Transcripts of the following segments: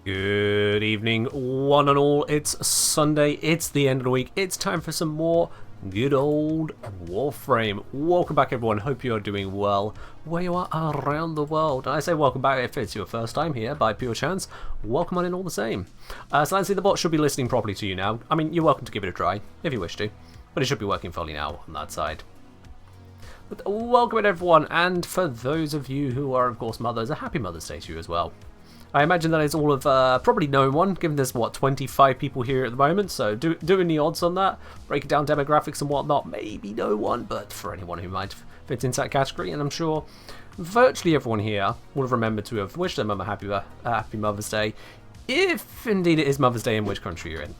Good evening, one and all. It's Sunday, it's the end of the week, it's time for some more good old Warframe. Welcome back, everyone. Hope you are doing well where you are around the world. And I say welcome back if it's your first time here by pure chance. Welcome on in all the same. So Nancy, the bot should be listening properly to you now. I mean, you're welcome to give it a try if you wish to, but it should be working fully now on that side. But welcome everyone, and for those of you who are, of course, mothers, a happy Mother's Day to you as well. I imagine that is all of probably no one, given there's, what, 25 people here at the moment, so doing the odds on that, breaking down demographics and whatnot, maybe no one, but for anyone who might fit into that category, and I'm sure virtually everyone here will have remembered to have wished their mum a happy Mother's Day, if indeed it is Mother's Day in which country you're in.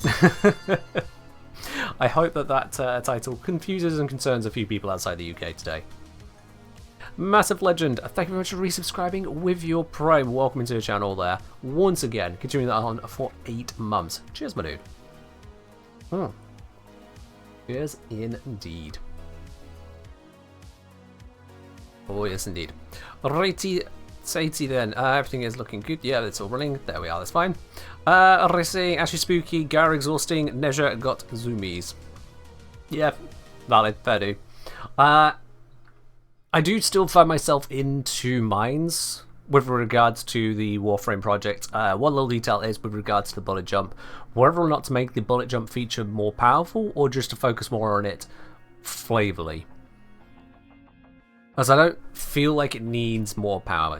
I hope that title confuses and concerns a few people outside the UK today. Massive Legend, thank you very much for resubscribing with your Prime. Welcome into the channel there. Once again, continuing that on for 8 months. Cheers, my dude. Cheers indeed. Oh, yes, indeed. Righty, Sadie then. Everything is looking good. Yeah, it's all running. There we are, that's fine. Racing, Ashy Spooky, Gar Exhausting, Neja got zoomies. Yeah, valid, fair do. I do still find myself in 2 minds with regards to the Warframe project. One little detail is with regards to the bullet jump, whether or not to make the bullet jump feature more powerful or just to focus more on it flavorly. As I don't feel like it needs more power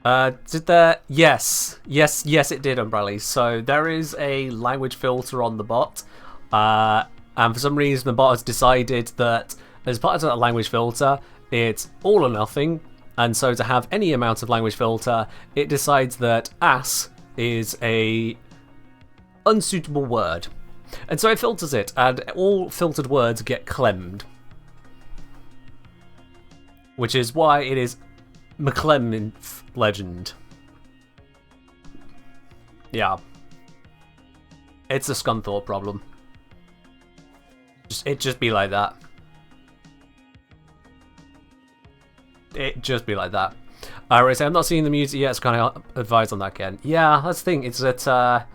now. Did there? Yes, it did, Umbrella. So there is a language filter on the bot, and for some reason the bot has decided that as part of that language filter, it's all or nothing, and so to have any amount of language filter, it decides that ass is a unsuitable word. And so it filters it, and all filtered words get clemmed. Which is why it is McClem Legend. Yeah. It's a Scunthorpe problem. It just be like that. It just be like that. Right, so I'm not seeing the music yet, so can I advise on that again? Yeah, that's the thing, it's that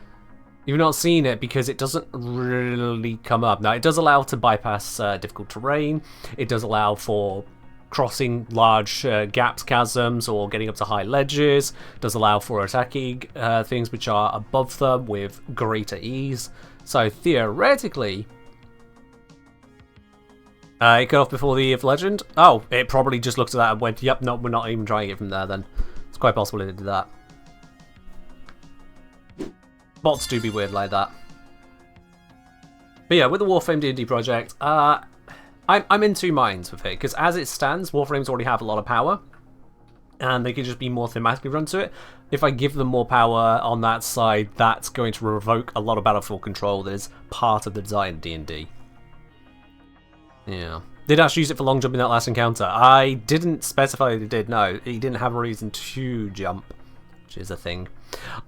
you've not seen it because it doesn't really come up. Now, it does allow to bypass difficult terrain, it does allow for crossing large gaps, chasms, or getting up to high ledges, it does allow for attacking things which are above them with greater ease. So theoretically, it got off before the legend. Oh, it probably just looked at that and went, yep, no, we're not even trying it from there then. It's quite possible it did that. Bots do be weird like that. But yeah, with the Warframe D&D project, I'm in 2 minds with it, because as it stands, Warframes already have a lot of power, and they can just be more thematically run to it. If I give them more power on that side, that's going to revoke a lot of battlefield control that is part of the design of D&D. Yeah. Did Ash use it for long jump in that last encounter? I didn't specify that he did, no. He didn't have a reason to jump, which is a thing.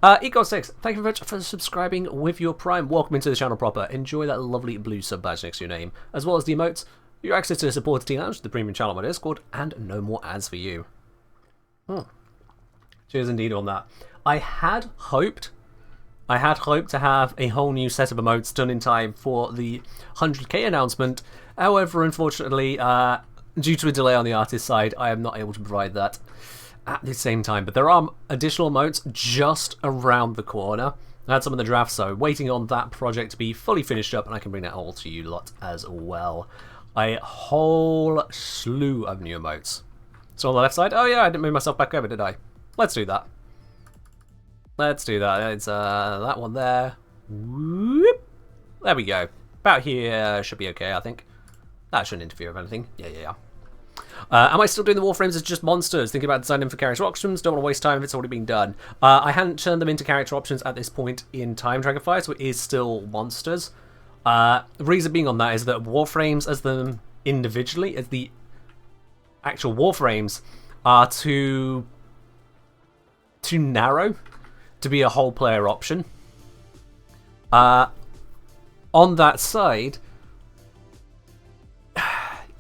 Eco6, thank you very much for subscribing with your Prime. Welcome into the channel proper. Enjoy that lovely blue sub badge next to your name, as well as the emotes, your access to the supporter team lounge, the premium channel on my Discord, and no more ads for you. Cheers indeed on that. I had hoped to have a whole new set of emotes done in time for the 100k announcement. However, unfortunately, due to a delay on the artist side, I am not able to provide that at the same time. But there are additional emotes just around the corner. I had some in the draft, so waiting on that project to be fully finished up, and I can bring that all to you lot as well. A whole slew of new emotes. So on the left side, oh yeah, I didn't move myself back over, did I? Let's do that. Let's do that. It's that one there. Whoop. There we go. About here should be okay, I think. That shouldn't interfere with anything. Yeah. Am I still doing the Warframes as just monsters? Thinking about designing them for character options? Don't want to waste time if it's already been done. I hadn't turned them into character options at this point in time, Dragonfire, so it is still monsters. The reason being on that is that Warframes as them individually, as the actual Warframes, are too narrow to be a whole player option. On that side,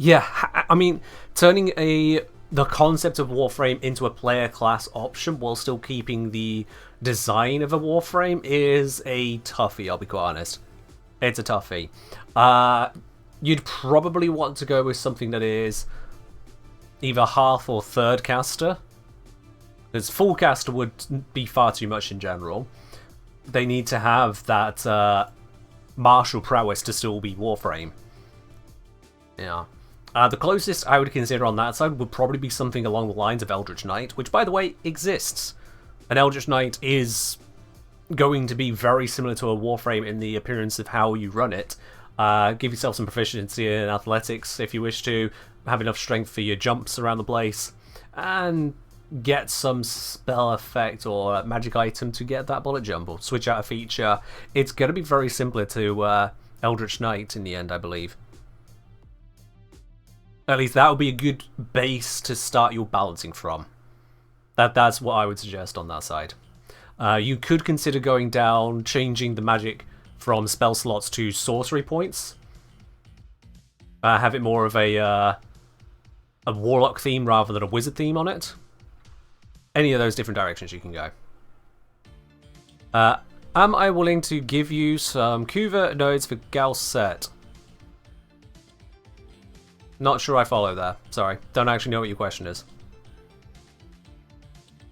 yeah, I mean, turning a the concept of Warframe into a player class option while still keeping the design of a Warframe is a toughie, I'll be quite honest. It's a toughie. You'd probably want to go with something that is either half or third caster. Because full caster would be far too much in general. They need to have that martial prowess to still be Warframe. Yeah. The closest I would consider on that side would probably be something along the lines of Eldritch Knight, which, by the way, exists. An Eldritch Knight is going to be very similar to a Warframe in the appearance of how you run it. Give yourself some proficiency in athletics if you wish to, have enough strength for your jumps around the place, and get some spell effect or magic item to get that bullet jump or switch out a feature. It's going to be very similar to Eldritch Knight in the end, I believe. At least that would be a good base to start your balancing from. That's what I would suggest on that side. You could consider going down, changing the magic from spell slots to sorcery points. Have it more of a warlock theme rather than a wizard theme on it. Any of those different directions you can go. Am I willing to give you some Kuva nodes for Galset? Not sure I follow there. Sorry. Don't actually know what your question is.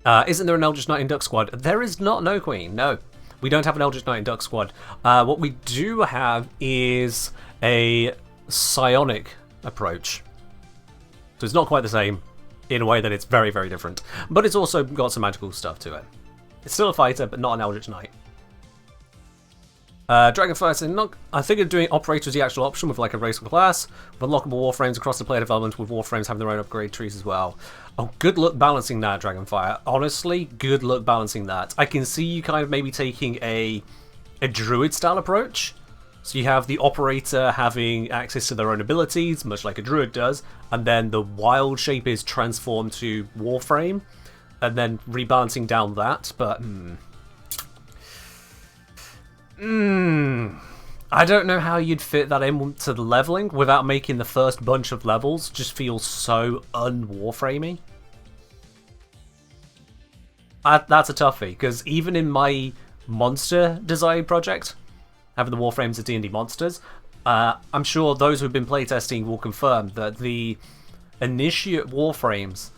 Isn't there an Eldritch Knight in Duck Squad? There is not, no Queen. No. We don't have an Eldritch Knight in Duck Squad. What we do have is a psionic approach. So it's not quite the same in a way that it's very, very different. But it's also got some magical stuff to it. It's still a fighter, but not an Eldritch Knight. Dragonfire, I think of doing Operator as the actual option with like a racial class, with unlockable Warframes across the player development, with Warframes having their own upgrade trees as well. Oh, good luck balancing that, Dragonfire. Honestly, good luck balancing that. I can see you kind of maybe taking a Druid style approach. So you have the Operator having access to their own abilities, much like a Druid does, and then the wild shape is transformed to Warframe, and then rebalancing down that, but I don't know how you'd fit that into the leveling without making the first bunch of levels just feel so un-Warframey. That's a toughie, because even in my monster design project, having the Warframes of D&D monsters, I'm sure those who've been playtesting will confirm that the initiate Warframes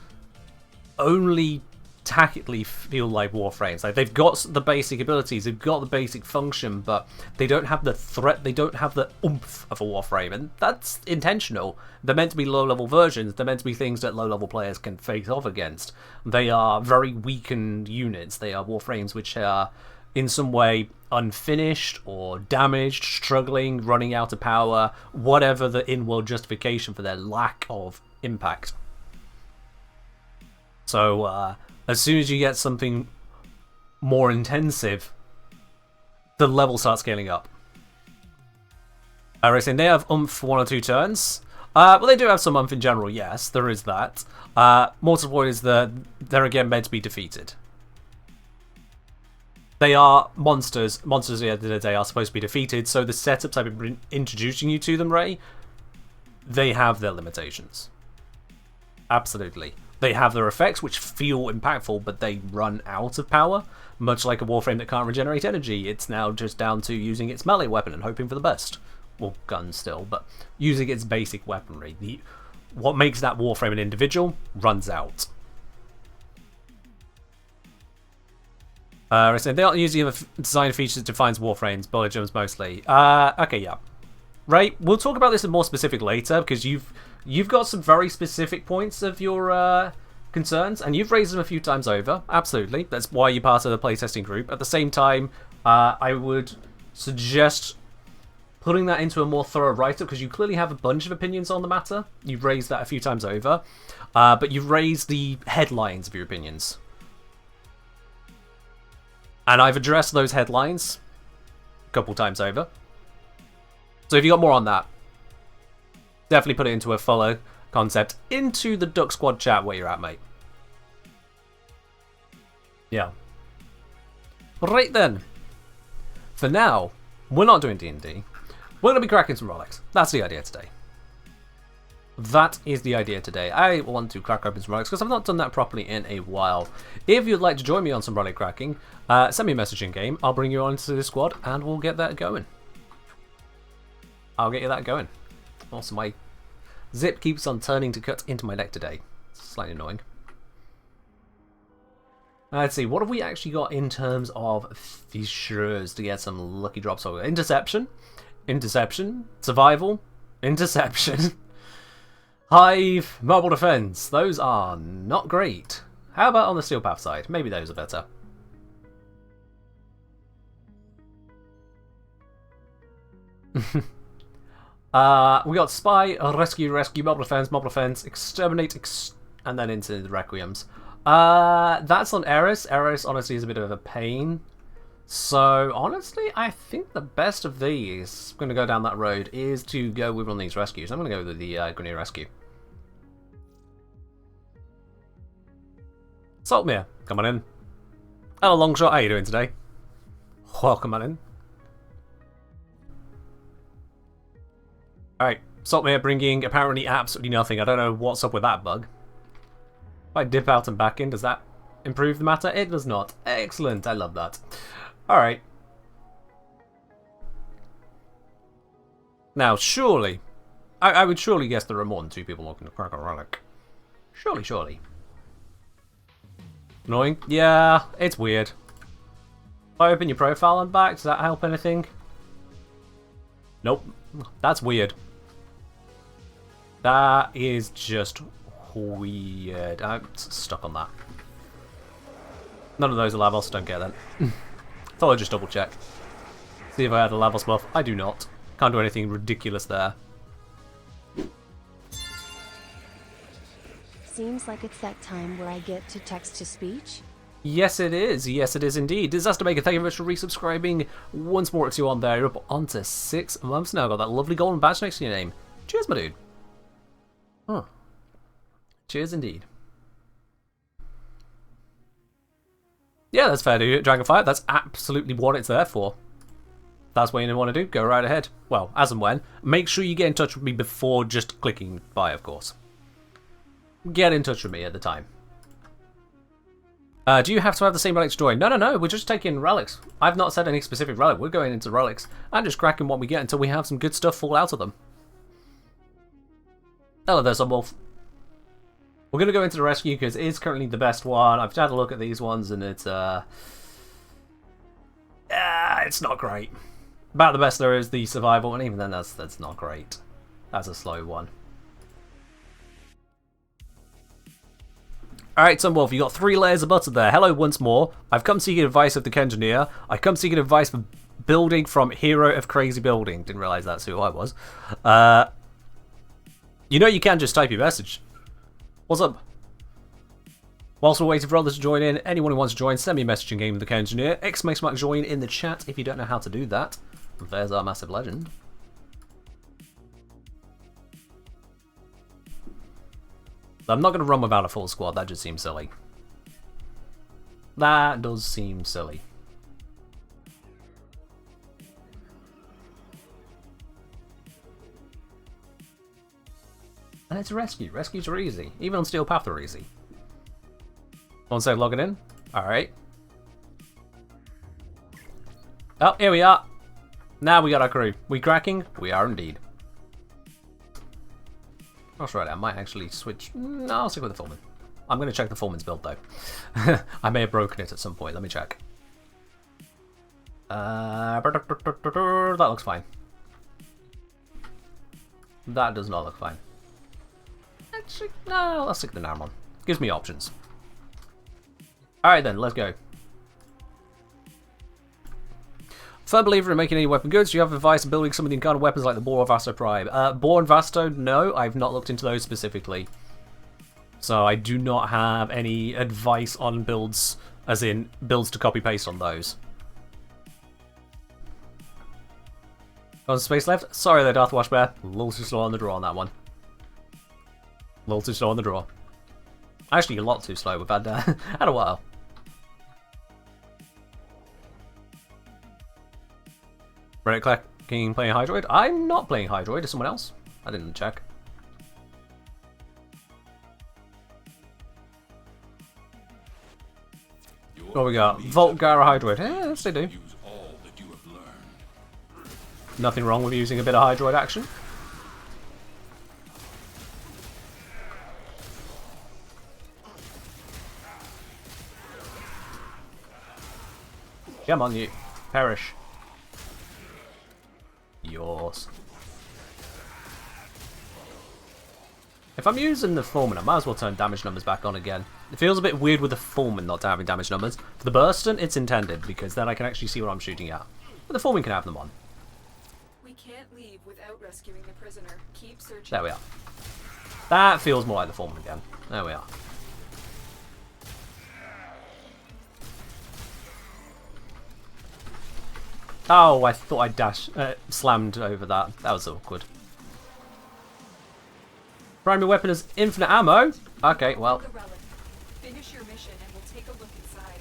only tacitly feel like Warframes. Like, they've got the basic abilities, they've got the basic function, but they don't have the threat, they don't have the oomph of a Warframe, and that's intentional. They're meant to be low-level versions, they're meant to be things that low-level players can face off against. They are very weakened units, they are Warframes which are in some way unfinished or damaged, struggling, running out of power, whatever the in-world justification for their lack of impact. So, as soon as you get something more intensive, the level starts scaling up. Racing, they have oomph for 1 or 2 turns. Well, they do have some oomph in general, yes, there is that. Mortal Warriors, they're again meant to be defeated. They are monsters. Monsters at the end of the day are supposed to be defeated, so the setups I've been introducing you to them, Ray, they have their limitations. Absolutely. They have their effects, which feel impactful, but they run out of power. Much like a Warframe that can't regenerate energy, it's now just down to using its melee weapon and hoping for the best. Well, guns still, but using its basic weaponry. What makes that Warframe an individual runs out. So they aren't using the design features that defines Warframes, bullet jumps mostly. Okay, yeah. Ray, we'll talk about this in more specific later, because you've got some very specific points of your concerns, and you've raised them a few times over. Absolutely. That's why you're part of the playtesting group. At the same time, I would suggest putting that into a more thorough write-up, because you clearly have a bunch of opinions on the matter. You've raised that a few times over, but you've raised the headlines of your opinions. And I've addressed those headlines a couple times over. So if you got more on that, definitely put it into a follow concept into the Duck Squad chat where you're at, mate. Yeah. Right then. For now, we're not doing D&D. We're going to be cracking some Rolex. That's the idea today. That is the idea today. I want to crack open some relics because I've not done that properly in a while. If you'd like to join me on some relic cracking, send me a message in game. I'll bring you onto the squad and we'll get that going. I'll get you that going. Also, my zip keeps on turning to cut into my neck today. It's slightly annoying. Let's see, what have we actually got in terms of fissures to get some lucky drops over? Interception, survival, interception. Hive, mobile defense. Those are not great. How about on the steel path side? Maybe those are better. We got spy, rescue, mobile defense, exterminate, and then into the requiems. That's on Eris. Eris honestly is a bit of a pain. So honestly, I think the best of these, I'm going to go down that road, is to go with one of these rescues. I'm going to go with the Grenadier Rescue. Saltmere, come on in. Hello, Longshot, how are you doing today? Welcome on in. Alright, Saltmere bringing apparently absolutely nothing. I don't know what's up with that bug. If I dip out and back in, does that improve the matter? It does not. Excellent, I love that. Alright. Now, surely, I would surely guess there are more than 2 people looking to crack a relic. Surely. Annoying? Yeah, it's weird. If I open your profile and back, does that help anything? Nope. That's weird. That is just weird. I'm stuck on that. None of those are Lavos, don't care then. Thought I'd just double check. See if I had a Lavos buff. I do not. Can't do anything ridiculous there. Seems like it's that time where I get to text-to-speech. Yes, it is. Yes, it is indeed. Disaster Maker, thank you very much for resubscribing. Once more, it's you on there. You're up onto 6 months now. Got that lovely golden badge next to your name. Cheers, my dude. Huh. Cheers indeed. Yeah, that's fair, dude. Dragonfire, that's absolutely what it's there for. That's what you want to do. Go right ahead. Well, as and when. Make sure you get in touch with me before just clicking buy, of course. Get in touch with me at the time. Do you have to have the same relics to join? No. We're just taking relics. I've not said any specific relic. We're going into relics and just cracking what we get until we have some good stuff fall out of them. Hello there, Sunwolf. We're going to go into the rescue because it is currently the best one. I've had a look at these ones and it's not great. About the best there is the survival, and even then that's not great. That's a slow one. Alright, Sunwolf, you got 3 layers of butter there. Hello once more. I've come seeking advice of the Kengineer. I come seeking advice for building from Hero of Crazy Building. Didn't realise that's who I was. You know you can just type your message. What's up? Whilst we're waiting for others to join in, anyone who wants to join, send me a message in game with the Kengineer. !join in the chat if you don't know how to do that. There's our massive legend. I'm not going to run without a full squad, that just seems silly. That does seem silly. And it's a rescue. Rescues are easy. Even on Steel Path they're easy. One sec, logging in. Alright. Oh, here we are. Now we got our crew. We cracking? We are indeed. That's right, I might actually switch. No, I'll stick with the Fullman. I'm going to check the Fullman's build though. I may have broken it at some point. Let me check. That looks fine. That does not look fine. Actually, no, let's stick the NAM on. Gives me options. Alright then, let's go. Firm believer in making any weapon goods. Do you have advice on building some of the kind of weapons like the Boar and Vasto Prime? Boar and Vasto, no. I've not looked into those specifically. So I do not have any advice on builds, as in builds to copy paste on those. Got space left? Sorry there, Darth Washbear. A little too slow on the draw on that one. A little too slow on the draw. Actually, a lot too slow. We've had, had a while. Reddit King playing Hydroid? I'm not playing Hydroid. Is someone else? I didn't check. What we got? Volt Gyro Hydroid. Yes, they do. Nothing wrong with using a bit of Hydroid action. Come on, you. Perish. Yours. If I'm using the Foreman, I might as well turn damage numbers back on again. It feels a bit weird with the Foreman not having damage numbers. For the Burston, it's intended, because then I can actually see what I'm shooting at. But the Foreman can have them on. We can't leave without rescuing the prisoner. Keep searching. There we are. That feels more like the Foreman again. There we are. Oh, I thought I slammed over that. That was awkward. Primary weapon is infinite ammo. Okay, well. Finish your mission and we'll take a look inside.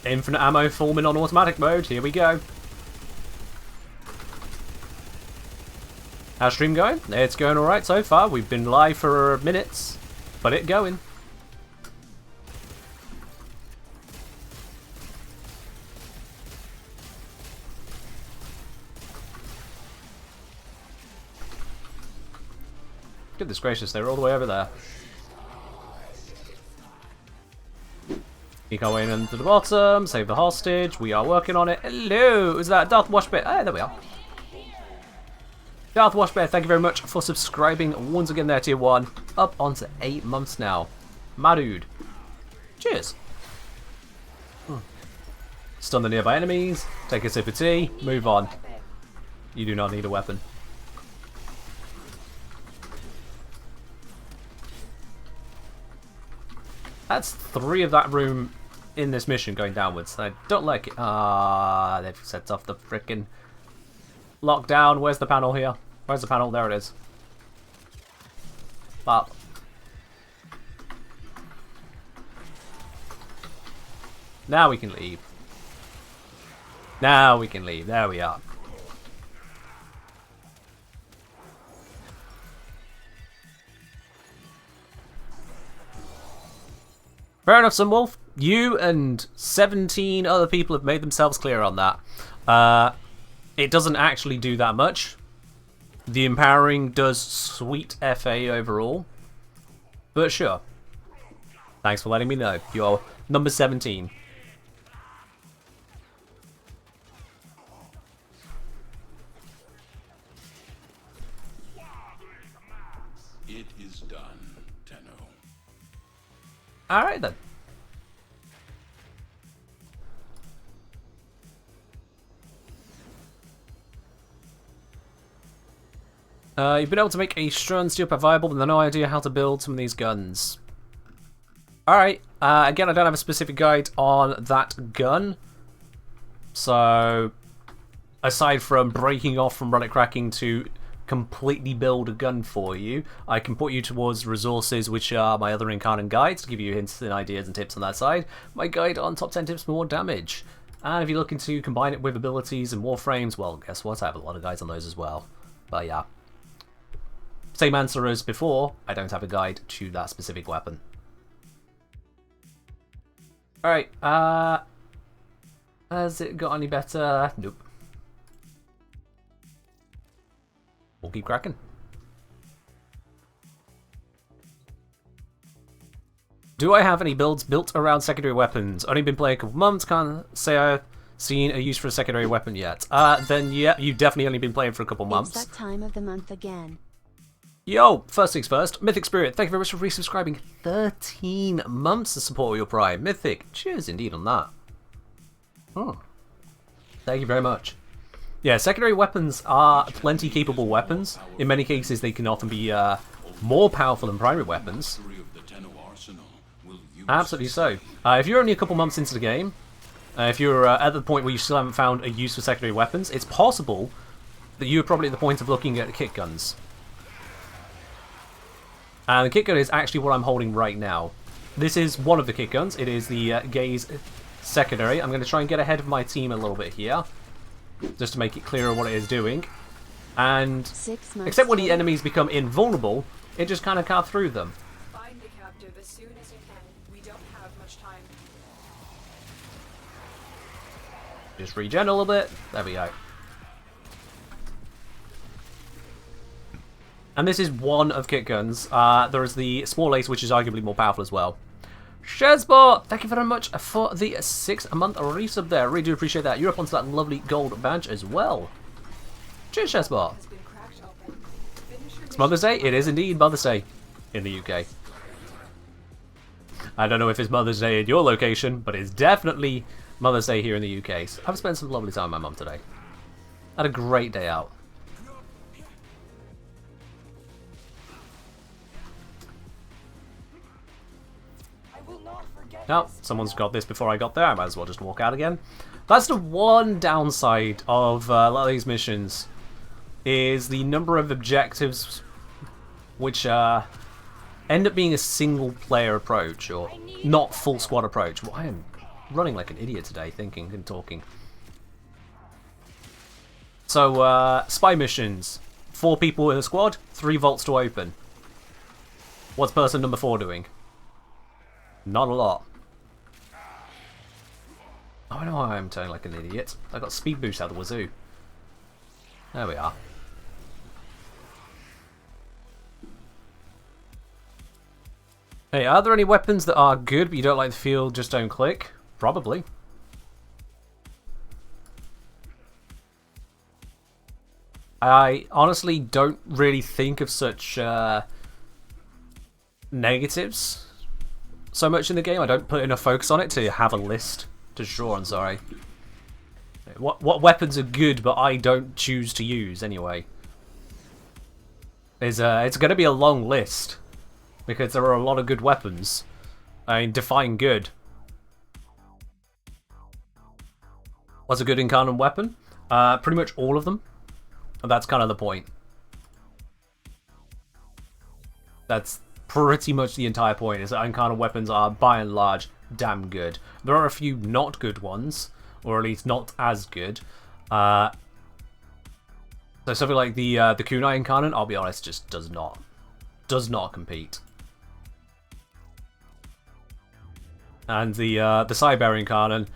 Infinite ammo forming on automatic mode. Here we go. How's stream going? It's going alright so far. We've been live for minutes, but it's going. Goodness gracious, they're all the way over there. Keep our way into the bottom, save the hostage. We are working on it. Hello, is that Darth Washbear? Ah, there we are. Darth Washbear, thank you very much for subscribing once again there, tier 1. Up onto 8 months now. My dude. Cheers. Stun the nearby enemies, take a sip of tea, move on. You do not need a weapon. That's 3 of that room in this mission going downwards. I don't like it. Ah, they've set off the frickin' lockdown. Where's the panel here? Where's the panel? There it is. But now we can leave. Now we can leave. There we are. Fair enough, Sunwolf. You and 17 other people have made themselves clear on that. It doesn't actually do that much. The empowering does sweet FA overall. But sure. Thanks for letting me know. You're number 17. It is done, Tenno. Alright then. You've been able to make a strong steel pipe viable, but no idea how to build some of these guns. Alright, again, I don't have a specific guide on that gun. So, aside from breaking off from Run It Cracking to completely build a gun for you, I can put you towards resources, which are my other Incarnate guides, to give you hints and ideas and tips on that side. My guide on top 10 tips for more damage. And if you're looking to combine it with abilities and Warframes, well, guess what? I have a lot of guides on those as well. But yeah. Same answer as before, I don't have a guide to that specific weapon. Alright, has it got any better? Nope. We'll keep cracking. Do I have any builds built around secondary weapons? Only been playing a couple months, can't say I've seen a use for a secondary weapon yet. Then yeah, you've definitely only been playing for a couple months. It's that time of the month again. Yo, first things first, Mythic Spirit, thank you very much for resubscribing. 13 months to support your Prime. Mythic, cheers indeed on that. Thank you very much. Yeah, secondary weapons are plenty capable weapons. In many cases, they can often be more powerful than primary weapons. Absolutely so. If you're only a couple months into the game, if you're at the point where you still haven't found a use for secondary weapons, it's possible that you're probably at the point of looking at kit guns. And the kit gun is actually what I'm holding right now. This is one of the kit guns. It is the Gaze secondary. I'm going to try and get ahead of my team a little bit here, just to make it clearer what it is doing. And except when the enemies become invulnerable, it just kind of carves through them. Find the captive as soon as you can. We don't have much time. Just regen a little bit. There we go. And this is one of kit guns. There is the small ace, which is arguably more powerful as well. Shazbot, thank you very much for the 6-month resub there. Really do appreciate that. You're up onto that lovely gold badge as well. Cheers, Shazbot. It's Mother's Day. It is indeed Mother's Day in the UK. I don't know if it's Mother's Day in your location, but it's definitely Mother's Day here in the UK. So I've spent some lovely time with my mum today. Had a great day out. Now, someone's got this before I got there. I might as well just walk out again. That's the one downside of a lot of these missions, is the number of objectives which end up being a single player approach, or not full squad approach. Well, I am running like an idiot today, thinking and talking. So, spy missions. 4 people in a squad, 3 vaults to open. What's person number 4 doing? Not a lot. Oh, I know I'm turning like an idiot. I got speed boost out of the wazoo. There we are. Hey, are there any weapons that are good but you don't like the feel, just don't click? Probably. I honestly don't really think of such negatives so much in the game. I don't put enough focus on it to have a list to draw on, sorry. What weapons are good but I don't choose to use anyway? It's going to be a long list, because there are a lot of good weapons. I mean, define good. What's a good incarnate weapon? Pretty much all of them. And that's kind of the point. That's pretty much the entire point, is that incarnate weapons are, by and large, damn good. There are a few not good ones, or at least not as good. So something like the kunai incarnate, I'll be honest, just does not compete. And the Cyber incarnate,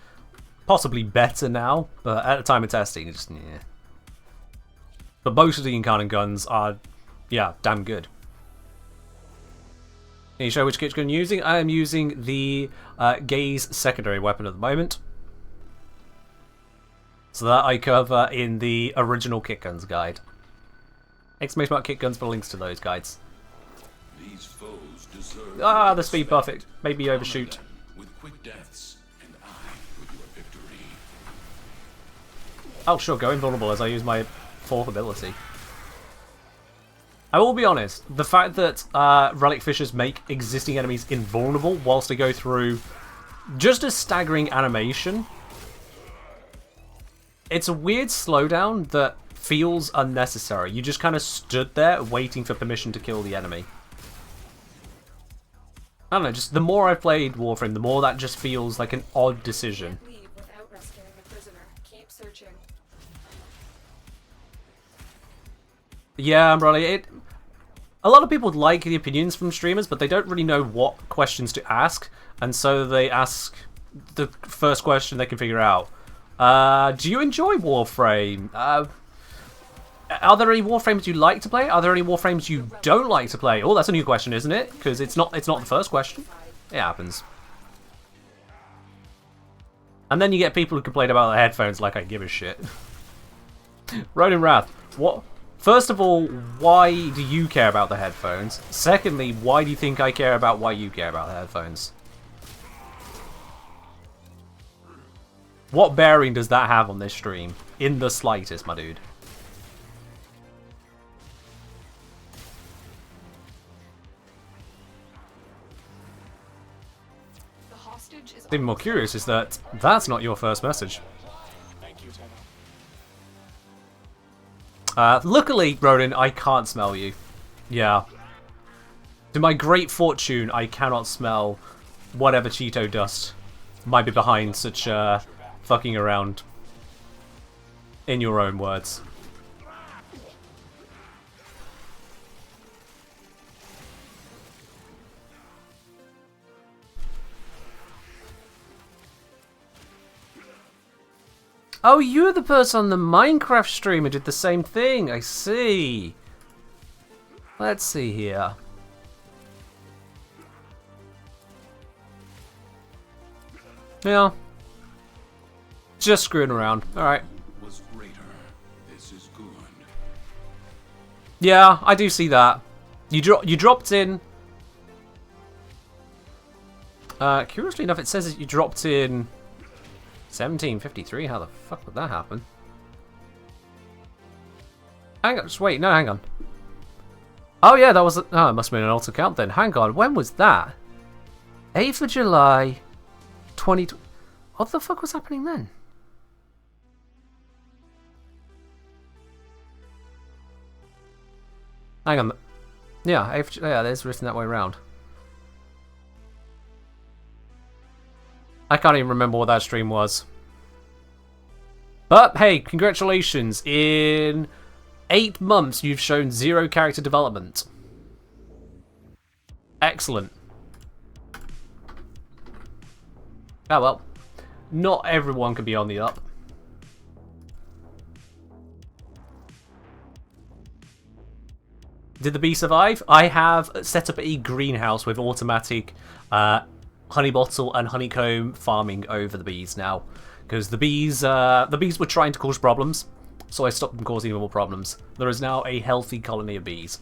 possibly better now, but at the time of testing, just yeah. But most of the incarnate guns are, yeah, damn good. Can you show which kit gun you're using? I am using the Gaze secondary weapon at the moment. So that I cover in the original kit guns guide. Exclamation mark kit guns for links to those guides. These foes deserve The speed buff, it made me overshoot. with quick deaths, and I with your victory. Oh sure, go invulnerable as I use my 4th ability. I will be honest, the fact that relic fishers make existing enemies invulnerable whilst they go through just a staggering animation, it's a weird slowdown that feels unnecessary. You just kind of stood there waiting for permission to kill the enemy. I don't know, just the more I've played Warframe, the more that just feels like an odd decision. Leave without rescuing the prisoner. Keep searching. Yeah, Umbrella, a lot of people like the opinions from streamers, but they don't really know what questions to ask, and so they ask the first question they can figure out. Do you enjoy Warframe? Are there any Warframes you like to play? Are there any Warframes you don't like to play? Oh, that's a new question, isn't it? Because it's not the first question. It happens. And then you get people who complain about the headphones like I give a shit. Ronin Wrath, what? First of all, why do you care about the headphones? Secondly, why do you think I care about why you care about the headphones? What bearing does that have on this stream? In the slightest, my dude. The hostage is What's even more curious is that that's not your first message. Thank you, 10. Luckily, Ronin, I can't smell you. Yeah. To my great fortune, I cannot smell whatever Cheeto dust might be behind such fucking around. In your own words. Oh, you're the person on the Minecraft stream who did the same thing. I see. Let's see here. Yeah. Just screwing around. Alright. Was greater. This is good. Yeah, I do see that. You dropped in. Curiously enough, it says that you dropped in 1753. How the fuck would that happen? Hang on, just wait. No, hang on. Oh yeah, that was. Oh, it must have been an auto count then. Hang on, when was that? 8th of July, 20. What the fuck was happening then? Hang on. Yeah, yeah, there's written that way around. I can't even remember what that stream was. But hey, congratulations. In 8 months, you've shown 0 character development. Excellent. Oh well. Not everyone can be on the up. Did the bee survive? I have set up a greenhouse with automatic honey bottle and honeycomb farming over the bees now, because the bees were trying to cause problems, so I stopped them causing more problems. There is now a healthy colony of bees.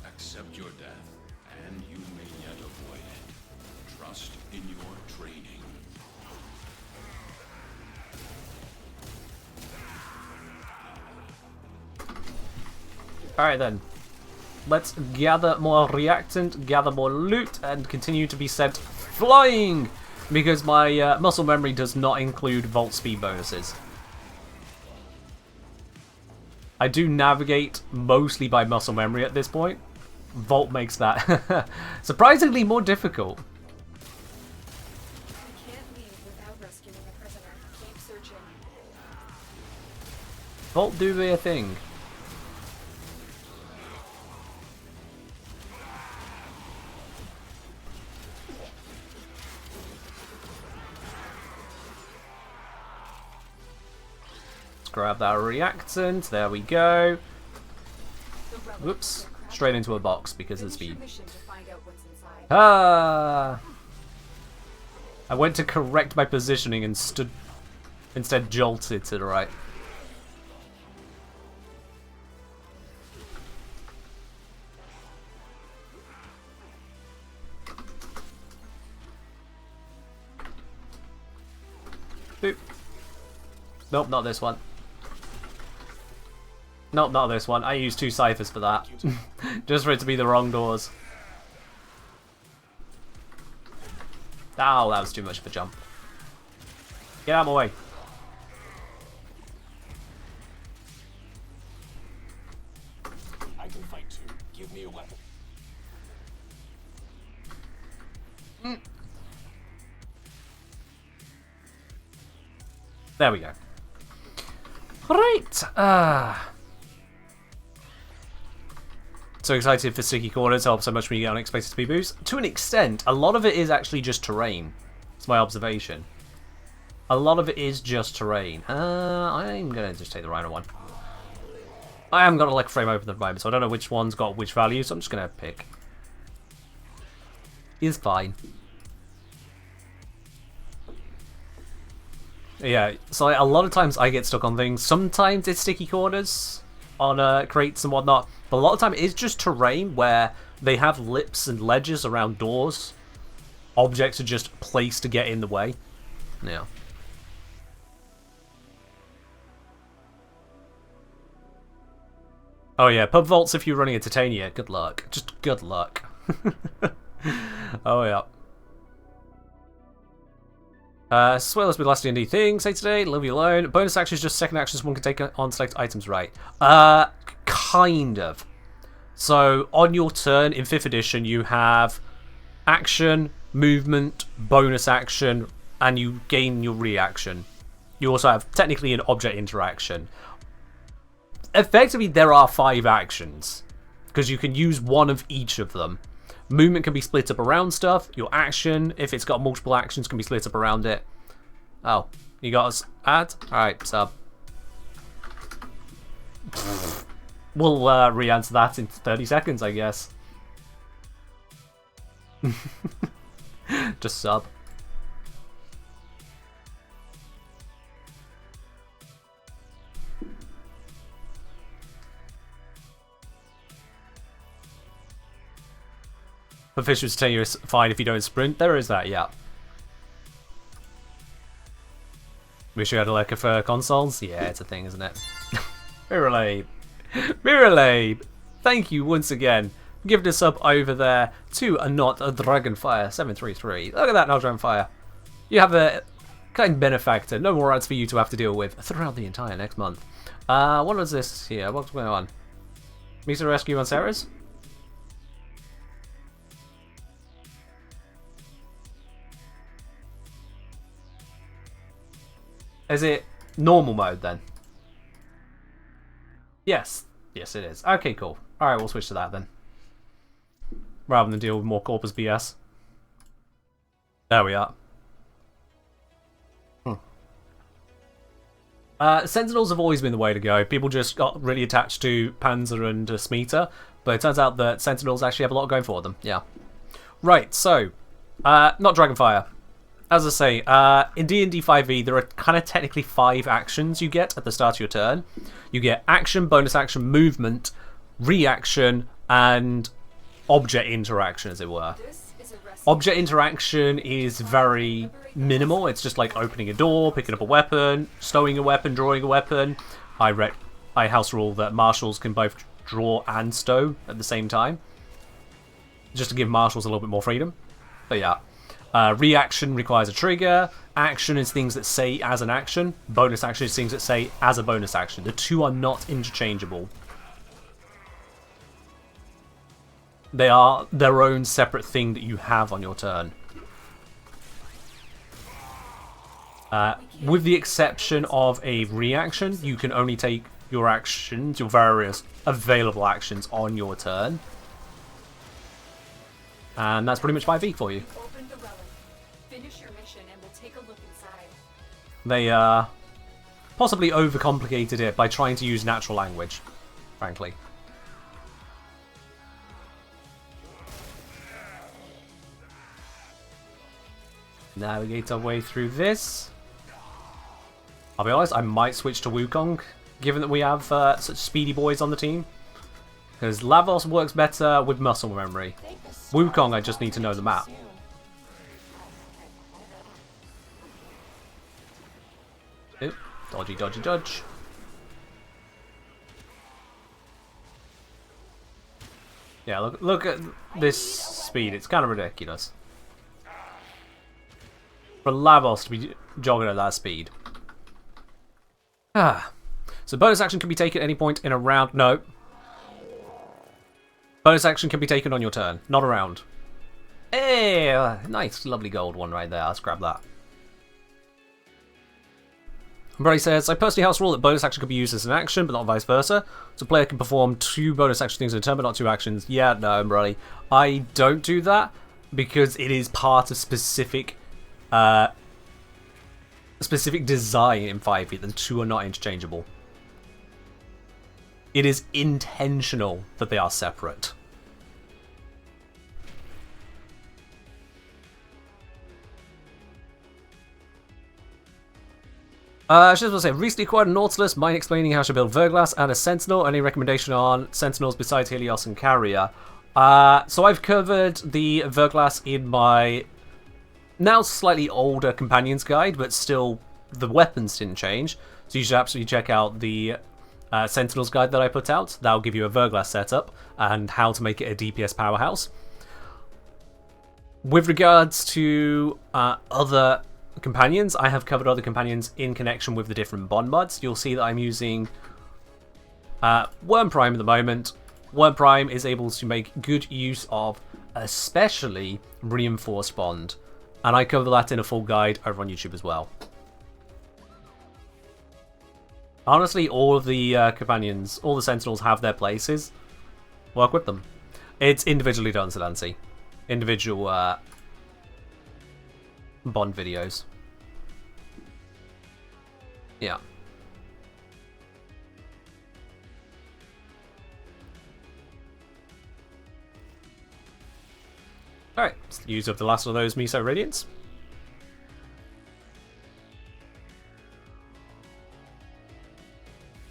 Accept your death, and you may yet avoid it. Trust in your training. Alright then. Let's gather more reactant, gather more loot, and continue to be sent flying! Because my muscle memory does not include vault speed bonuses. I do navigate mostly by muscle memory at this point. Vault makes that surprisingly more difficult. We can't leave without rescuing the prisoner. Keep searching. Vault do their thing. Grab that reactant, there we go. Whoops, straight into a box because of speed. Ah! I went to correct my positioning and instead jolted to the right. Boop. Nope, not this one. Nope, not this one. I used 2 ciphers for that. Just for it to be the wrong doors. Oh, that was too much of a jump. Get out of my way. I can fight too. Give me a weapon. There we go. Right. So excited for sticky corners. Helps so much when you get unexpected speed boosts. To an extent, a lot of it is actually just terrain. It's my observation. A lot of it is just terrain. I'm gonna just take the rhino one. I haven't got a leg frame open at the moment, so I don't know which one's got which value, so I'm just gonna pick. Is fine. Yeah, so a lot of times I get stuck on things. Sometimes it's sticky corners on crates and whatnot, but a lot of the time it's just terrain where they have lips and ledges around doors. Objects are just placed to get in the way. Yeah. Oh yeah, pub vaults if you're running a Titania. Good luck. Just good luck. Oh yeah. Swell has been the last D&D thing. Say today, leave you alone. Bonus actions, just second actions one can take on select items, right? Kind of. So, on your turn in 5th edition, you have action, movement, bonus action, and you gain your reaction. You also have, technically, an object interaction. effectively, there are 5 actions. Because you can use one of each of them. Movement can be split up around stuff. Your action, if it's got multiple actions, can be split up around it. Oh, you got us add? Alright, sub. We'll re-answer that in 30 seconds, I guess. Just sub. The fish was telling you it's fine if you don't sprint. There is that, yeah. Wish you had a Leica for consoles? Yeah, it's a thing, isn't it? Mirrorlabe. Mirrorlabe! Thank you once again. Give this up over there to a not a Dragonfire 733. Look at that, not Dragonfire. You have a kind benefactor. No more ads for you to have to deal with throughout the entire next month. What is this here? What's going on? Misa Rescue on Sarah's? Is it normal mode then? Yes. Yes, it is. Okay, cool. Alright, we'll switch to that then. Rather than deal with more Corpus BS. There we are. Sentinels have always been the way to go. People just got really attached to Panzer and Smeeta, but it turns out that Sentinels actually have a lot going for them. Yeah. Right, so, not Dragonfire. As I say, in D&D 5e, there are kind of technically 5 actions you get at the start of your turn. You get action, bonus action, movement, reaction, and object interaction, as it were. Object interaction is very minimal. It's just like opening a door, picking up a weapon, stowing a weapon, drawing a weapon. I house rule that marshals can both draw and stow at the same time, just to give marshals a little bit more freedom. But yeah. Reaction requires a trigger. Action is things that say as an action. Bonus action is things that say as a bonus action. The two are not interchangeable. They are their own separate thing that you have on your turn. With the exception of a reaction, you can only take your actions, your various available actions on your turn. And that's pretty much 5e for you. They possibly overcomplicated it by trying to use natural language, frankly. Navigate our way through this. I'll be honest, I might switch to Wukong, given that we have such speedy boys on the team. Because Lavos works better with muscle memory. Wukong, I just need to know the map. Oop, dodgy, dodgy, dodge. Yeah, look at this speed. It's kind of ridiculous. For Lavos to be jogging at that speed. So bonus action can be taken at any point in a round. No. Bonus action can be taken on your turn, not a round. Hey, nice, lovely gold one right there. Let's grab that. Brady says, I personally house rule that bonus action can be used as an action, but not vice versa. So a player can perform 2 bonus action things in a turn, but not 2 actions. Yeah, no, Brady. I don't do that because it is part of specific design in 5e. The two are not interchangeable. It is intentional that they are separate. I just want to say, recently acquired a Nautilus, mind explaining how to build Verglass and a Sentinel. Any recommendation on Sentinels besides Helios and Carrier? So I've covered the Verglass in my now slightly older Companion's Guide, but still the weapons didn't change. So you should absolutely check out the Sentinel's Guide that I put out. That'll give you a Verglass setup and how to make it a DPS powerhouse. With regards to other companions, I have covered other companions in connection with the different bond mods. You'll see that I'm using Worm Prime at the moment. Worm Prime is able to make good use of especially Reinforced Bond, and I cover that in a full guide over on YouTube as well. Honestly, all of the companions, all the sentinels have their places. Work with them. It's individually done, Sedancy. Individual Bond videos. Yeah. Alright, let's use up the last of those Miso Radiants.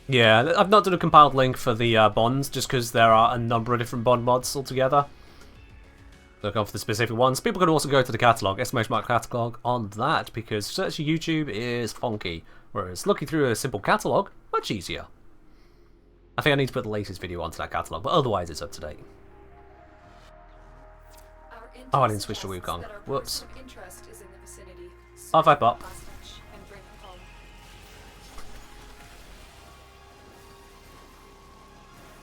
Yeah, I've not done a compiled link for the bonds, just because there are a number of different bond mods altogether. Look up for the specific ones. People can also go to the catalogue, exclamation mark catalogue on that, because searching YouTube is funky, whereas looking through a simple catalogue, much easier. I think I need to put the latest video onto that catalogue, but otherwise it's up to date. Oh, I didn't switch to Wukong. Whoops. I'll vibe up.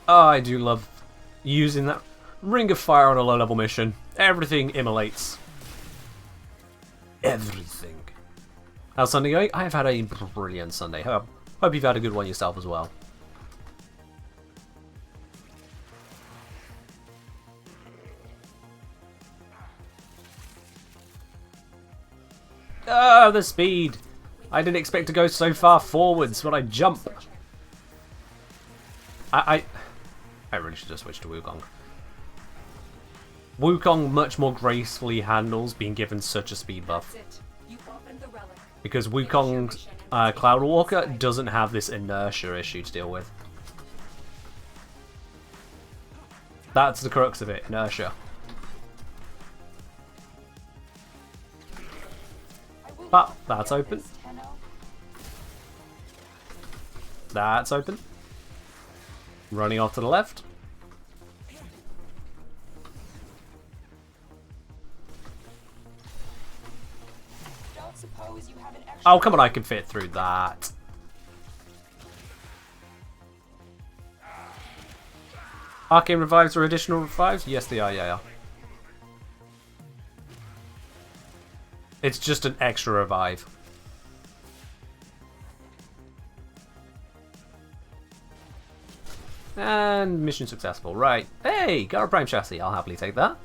Oh, I do love using that Ring of Fire on a low-level mission. Everything immolates. Everything. How's Sunday going? I have had a brilliant Sunday. Hope you've had a good one yourself as well. Oh, the speed! I didn't expect to go so far forwards when I jump. I really should have switched to Wukong. Wukong much more gracefully handles being given such a speed buff. Because Wukong's Cloud Walker doesn't have this inertia issue to deal with. That's the crux of it, inertia. But that's open. That's open. Running off to the left. Oh, come on, I can fit through that. Arcane revives are additional revives? Yes, they are, yeah. It's just an extra revive. And mission successful. Right. Hey, got a Prime Chassis. I'll happily take that.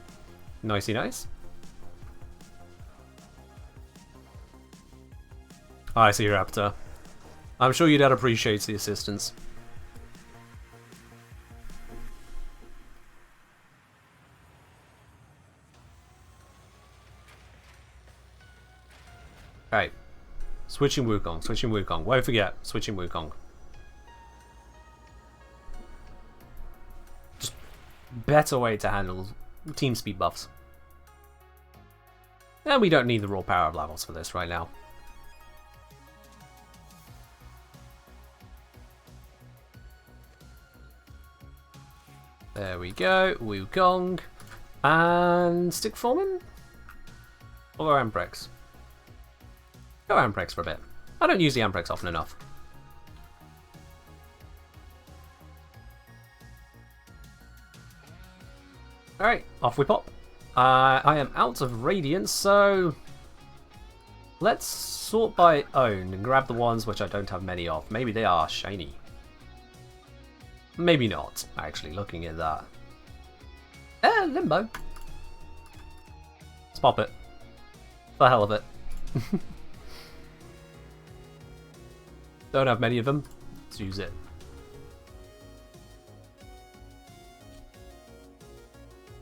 Nicey nice. Oh, I see your Raptor. I'm sure your dad appreciates the assistance. Right. Switching Wukong. Switching Wukong. Won't forget. Switching Wukong. Just better way to handle team speed buffs. And we don't need the raw power of levels for this right now. There we go. Wukong. And stick Foreman? Or Amprex? Go Amprex for a bit. I don't use the Amprex often enough. Alright, off we pop. I am out of Radiance, so let's sort by own and grab the ones which I don't have many of. Maybe they are shiny. Maybe not, actually, looking at that. Limbo. Let's pop it. For the hell of it. Don't have many of them. Let's use it.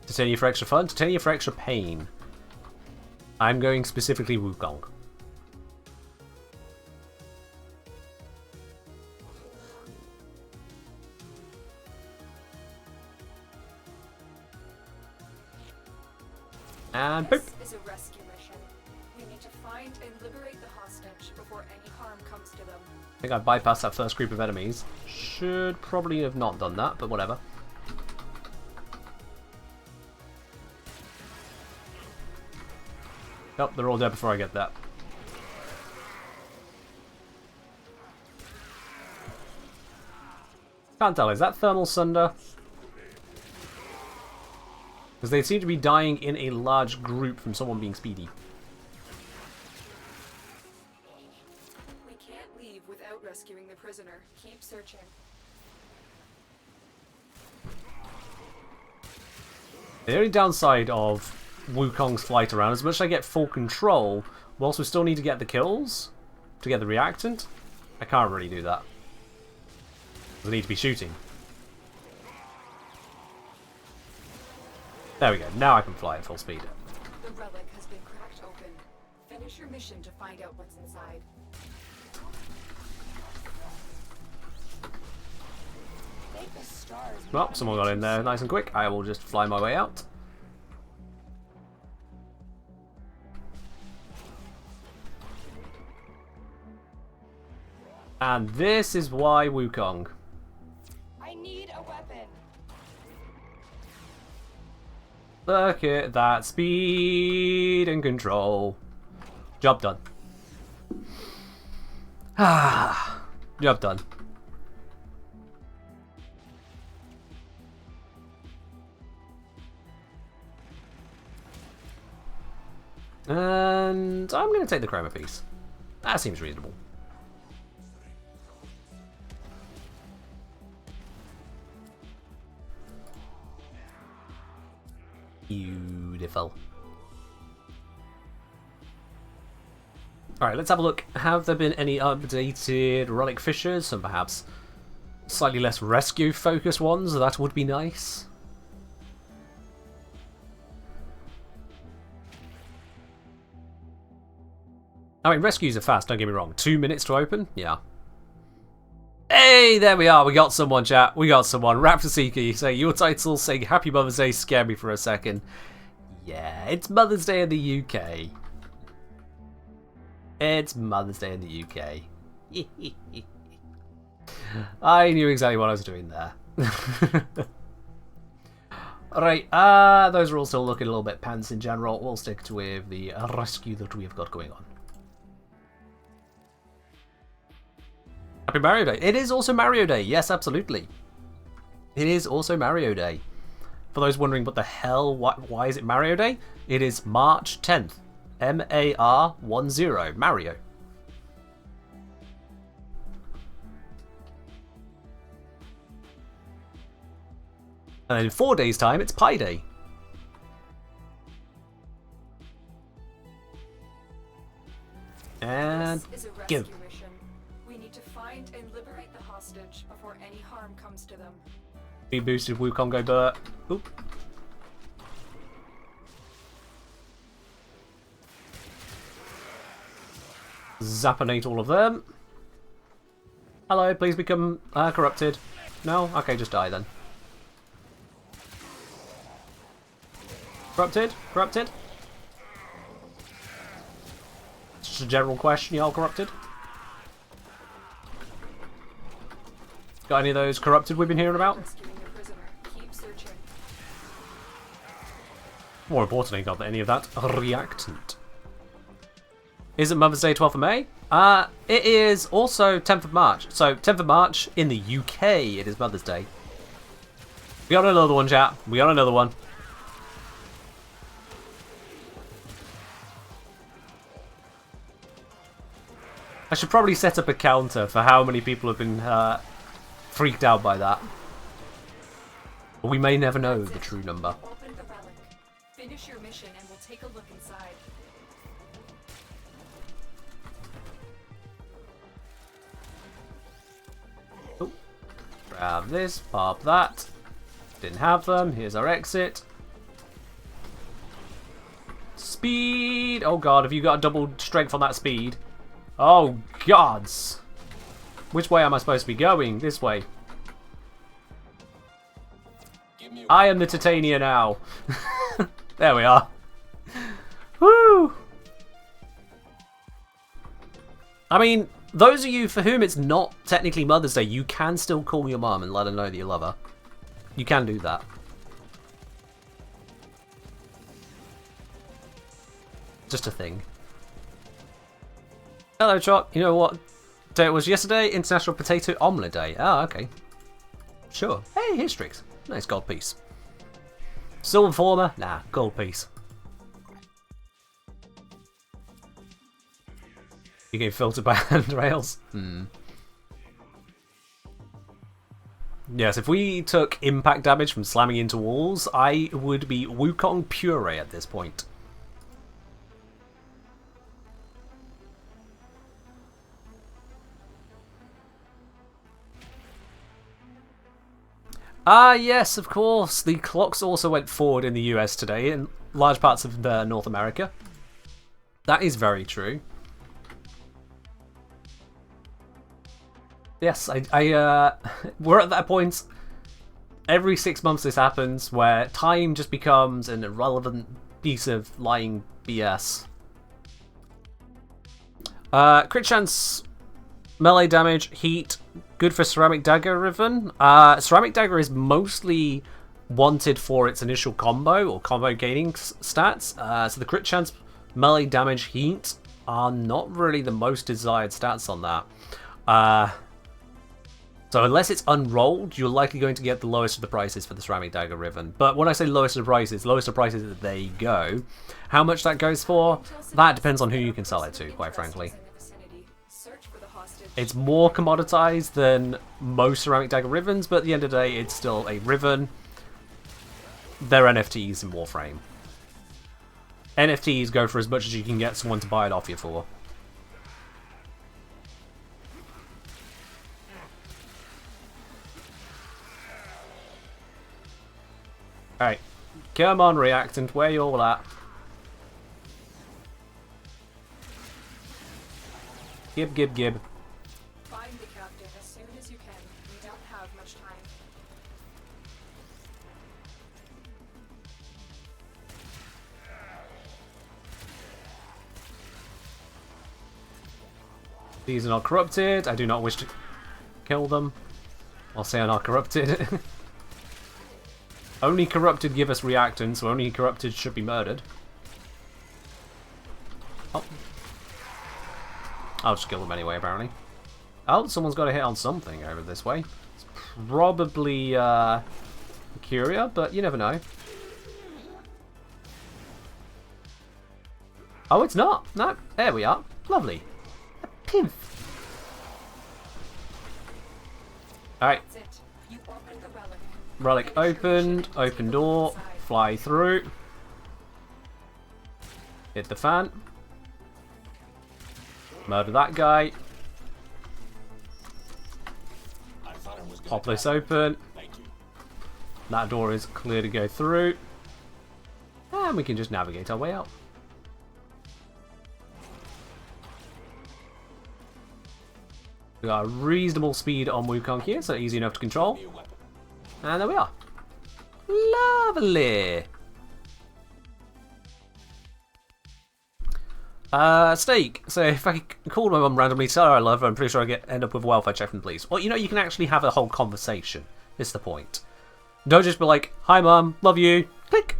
Titania for extra fun, Titania for extra pain. I'm going specifically Wukong. And boop. This is a rescue mission. We need to find and liberate the hostage before any harm comes to them. I think I bypassed that first group of enemies. Should probably have not done that, but whatever. Nope, they're all dead before I get that. Can't tell, is that Thermal Sunder? Because they seem to be dying in a large group from someone being speedy. We can't leave without rescuing the prisoner. Keep searching. The only downside of Wukong's flight around, as much as I get full control, whilst we still need to get the kills to get the reactant, I can't really do that. I need to be shooting. There we go. Now I can fly at full speed. The relic has been cracked open. Finish your mission to find out what's inside. Well, someone got in there nice and quick. I will just fly my way out. And this is why Wukong. I need a weapon. Look at that speed and control. Job done. Ah, job done. And I'm going to take the chroma piece. That seems reasonable. Beautiful. Alright, let's have a look. Have there been any updated relic fishers? Some perhaps slightly less rescue focused ones? That would be nice. I mean, rescues are fast, don't get me wrong. 2 minutes to open? Yeah. Hey, there we are. We got someone, chat. We got someone. Raptor Seeker, say your title saying Happy Mother's Day scared me for a second. Yeah, it's Mother's Day in the UK. It's Mother's Day in the UK. I knew exactly what I was doing there. Alright, those are all still looking a little bit pants in general. We'll stick to with the rescue that we've got going on. Happy Mario Day. It is also Mario Day. Yes, absolutely. It is also Mario Day. For those wondering what the hell, why is it Mario Day? It is March 10th. MAR10. Mario. And in 4 days' time, it's Pi Day. And This is a rescue give. mission. We need to find and liberate the hostage before any harm comes to them. Be boosted Wukong go Burt. Oop. Zappanate all of them. Hello, please become corrupted. No? Okay, just die then. Corrupted? Corrupted? It's just a general question, y'all corrupted? Got any of those corrupted we've been hearing about? Rescuing the prisoner. Keep searching. More importantly, got any of that reactant. Is it Mother's Day 12th of May? It is also 10th of March. So 10th of March in the UK it is Mother's Day. We got another one, chat. We got another one. I should probably set up a counter for how many people have been freaked out by that. But we may never know the true number. Open the relic. Finish your mission and we'll take a look inside. Oh. Grab this, pop that. Didn't have them. Here's our exit. Speed! Oh god, have you got a double strength on that speed? Oh gods! Which way am I supposed to be going? This way. I am the Titania now. There we are. Woo! I mean, those of you for whom it's not technically Mother's Day, you can still call your mum and let her know that you love her. You can do that. Just a thing. Hello, Trot. You know what day it was yesterday? International Potato Omelette Day. Ah, okay. Sure. Hey, here's Strix. Nice gold piece. Silver former? Nah, gold piece. You get filtered by handrails. Yes, if we took impact damage from slamming into walls, I would be Wukong puree at this point. Ah, yes, of course. The clocks also went forward in the US today, in large parts of North America. That is very true. Yes, we're at that point. Every 6 months this happens, where time just becomes an irrelevant piece of lying BS. Crit chance, melee damage, heat, good for Ceramic Dagger Riven. Ceramic Dagger is mostly wanted for its initial combo, or combo gaining stats. So the crit chance, melee damage, heat are not really the most desired stats on that. So unless it's unrolled, you're likely going to get the lowest of the prices for the Ceramic Dagger Riven. But when I say lowest of prices, there you go. How much that goes for, that depends on who you can sell it to, quite frankly. It's more commoditized than most Ceramic Dagger Rivens, but at the end of the day, it's still a Riven. They're NFTs in Warframe. NFTs go for as much as you can get someone to buy it off you for. Alright, come on, Reactant, where you all at? Gib. Find the captain as soon as you can. We don't have much time. These are not corrupted. I do not wish to kill them. I'll say are not corrupted. Only corrupted give us reactants, so only corrupted should be murdered. Oh. I'll just kill them anyway, apparently. Oh, someone's got a hit on something over this way. It's probably Curia, but you never know. Oh, it's not. No, there we are. Lovely. A pimp. Alright. Relic opened. Open door. Fly through. Hit the fan. Murder that guy. Pop this open. That door is clear to go through. And we can just navigate our way out. We got a reasonable speed on Wukong here, so easy enough to control. And there we are. Lovely. Steak. So if I call my mum randomly, tell her I love her, I'm pretty sure I end up with a welfare check from the police. Well, you know, you can actually have a whole conversation. Is the point. Don't just be like, hi mum, love you, click.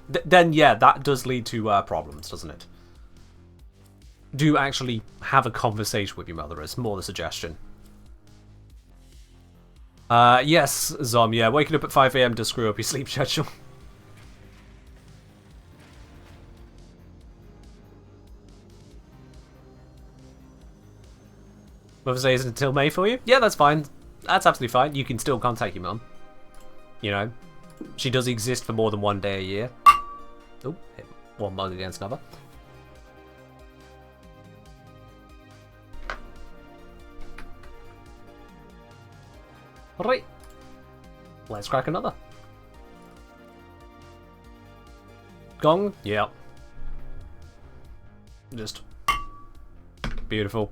Then yeah, that does lead to problems, doesn't it? Do actually have a conversation with your mother is more the suggestion. Yes, Zom, yeah, waking up at 5 AM does screw up your sleep schedule. Mother's Day isn't until May for you? Yeah, that's fine. That's absolutely fine. You can still contact your mum. You know, she does exist for more than one day a year. Oh, hit one mug against another. Alright. Let's crack another. Gong? Yeah. Just beautiful.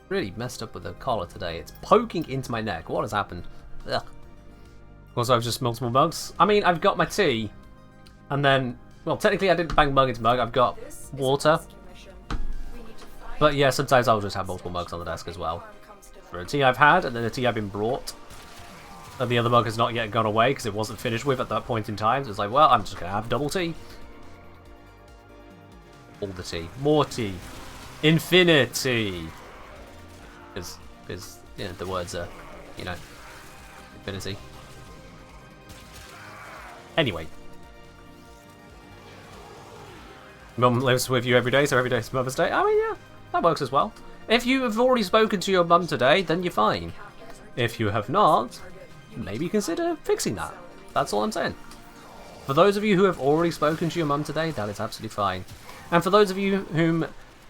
Really messed up with the collar today. It's poking into my neck. What has happened? Ugh. Also, I've just multiple mugs. I mean, I've got my tea, and then, well, technically I didn't bang mug into mug. I've got water. But yeah, sometimes I'll just have multiple mugs on the desk as well. For a tea I've had, and then a tea I've been brought. And the other mug has not yet gone away because it wasn't finished with at that point in time. So it's like, well, I'm just going to have double tea. All the tea. More tea. Infinity. Because you know, the words are, you know, ability. Anyway. Mum lives with you every day, so every day is Mother's Day. I mean, yeah, that works as well. If you have already spoken to your mum today, then you're fine. If you have not, maybe consider fixing that. That's all I'm saying. For those of you who have already spoken to your mum today, that is absolutely fine. And for those of you whom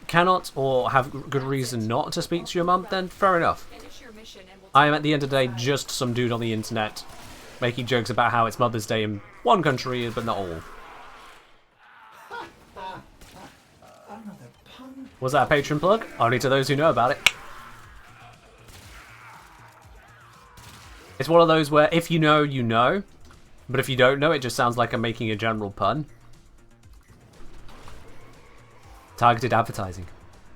cannot or have good reason not to speak to your mum, then fair enough. I am at the end of the day just some dude on the internet making jokes about how it's Mother's Day in one country, but not all. Was that a Patreon plug? Only to those who know about it. It's one of those where if you know, you know. But if you don't know, it just sounds like I'm making a general pun. Targeted advertising.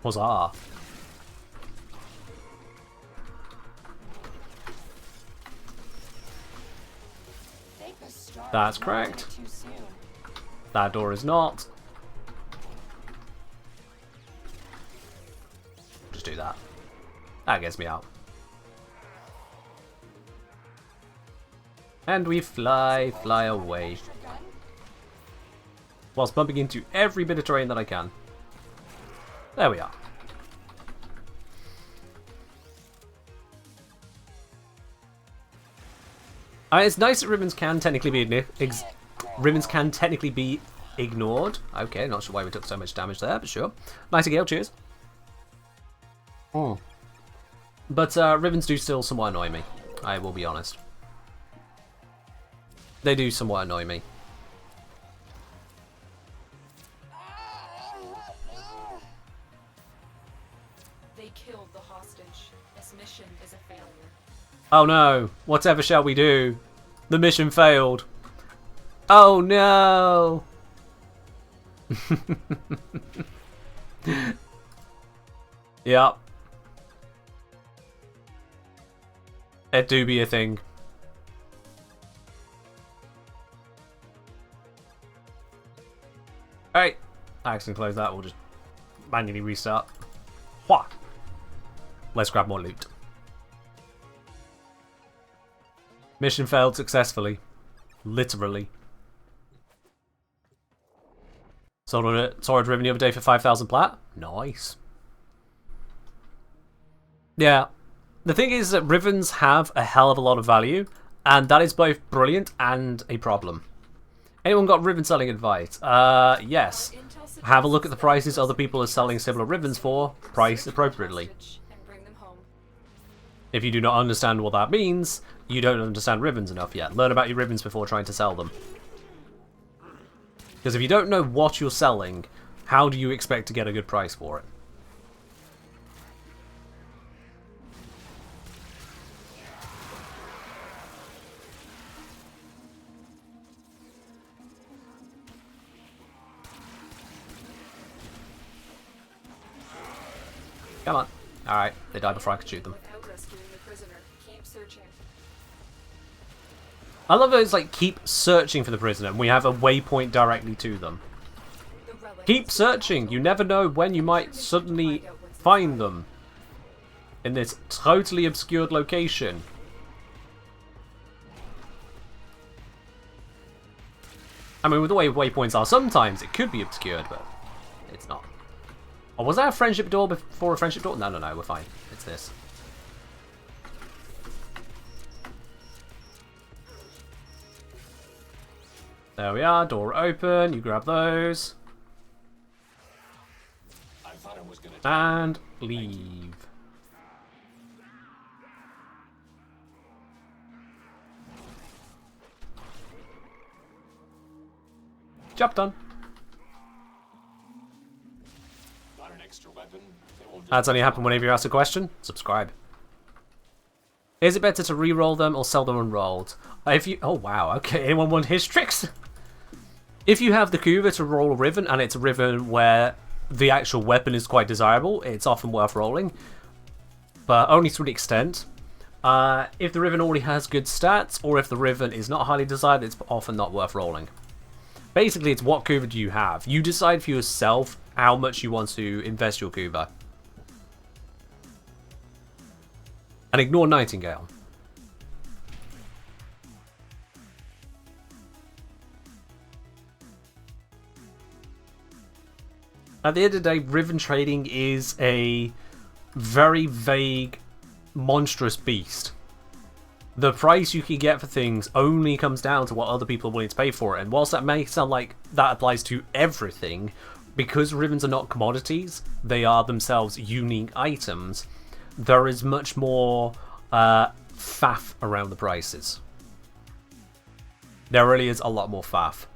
Huzzah. That's correct. That door is not. Just do that. That gets me out. And we fly away. Whilst bumping into every bit of terrain that I can. There we are. It's nice that ribbons can technically be ignored. Okay, not sure why we took so much damage there, but sure. Nightingale, cheers. But ribbons do still somewhat annoy me. I will be honest. They do somewhat annoy me. They killed the hostage. This mission is a failure. Oh no, whatever shall we do? The mission failed. Oh no! Yep. It do be a thing. Alright. I accidentally close that, we'll just manually restart. Wha! Let's grab more loot. Mission failed successfully. Literally. Sold a Riven the other day for 5,000 plat. Nice. Yeah. The thing is that Rivens have a hell of a lot of value, and that is both brilliant and a problem. Anyone got Riven selling advice? Yes. Have a look at the prices other people are selling similar Rivens for, price appropriately. If you do not understand what that means, you don't understand Rivens enough yet. Learn about your Rivens before trying to sell them. Because if you don't know what you're selling, how do you expect to get a good price for it? Come on. Alright, they died before I could shoot them. I love those, like, keep searching for the prisoner, and we have a waypoint directly to them. Keep searching! You never know when you might suddenly find them. In this totally obscured location. I mean, with the way waypoints are, sometimes it could be obscured, but it's not. Oh, was that a friendship door before a friendship door? No, we're fine. It's this. There we are, door open, you grab those. And leave. Job done. That's only happened whenever you ask a question. Subscribe. Is it better to re-roll them or sell them unrolled? If you, oh wow, okay. Anyone want his tricks? If you have the Kuva to roll a Riven, and it's a Riven where the actual weapon is quite desirable, it's often worth rolling, but only to an extent. If the Riven already has good stats, or if the Riven is not highly desired, it's often not worth rolling. Basically, it's what Kuva do you have. You decide for yourself how much you want to invest your Kuva. And ignore Nightingale. At the end of the day, ribbon trading is a very vague, monstrous beast. The price you can get for things only comes down to what other people are willing to pay for it. And whilst that may sound like that applies to everything, because ribbons are not commodities, they are themselves unique items, there is much more faff around the prices. There really is a lot more faff.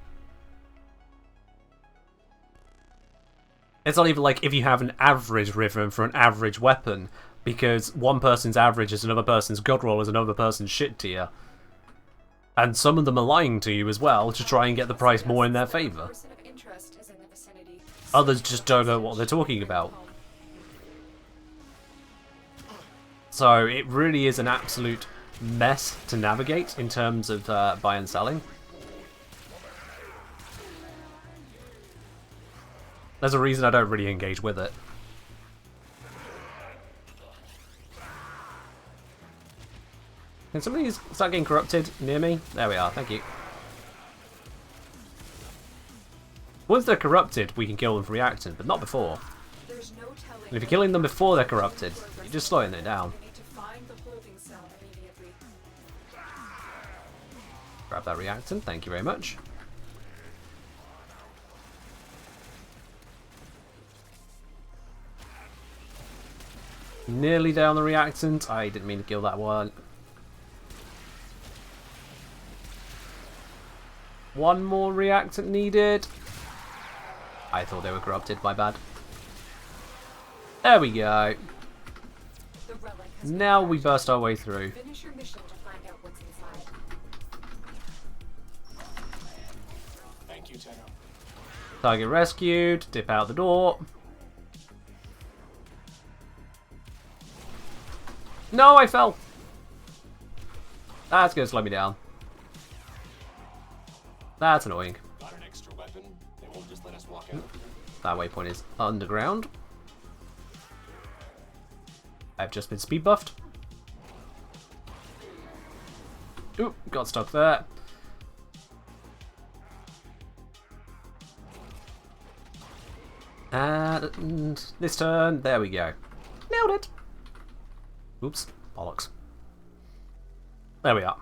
It's not even like if you have an average ribbon for an average weapon, because one person's average is another person's god roll is another person's shit tier. And some of them are lying to you as well to try and get the price more in their favour. Others just don't know what they're talking about. So it really is an absolute mess to navigate in terms of buying and selling. There's a reason I don't really engage with it. Can somebody start getting corrupted near me? There we are, thank you. Once they're corrupted, we can kill them from reactant, but not before. And if you're killing them before they're corrupted, you're just slowing it down. Grab that reactant, thank you very much. Nearly down the reactant. I didn't mean to kill that one. One more reactant needed. I thought they were corrupted, my bad. There we go. Now we burst our way through. Finish your mission to find out what's inside. Thank you, 10MAR. Target rescued. Dip out the door. No, I fell. That's going to slow me down. That's annoying. Got an extra weapon? They won't just let us walk out. That waypoint is underground. I've just been speed buffed. Oop, got stuck there. And this turn, there we go. Nailed it. Oops, bollocks. There we are.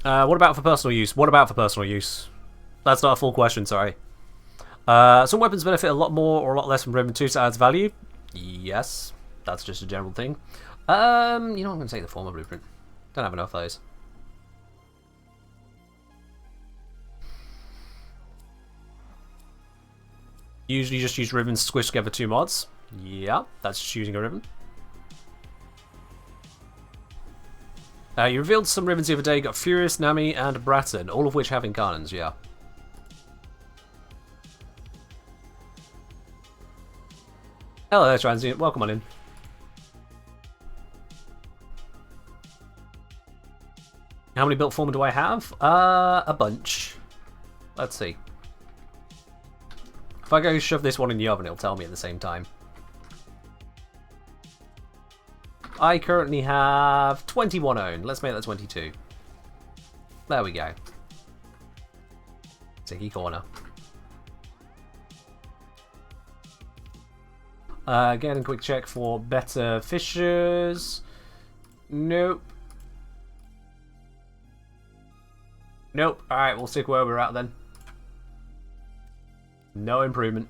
What about for personal use? What about for personal use? That's not a full question, sorry. Some weapons benefit a lot more or a lot less from ribbon 2, so adds value. Yes, that's just a general thing. You know, I'm going to take the former blueprint. Don't have enough of those. Usually just use ribbons to squish together 2 mods. Yeah, that's just using a ribbon. You revealed some ribbons the other day. You got Furious, Nami, and Bratton, all of which have incarnants, yeah. Hello there, Transient. Welcome on in. How many built former do I have? A bunch. Let's see. If I go shove this one in the oven, it'll tell me at the same time. I currently have 21 owned. Let's make that 22. There we go. Sticky corner. Again, a quick check for better fishers. Nope. Nope. Alright, we'll stick where we're at then. No improvement.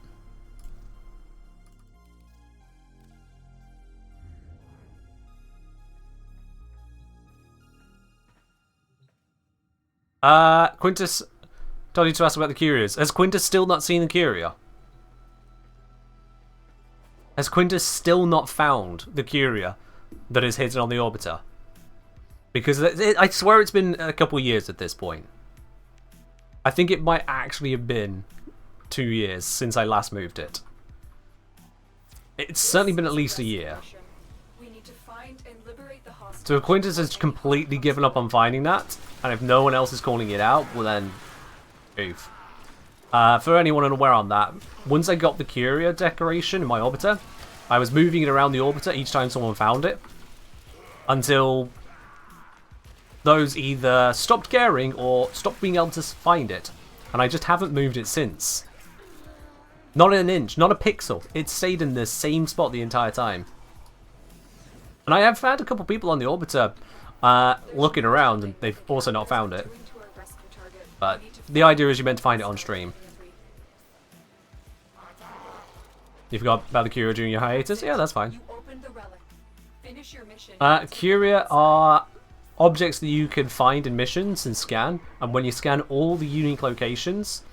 Quintus told you to ask about the curios. Has Quintus still not seen the curio? Has Quintus still not found the curio that is hidden on the orbiter? Because I swear it's been a couple of years at this point. I think it might actually have been 2 years since I last moved it. It's certainly been at least a year. We need to find and liberate the hostage. So if Quintus has completely given up on finding that, and if no one else is calling it out, well then, oof. For anyone unaware on that, once I got the curio decoration in my orbiter, I was moving it around the orbiter each time someone found it, until those either stopped caring or stopped being able to find it. And I just haven't moved it since. Not an inch, not a pixel. It's stayed in the same spot the entire time. And I have had a couple people on the orbiter looking around, and they've also not found it. But the idea is you're meant to find it on stream. You forgot about the Curia during your hiatus? Yeah, that's fine. Curia are objects that you can find in missions and scan, and when you scan all the unique locations,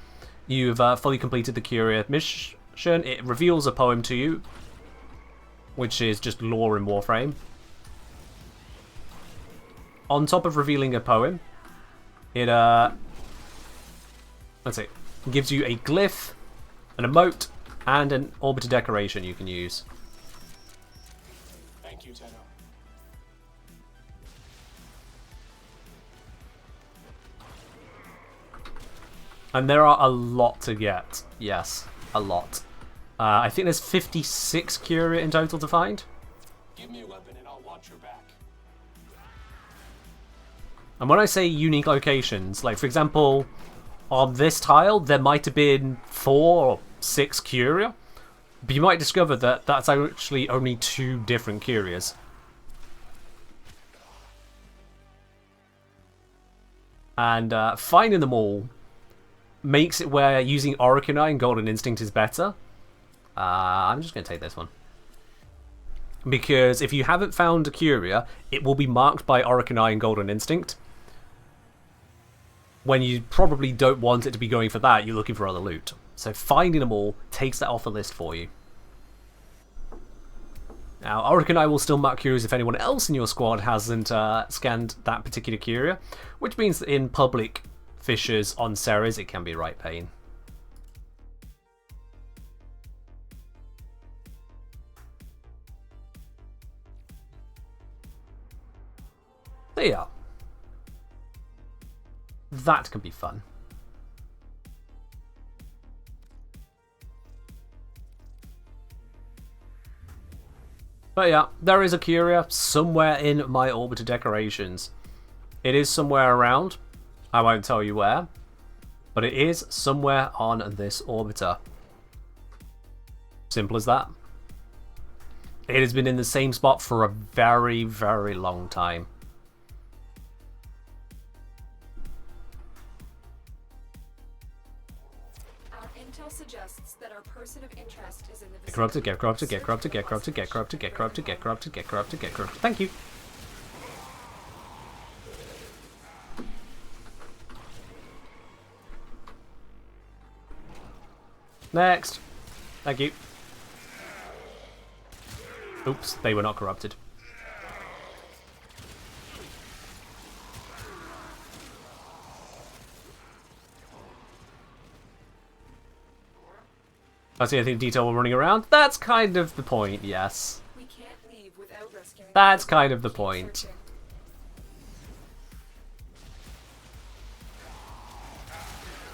you've fully completed the Curia mission. It reveals a poem to you, which is just lore in Warframe. On top of revealing a poem, it gives you a glyph, an emote, and an orbiter decoration you can use. Thank you, 10. And there are a lot to get. Yes, a lot. I think there's 56 Curia in total to find. Give me a weapon and I'll watch your back. And when I say unique locations, like for example, on this tile, there might have been 4 or 6 Curia, but you might discover that that's actually only 2 different Curias. And finding them all makes it where using Orokinai and Golden Instinct is better. I'm just going to take this one. Because if you haven't found a Curia, it will be marked by Orokinai and Golden Instinct. When you probably don't want it to be going for that, you're looking for other loot. So finding them all takes that off the list for you. Now, Orokinai will still mark Curias if anyone else in your squad hasn't scanned that particular Curia, which means that in public fissures on Ceres, it can be right pain. So yeah, that can be fun. But yeah, there is a Curia somewhere in my orbiter decorations. It is somewhere around. I won't tell you where, but it is somewhere on this orbiter. Simple as that. It has been in the same spot for a very, very long time. Our intel suggests that our person of interest is in the Get corrupted, get corrupted, get corrupted, get corrupted, get corrupted, get corrupted, get corrupted, get corrupted, get corrupted. Thank you. Next. Thank you. Oops, they were not corrupted. I see anything in detail while running around. That's kind of the point, yes. We can't leave without rescuing. That's kind of the point.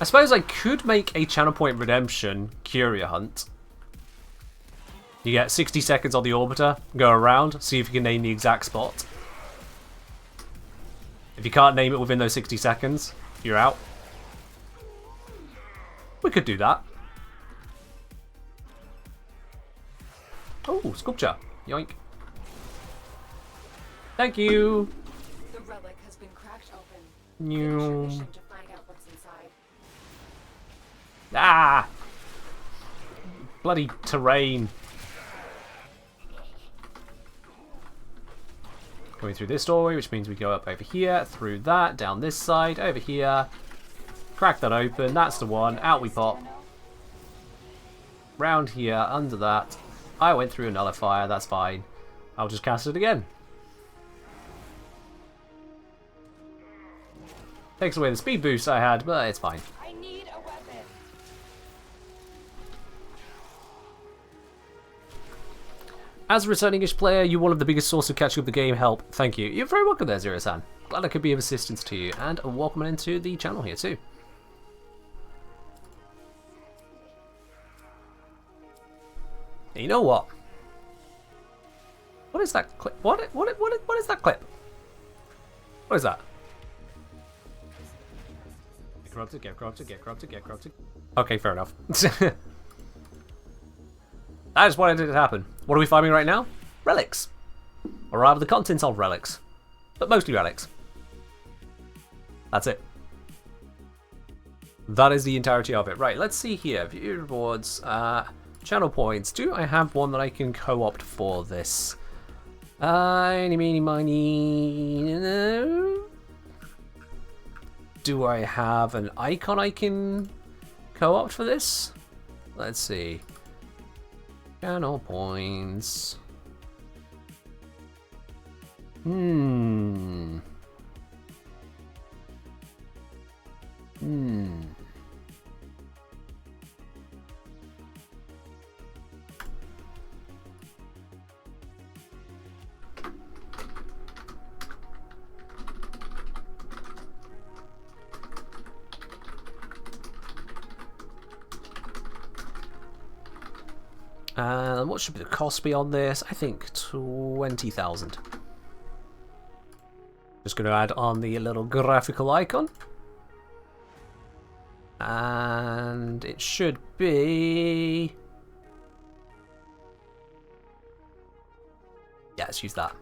I suppose I could make a Channel Point Redemption Curia hunt. You get 60 seconds on the orbiter, go around, see if you can name the exact spot. If you can't name it within those 60 seconds, you're out. We could do that. Oh, sculpture. Yoink. Thank you. The relic has been cracked open. New. Finish your mission to find out what's inside. Ah! Bloody terrain. Going through this doorway, which means we go up over here, through that, down this side, over here. Crack that open, that's the one. Out we pop. Round here, under that. I went through a nullifier, that's fine. I'll just cast it again. Takes away the speed boost I had, but it's fine. I need a weapon. As a returning-ish player, you're one of the biggest source of catching up the game. Help. Thank you. You're very welcome there, Zero-san. Glad I could be of assistance to you, and welcome into the channel here too. You know what? What is that clip? What is that clip? What is that? corrupted, get corrupted, get corrupted, get corrupted. Okay, fair enough. I just wanted it to happen. What are we farming right now? Relics. Or rather, the contents of relics. But mostly relics. That's it. That is the entirety of it. Right, let's see here. View rewards. Channel points. Do I have one that I can co-opt for this? Eeny, meeny, miny. No. Do I have an icon I can co-opt for this? Let's see. Channel points. Hmm. What should the cost be on this? I think 20,000. Just going to add on the little graphical icon. And it should be... Yeah, let's use that.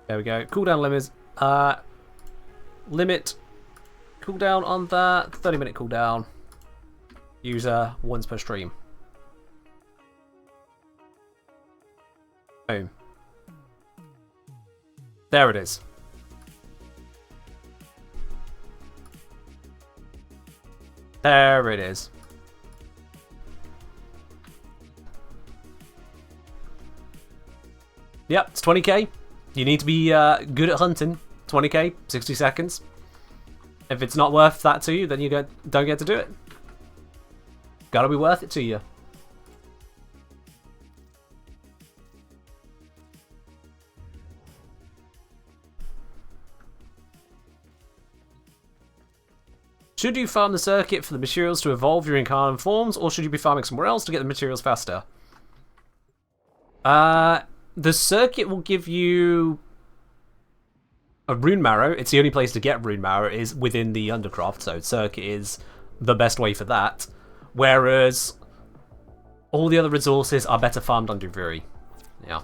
There we go. Cooldown limits. Limit cooldown on that. 30-minute cooldown. User once per stream. Boom. There it is. There it is. Yep, it's 20k. You need to be good at hunting. 20k, 60 seconds. If it's not worth that to you, then you don't get to do it. Gotta be worth it to you. Should you farm the circuit for the materials to evolve your incarnate forms, or should you be farming somewhere else to get the materials faster? The circuit will give you a rune marrow. It's the only place to get rune marrow is within the Undercroft, so circuit is the best way for that. Whereas all the other resources are better farmed under Fury. Yeah.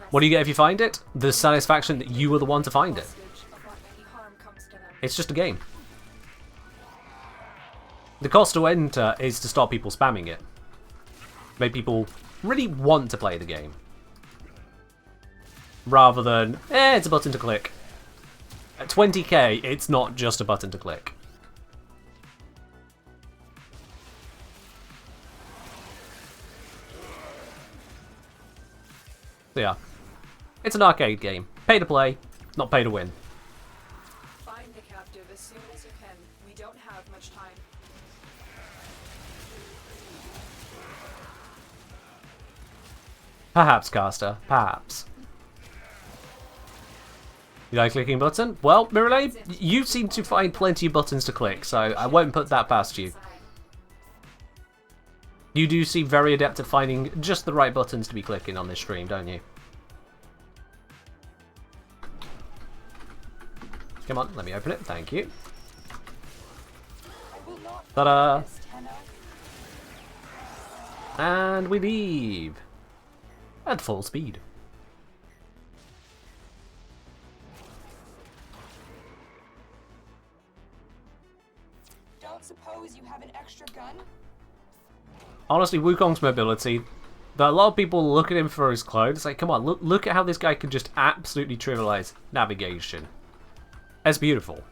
What do you get if you find it? The satisfaction that you were the one to find it. It's just a game. The cost to enter is to stop people spamming it. Make people really want to play the game. Rather than, it's a button to click. At 20k, it's not just a button to click. So yeah, it's an arcade game. Pay to play, not pay to win. Find the captive as soon as you can. We don't have much time. Perhaps, Caster. Perhaps. You like clicking button? Well, Mirrorlade, you seem to find plenty of buttons to click, so I won't put that past you. You do seem very adept at finding just the right buttons to be clicking on this stream, don't you? Come on, let me open it. Thank you. Ta-da! And we leave. At full speed. Don't suppose you have an extra gun? Honestly, Wukong's mobility, a lot of people look at him for his clothes. It's like, come on, look at how this guy can just absolutely trivialize navigation. That's beautiful.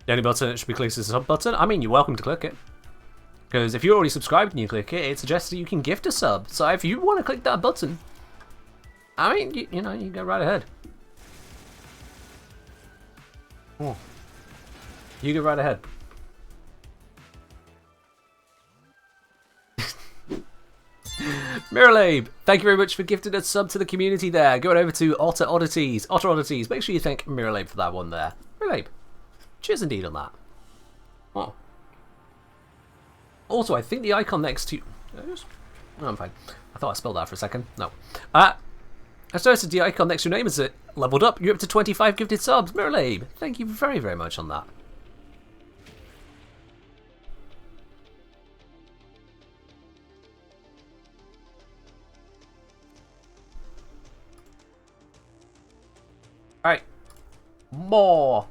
The only button that should be clicked is the sub button. I mean, you're welcome to click it. Because if you're already subscribed and you click it, it suggests that you can gift a sub. So if you want to click that button, I mean, you know, you go right ahead. Oh. You go right ahead. Mirrorlabe, thank you very much for gifting a sub to the community there. Going over to Otter Oddities. Make sure you thank Mirrorlabe for that one there. Mirrorlabe, cheers indeed on that. Oh. Also, I think the icon next to... Oh, I'm fine. I thought I spelled that for a second. No. I noticed the icon next to your name is leveled up. You're up to 25 gifted subs. Miralabe, thank you very, very much on that. Alright. More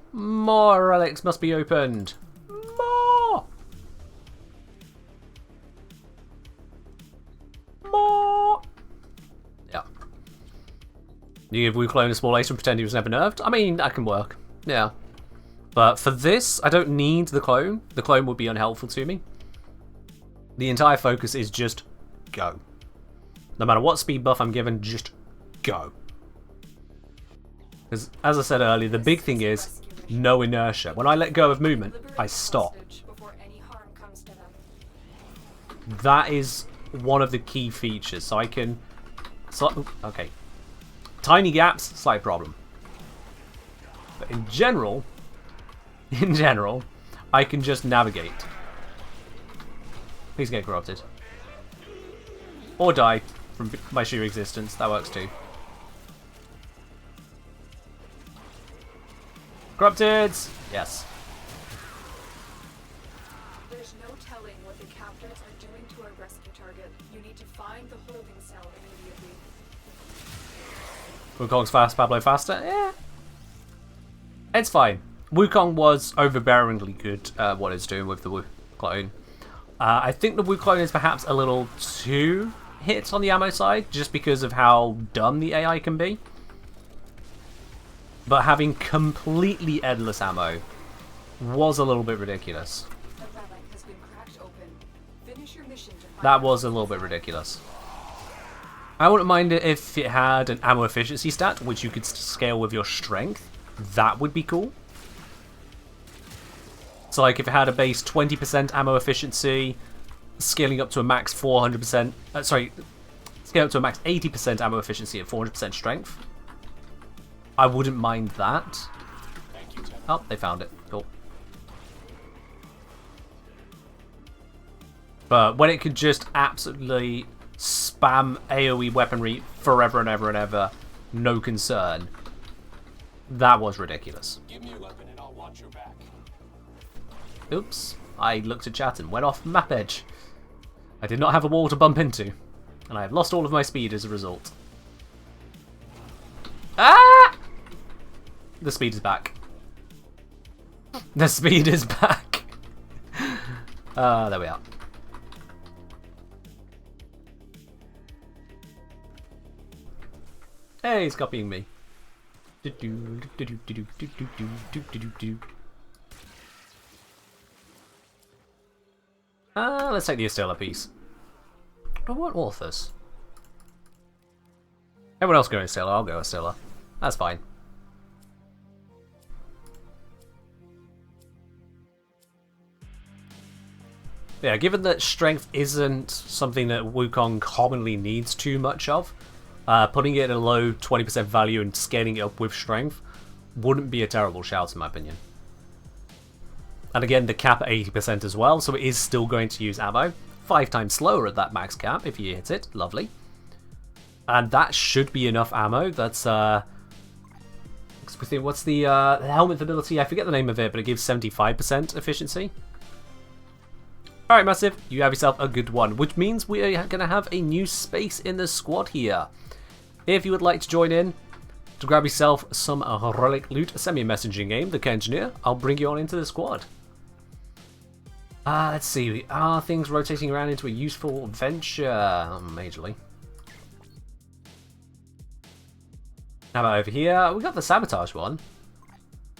relics must be opened. More. Yeah. You give Wukong a small ace and pretend he was never nerfed? I mean, that can work. Yeah. But for this, I don't need the clone. The clone would be unhelpful to me. The entire focus is just go. No matter what speed buff I'm given, just go. Because, as I said earlier, the big thing is no inertia. When I let go of movement, I stop. That is one of the key features. So I can... okay. Tiny gaps, slight problem. But in general, I can just navigate. Please get corrupted. Or die from my sheer existence. That works too. Corrupted! Yes. There's no telling what the captors are doing to our rescue target. You need to find the holding cell immediately. Wukong's fast, Pablo faster? Yeah. It's fine. Wukong was overbearingly good at what it's doing with the Wu clone. I think the Wu clone is perhaps a little too hit on the ammo side, just because of how dumb the AI can be. But having completely endless ammo was a little bit ridiculous. That was a little bit ridiculous. I wouldn't mind it if it had an ammo efficiency stat, which you could scale with your strength. That would be cool. So like if it had a base 20% ammo efficiency, scaling up to a max 400%, scaling up to a max 80% ammo efficiency at 400% strength. I wouldn't mind that. Thank you, 10. Oh, they found it. Cool. But when it could just absolutely spam AoE weaponry forever and ever and ever, no concern, that was ridiculous. Give me your weapon and I'll watch your back. Oops, I looked at chat and went off map edge. I did not have a wall to bump into, and I have lost all of my speed as a result. Ah! The speed is back. The speed is back. There we are. Hey, he's copying me. Let's take the Estella piece. I want authors. Everyone else go Estella, I'll go Estella. That's fine. Yeah, given that strength isn't something that Wukong commonly needs too much of, putting it at a low 20% value and scaling it up with strength wouldn't be a terrible shout in my opinion. And again, the cap at 80% as well, so it is still going to use ammo. 5 times slower at that max cap if you hit it. Lovely. And that should be enough ammo. That's, what's the helmet ability? I forget the name of it, but it gives 75% efficiency. Alright, Massive, you have yourself a good one, which means we are going to have a new space in the squad here. If you would like to join in, to grab yourself some relic loot, send me a message in game, the engineer. I'll bring you on into the squad. Let's see, are things rotating around into a useful venture? Majorly. How about over here? We got the sabotage one.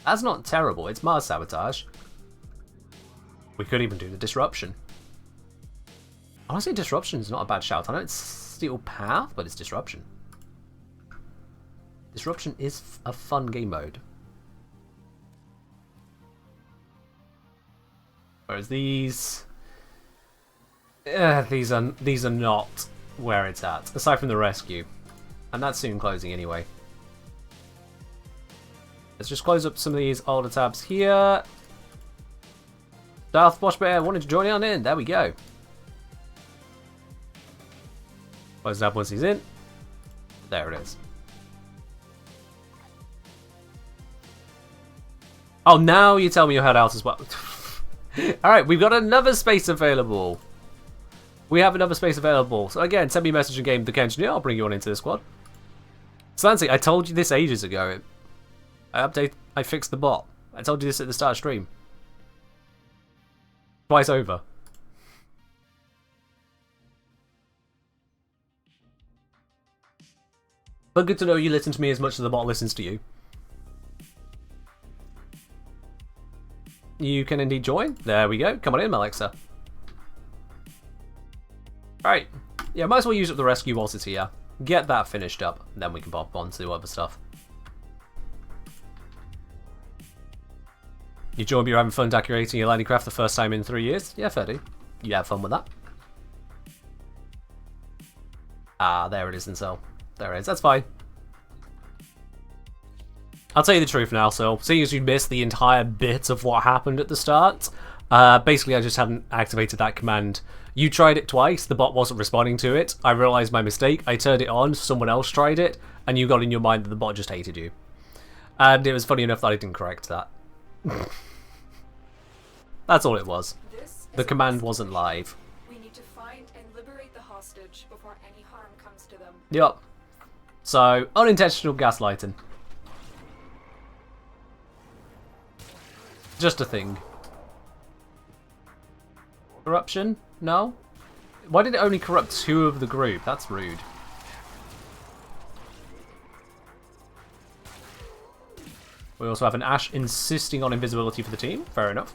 That's not terrible, it's Mars sabotage. We could even do the disruption. Honestly, disruption is not a bad shout. I know it's steel path, but it's disruption. Disruption is a fun game mode. Whereas these are not where it's at, aside from the rescue, and that's soon closing anyway. Let's just close up some of these older tabs here. Darth Bosch Bear wanted to join on in. There we go. What does it happen once he's in? There it is. Oh, now you tell me you head out as well. Alright, we've got another space available. We have another space available. So again, send me a message in game, the Engineer. I'll bring you on into the squad. Slancy, I told you this ages ago. I fixed the bot. I told you this at the start of stream. Twice over. But good to know you listen to me as much as the bot listens to you. You can indeed join. There we go. Come on in, Alexa. Alright. Yeah, might as well use up the rescue whilst it's here. Get that finished up, then we can pop on to other stuff. You joined me, you're having fun decorating your landing craft the first time in 3 years? Yeah, fair do. You have fun with that. Ah, there it is, Incel. There it is, that's fine. I'll tell you the truth now, so seeing as you missed the entire bit of what happened at the start, basically I just hadn't activated that command. You tried it twice, the bot wasn't responding to it, I realised my mistake, I turned it on, someone else tried it, and you got in your mind that the bot just hated you. And it was funny enough that I didn't correct that. That's all it was. The command wasn't live. We need to find and liberate the hostage before any harm comes to them. Yup. So, unintentional gaslighting. Just a thing. Corruption? No? Why did it only corrupt 2 of the group? That's rude. We also have an Ash insisting on invisibility for the team. Fair enough.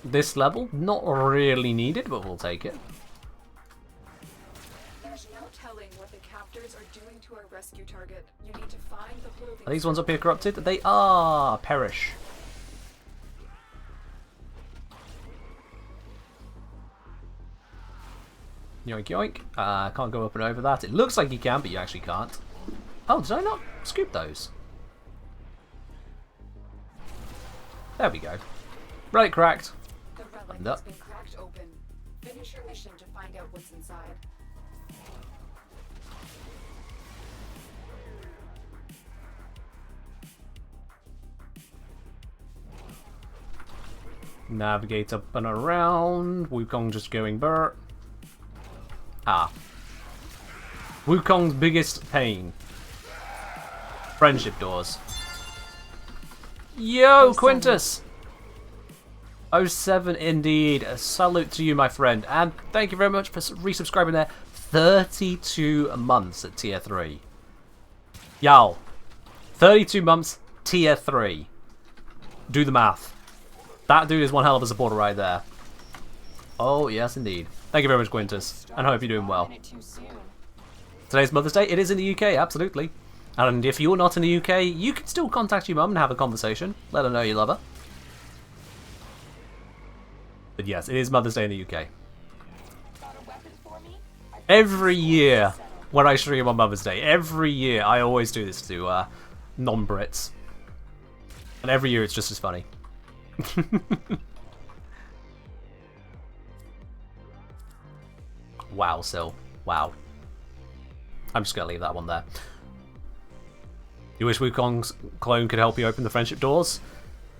This level, not really needed, but we'll take it. There's no telling what the captors are doing to our rescue target. You need to find the holding. Are these ones up here corrupted? They are! Perish. Yoink yoink. Can't go up and over that. It looks like you can, but you actually can't. Oh, did I not scoop those? There we go. Relic cracked. The relic has been cracked open. Finish your mission to find out what's inside. Navigate up and around. Wukong just going burr. Ah. Wukong's biggest pain. Friendship doors. Yo, Quintus! 07 indeed. A salute to you, my friend. And thank you very much for resubscribing there. 32 months at tier 3. Yow. 32 months, tier 3. Do the math. That dude is one hell of a supporter right there. Oh, yes, indeed. Thank you very much, Quintus. And I hope you're doing well. Today's Mother's Day. It is in the UK, absolutely. And if you're not in the UK, you can still contact your mum and have a conversation. Let her know you love her. But yes, it is Mother's Day in the UK. Every year when I stream on Mother's Day, every year I always do this to non-Brits. And every year it's just as funny. Wow, Sil. Wow. I'm just going to leave that one there. You wish Wukong's clone could help you open the friendship doors?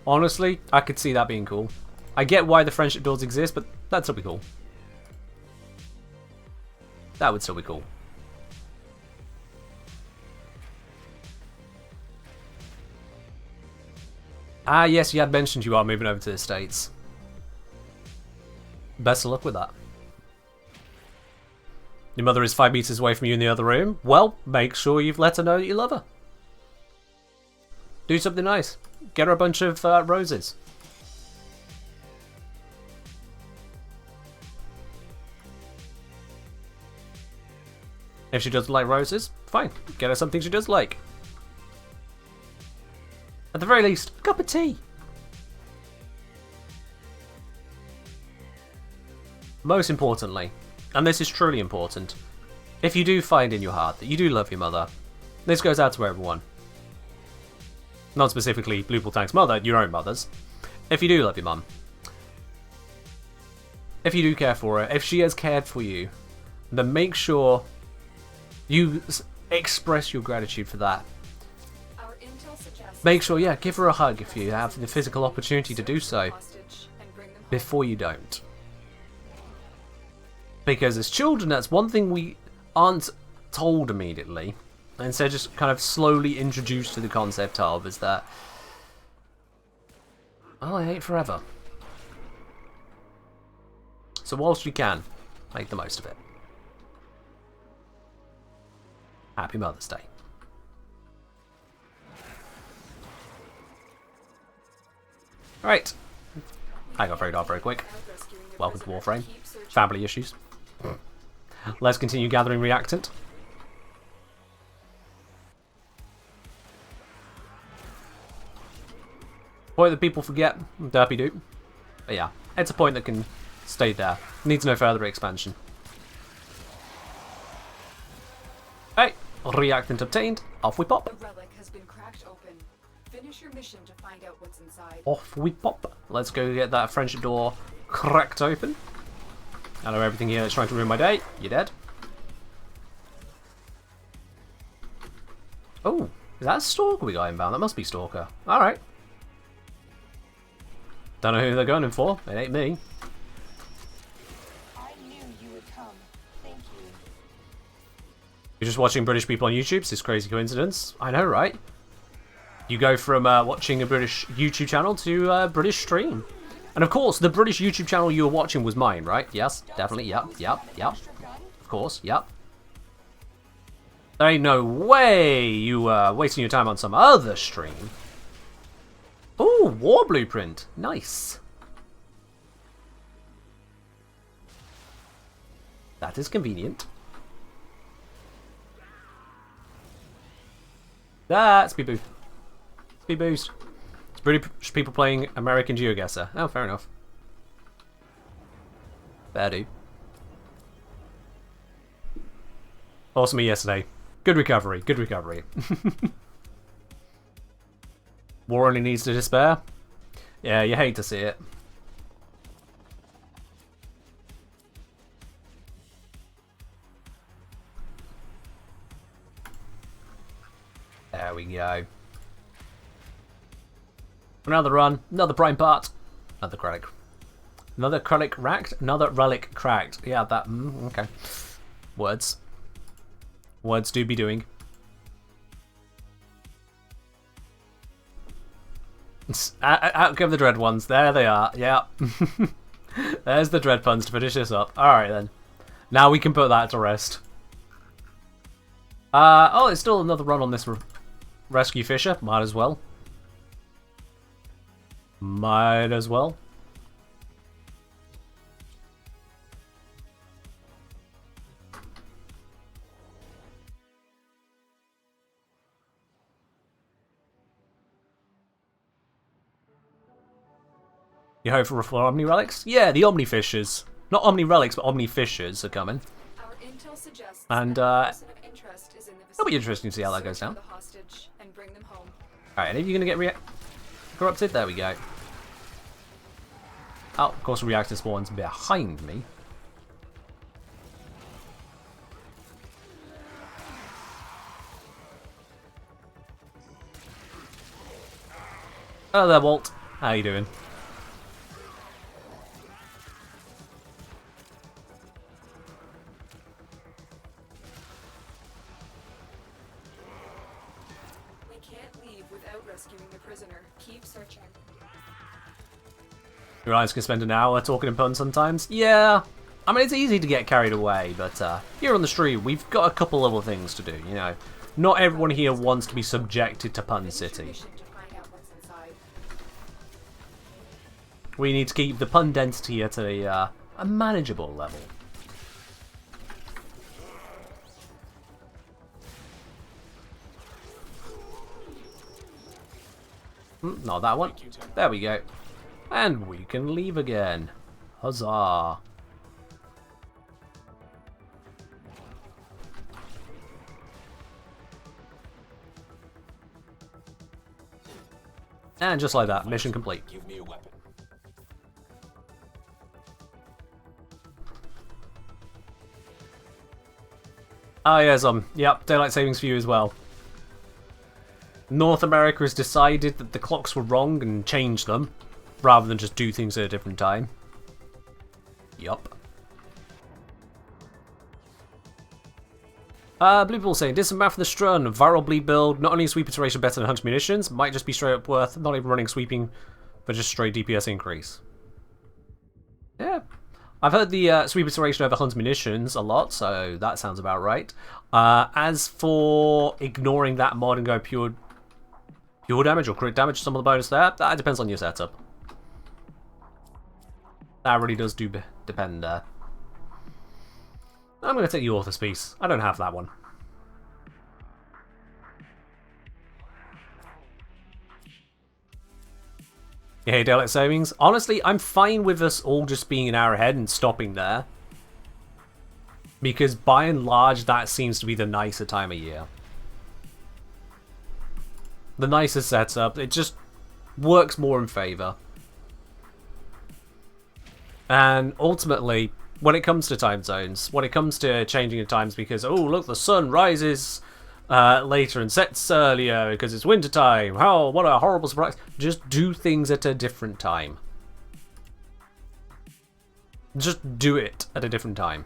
Honestly, I could see that being cool. I get why the friendship doors exist, but that'd still be cool. That would still be cool. Ah, yes, you had mentioned you are moving over to the States. Best of luck with that. Your mother is 5 meters away from you in the other room? Well, make sure you've let her know that you love her. Do something nice. Get her a bunch of roses. If she doesn't like roses, fine. Get her something she does like. At the very least, a cup of tea. Most importantly, and this is truly important, if you do find in your heart that you do love your mother, this goes out to everyone. Not specifically Blue Pool Tank's mother, your own mothers. If you do love your mum, if you do care for her, if she has cared for you, then make sure you express your gratitude for that. Our intel suggests Make sure, yeah, give her a hug if you have the physical opportunity to do so hostage and bring them home. before you don't. Because as children, that's one thing we aren't told immediately. And instead just kind of slowly introduced to the concept of is that, well, I hate forever. So whilst you can, make the most of it. Happy Mother's Day. Alright. I got very dark very quick. Without rescuing the Welcome to prisoner, Warframe. keep searching. Family issues. Let's continue gathering reactant. Point that people forget, derpy doop. But yeah, it's a point that can stay there. Needs no further expansion. Hey, reactant obtained. Off we pop. The relic has been cracked open. Finish your mission to find out what's inside. Off we pop. Let's go get that friendship door cracked open. I know everything here that's trying to ruin my day. You're dead. Oh, is that a Stalker we got inbound? That must be Stalker. Alright. Don't know who they're gunning for. It ain't me. I knew you would come. Thank you. You're just watching British people on YouTube. It's this crazy coincidence. I know, right? You go from watching a British YouTube channel to a British stream. And of course, the British YouTube channel you were watching was mine, right? Yes, definitely. Yep. Extra gun? Of course, yep. There ain't no way you were wasting your time on some other stream. Ooh, War Blueprint. Nice. That is convenient. That's Speed Boost. Speed Boost. It's British people playing American GeoGuessr. Oh, fair enough. Fair dude. Awesome yesterday. Good recovery. Good recovery. War only needs to despair. Yeah, you hate to see it. There we go. Another run, another prime part, another relic. Another relic racked, another relic cracked. Yeah, that, okay. Words. Words do be doing. Out come the dread ones. There they are. Yeah. There's the dread puns to finish this up. Alright then. Now we can put that to rest. Oh, it's still another run on this rescue fisher. Might as well. Might as well. You hope for Omni Relics? Yeah, the Omni Fishers. Not Omni Relics, but Omni Fishers are coming. Our intel suggests And, that a person of interest is in the it'll be vicinity. interesting to see how that goes Search down. for the hostage and bring them home. Alright, any of you going to get corrupted? There we go. Oh, of course, reactor spawns behind me. Hello there, Walt. How you doing? We can't leave without rescuing the prisoner. Keep searching. Your eyes can spend an hour talking in puns sometimes. Yeah, I mean, it's easy to get carried away, but here on the stream, we've got a couple little things to do, you know. Not everyone here wants to be subjected to Pun Finish your City. mission to find out what's inside. We need to keep the pun density at a manageable level. Not that one. There we go. And we can leave again. Huzzah. And just like that, mission complete. Give me a weapon. Oh, yeah, yep, daylight savings for you as well. North America has decided that the clocks were wrong and changed them, rather than just do things at a different time. Yup. Blue Ball saying, did some math for the Strun. Viral bleed build, not only is sweep iteration better than 100 munitions, might just be straight up worth not even running sweeping, but just straight DPS increase. Yeah. I've heard the sweep iteration over 100 munitions a lot, so that sounds about right. As for ignoring that mod and go pure damage or crit damage, some of the bonus there, that depends on your setup. That really does depend there. I'm going to take the Author's Piece. I don't have that one. Hey, daylight savings. Honestly, I'm fine with us all just being an hour ahead and stopping there. Because by and large, that seems to be the nicer time of year. The nicer setup. It just works more in favour. And ultimately, when it comes to time zones, when it comes to changing the times because, oh, look, the sun rises later and sets earlier because it's winter time. Oh, what a horrible surprise. Just do things at a different time. Just do it at a different time.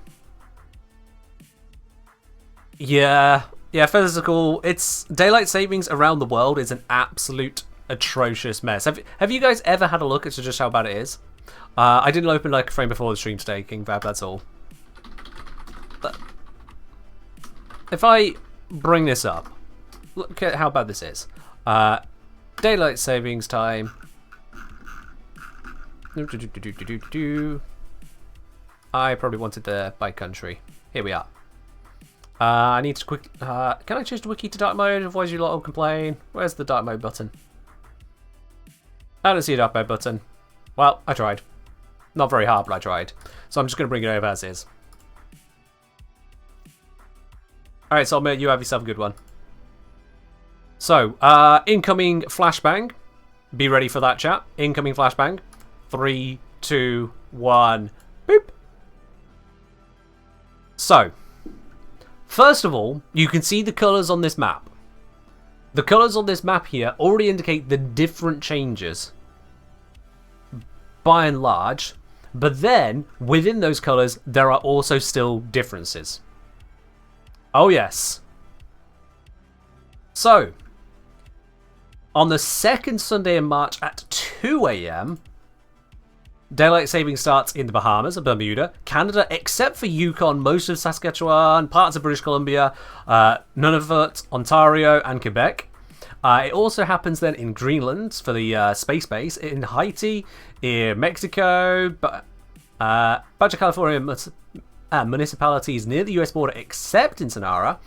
Yeah, physical. It's daylight savings around the world is an absolute atrocious mess. Have you guys ever had a look at just how bad it is? I didn't open like a frame before the stream today, King Fab, that's all. But if I bring this up, look at how bad this is. Daylight savings time. I probably wanted the by country. Here we are. I need to quick. Can I change the wiki to dark mode? Otherwise, you lot will complain. Where's the dark mode button? I don't see a dark mode button. Well, I tried. Not very hard, but I tried. So I'm just going to bring it over as is. Alright, so you have yourself a good one. So, incoming flashbang. Be ready for that, chat. Incoming flashbang. 3, 2, 1. Boop. So, first of all, you can see the colours on this map. The colours on this map here already indicate the different changes. By and large. But then, within those colours, there are also still differences. Oh yes. So, on the second Sunday in March at 2 AM, daylight saving starts in the Bahamas and Bermuda, Canada, except for Yukon, most of Saskatchewan, parts of British Columbia, Nunavut, Ontario, and Quebec. It also happens then in Greenland for the space base, in Haiti, in Mexico, Baja California municipalities near the US border except in Sonora,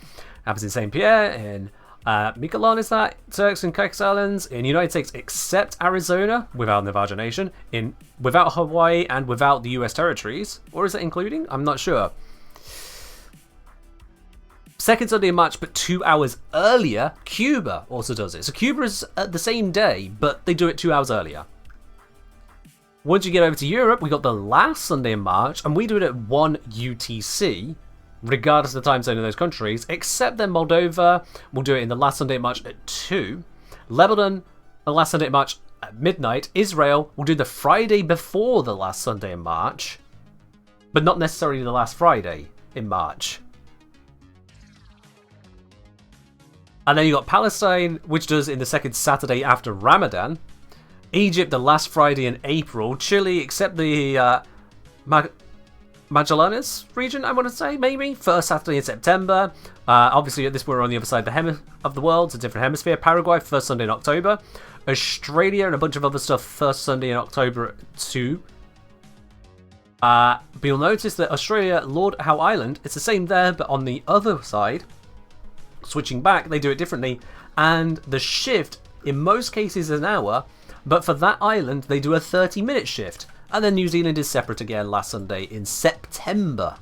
happens in St. Pierre, in Miquelon is that, Turks and Caicos Islands, in the United States except Arizona, without Nevada Nation, without Hawaii and without the US territories, or is it including? I'm not sure. Second Sunday in March, but 2 hours earlier, Cuba also does it. So Cuba is the same day, but they do it 2 hours earlier. Once you get over to Europe, we got the last Sunday in March, and we do it at 1 UTC, regardless of the time zone in those countries, except then Moldova will do it in the last Sunday in March at 2. Lebanon, the last Sunday in March at midnight. Israel will do the Friday before the last Sunday in March, but not necessarily the last Friday in March. And then you got Palestine, which does in the second Saturday after Ramadan. Egypt, the last Friday in April. Chile, except the Magallanes region, I want to say, maybe. First Saturday in September. Obviously, at this point, we're on the other side of the world. It's a different hemisphere. Paraguay, first Sunday in October. Australia and a bunch of other stuff, first Sunday in October at 2. But you'll notice that Australia, Lord Howe Island, it's the same there, but on the other side, switching back, they do it differently. And the shift, in most cases, is an hour. But for that island, they do a 30-minute shift. And then New Zealand is separate again last Sunday in September.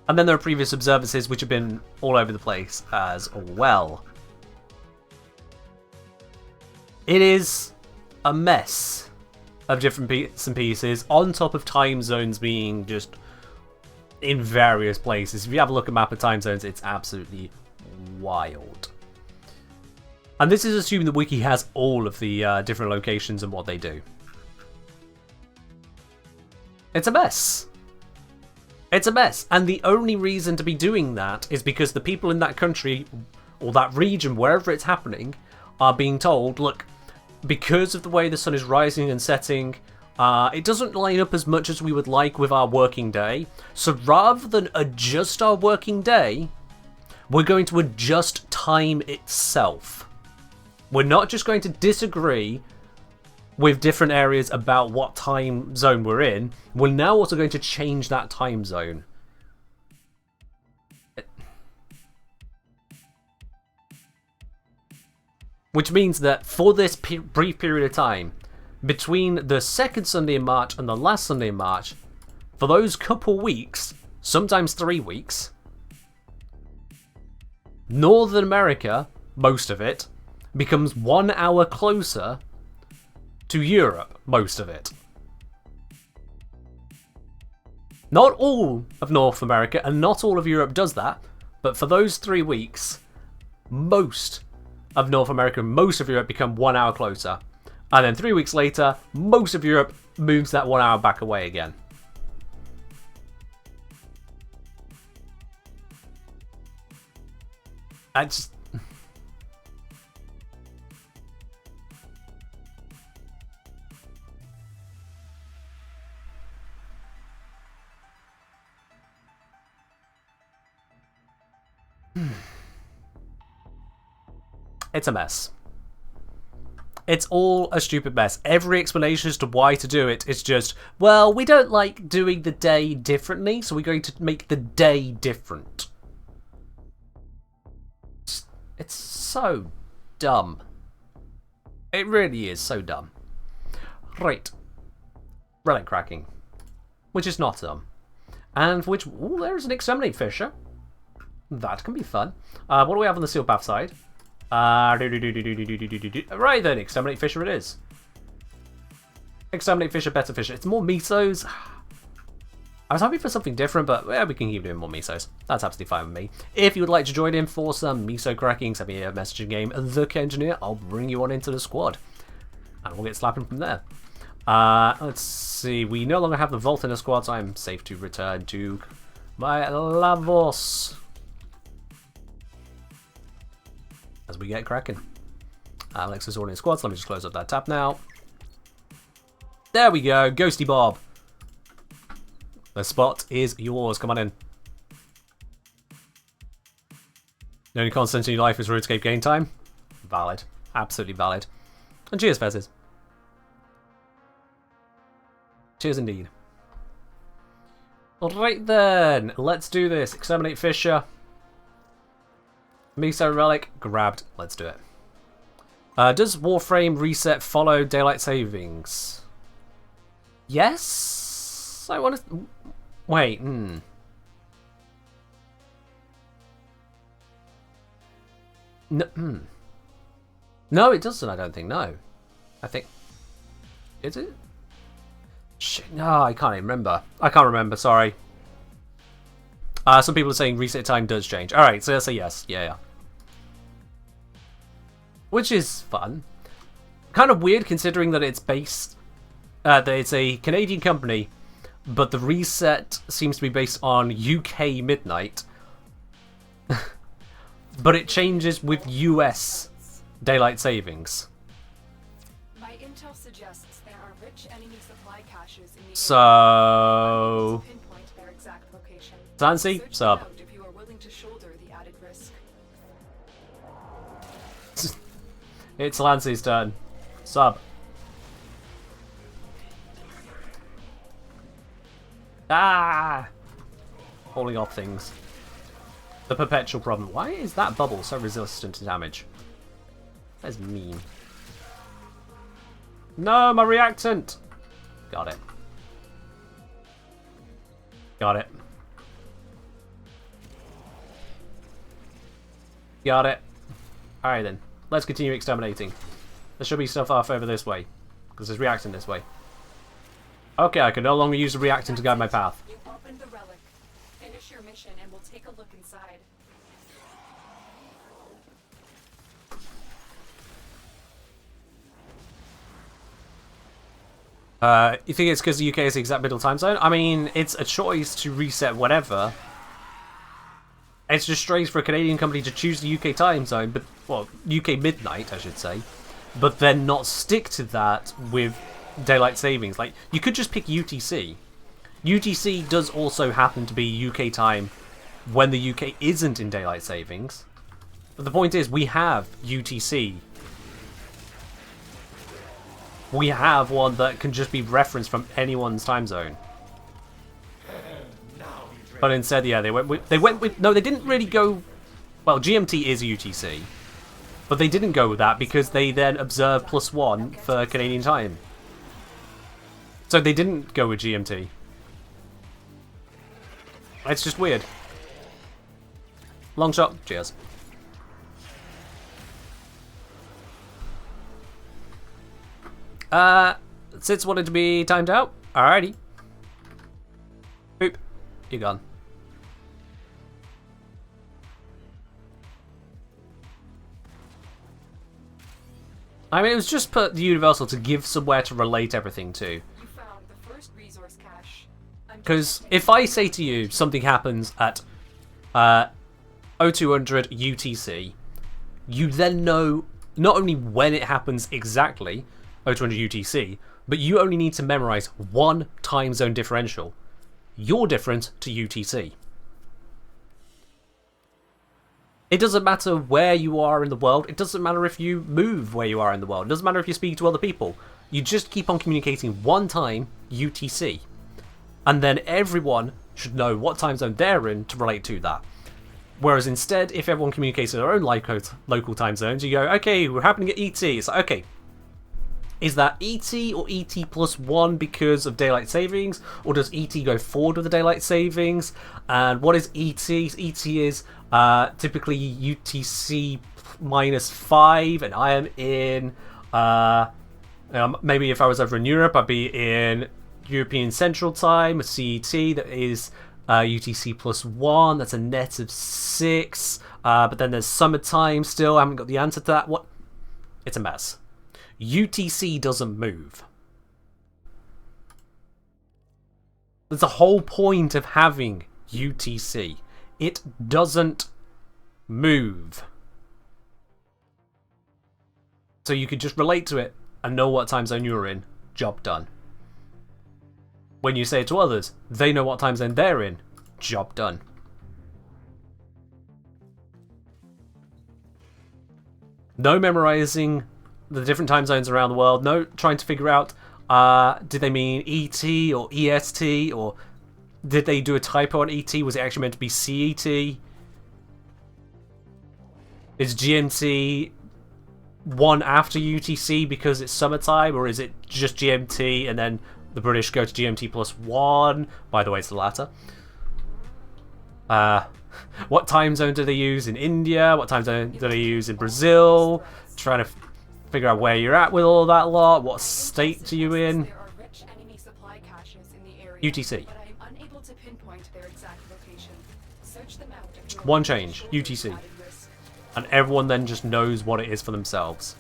And then there are previous observances which have been all over the place as well. It is a mess of different bits and pieces, on top of time zones being just in various places. If you have a look at map of time zones, it's absolutely wild. And this is assuming the wiki has all of the different locations and what they do. It's a mess. It's a mess. And the only reason to be doing that is because the people in that country, or that region, wherever it's happening, are being told, look, because of the way the sun is rising and setting, it doesn't line up as much as we would like with our working day. So rather than adjust our working day, we're going to adjust time itself. We're not just going to disagree with different areas about what time zone we're in. We're now also going to change that time zone. Which means that for this brief period of time, between the second Sunday in March and the last Sunday in March, for those couple weeks, sometimes 3 weeks, Northern America, most of it, becomes 1 hour closer to Europe, most of it. Not all of North America and not all of Europe does that, but for those 3 weeks, most of North America and most of Europe become 1 hour closer. And then 3 weeks later, most of Europe moves that 1 hour back away again. I just... It's a mess. It's all a stupid mess. Every explanation as to why to do it is just, well, we don't like doing the day differently, so we're going to make the day different. It's so dumb. It really is so dumb. Right. Relic cracking. Which is not dumb. And for which... Ooh, there's an exterminate fisher. That can be fun. What do we have on the seal path side? Right then, exterminate fisher it is. Exterminate fisher, better fisher. It's more misos. I was hoping for something different, but yeah, we can keep doing more misos. That's absolutely fine with me. If you would like to join in for some miso cracking, send me a messaging game, The Engineer. I'll bring you on into the squad. And we'll get slapping from there. Let's see. We no longer have the Vault in the squad, so I'm safe to return to my Lavos. As we get cracking. Alex is already in squad, so let me just close up that tab now. There we go, Ghosty Bob. The spot is yours, come on in. The only constant in your life is RuneScape game time? Valid. Absolutely valid. And cheers, Fezzes. Cheers indeed. Alright then, let's do this. Exterminate Fisher. Miso Relic, grabbed. Let's do it. Does Warframe reset follow daylight savings? Yes? I want to... Wait, No, No, it doesn't, I don't think, no. I think... Is it? Shit, no, I can't even remember. I can't remember, sorry. Some people are saying reset time does change. Alright, so let's say yes. Yeah. Which is fun. Kind of weird considering that it's based... that it's a Canadian company, but the reset seems to be based on UK midnight. But it changes with US daylight savings. My intel suggests there are rich enemy supply caches in the So... pinpoint their exact location. Fancy? Search Sub. them out if you are willing to shoulder the added risk. It's Lancy's turn. Sub. Ah! Falling off things. The perpetual problem. Why is that bubble so resistant to damage? That is mean. No, my reactant! Got it. Got it. Got it. Alright then. Let's continue exterminating. There should be stuff off over this way. Because there's reactant this way. Okay, I can no longer use the reactant to guide my path. You opened the relic. Finish your mission and we'll take a look inside. You think it's because the UK is the exact middle time zone? I mean, it's a choice to reset whatever. It's just strange for a Canadian company to choose the UK time zone, but, well, UK midnight, I should say, but then not stick to that with daylight savings. Like, you could just pick UTC. UTC does also happen to be UK time when the UK isn't in daylight savings. But the point is, we have UTC. We have one that can just be referenced from anyone's time zone. But instead, yeah, they went with no, they didn't really go. Well, GMT is UTC, but they didn't go with that because they then observed +1 for Canadian time. So they didn't go with GMT. It's just weird. Long shot. Cheers. Sitz wanted to be timed out. Alrighty. Boop. You're gone. I mean, it was just put the Universal to give somewhere to relate everything to. You found the first resource cache. Because if I say to you something happens at 0200 UTC, you then know not only when it happens exactly, 0200 UTC, but you only need to memorize one time zone differential. You're different to UTC. It doesn't matter where you are in the world. It doesn't matter if you move where you are in the world. It doesn't matter if you speak to other people. You just keep on communicating one time, UTC. And then everyone should know what time zone they're in to relate to that. Whereas instead, if everyone communicates in their own local time zones, you go, okay, we're happening at ET. It's like, okay, is that ET or ET +1 because of daylight savings? Or does ET go forward with the daylight savings? And what is ET? ET is typically UTC -5, and I am in, maybe if I was over in Europe, I'd be in European Central Time, a CET, that is UTC +1, that's a net of 6, but then there's summertime still, I haven't got the answer to that. What? It's a mess. UTC doesn't move. There's the whole point of having UTC. It doesn't move. So you could just relate to it and know what time zone you're in. Job done. When you say it to others, they know what time zone they're in. Job done. No memorizing the different time zones around the world. No trying to figure out, did they mean ET or EST, or did they do a typo on ET? Was it actually meant to be CET? Is GMT one after UTC because it's summertime, or is it just GMT and then the British go to GMT +1? By the way, it's the latter. What time zone do they use in India? What time zone do they use in Brazil? Trying to figure out where you're at with all that lot. What state are you in? There are rich enemy supply caches in the area, UTC. but I am unable to pinpoint their exact location. Search them out if you are One change, potentially UTC. added risk. And everyone then just knows what it is for themselves.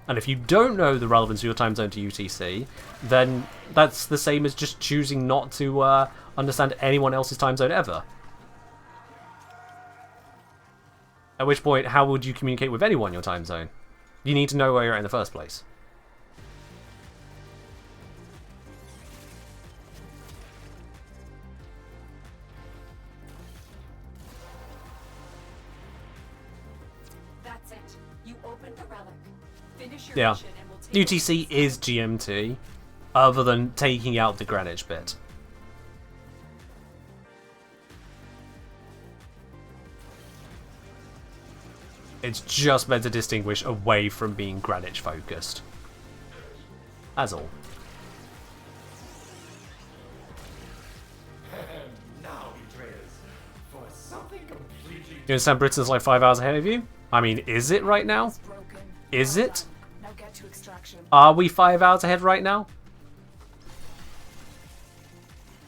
And if you don't know the relevance of your time zone to UTC, then that's the same as just choosing not to understand anyone else's time zone ever. At which point, how would you communicate with anyone in your time zone? You need to know where you're at in the first place. That's it. You opened the relic. Finish your Yeah. mission and we'll take UTC is GMT, other than taking out the Greenwich bit. It's just meant to distinguish away from being Greenwich focused. That's all. You understand Britain's like 5 hours ahead of you? I mean, is it right now? It's broken. Is it? Now get to extraction. Are we 5 hours ahead right now?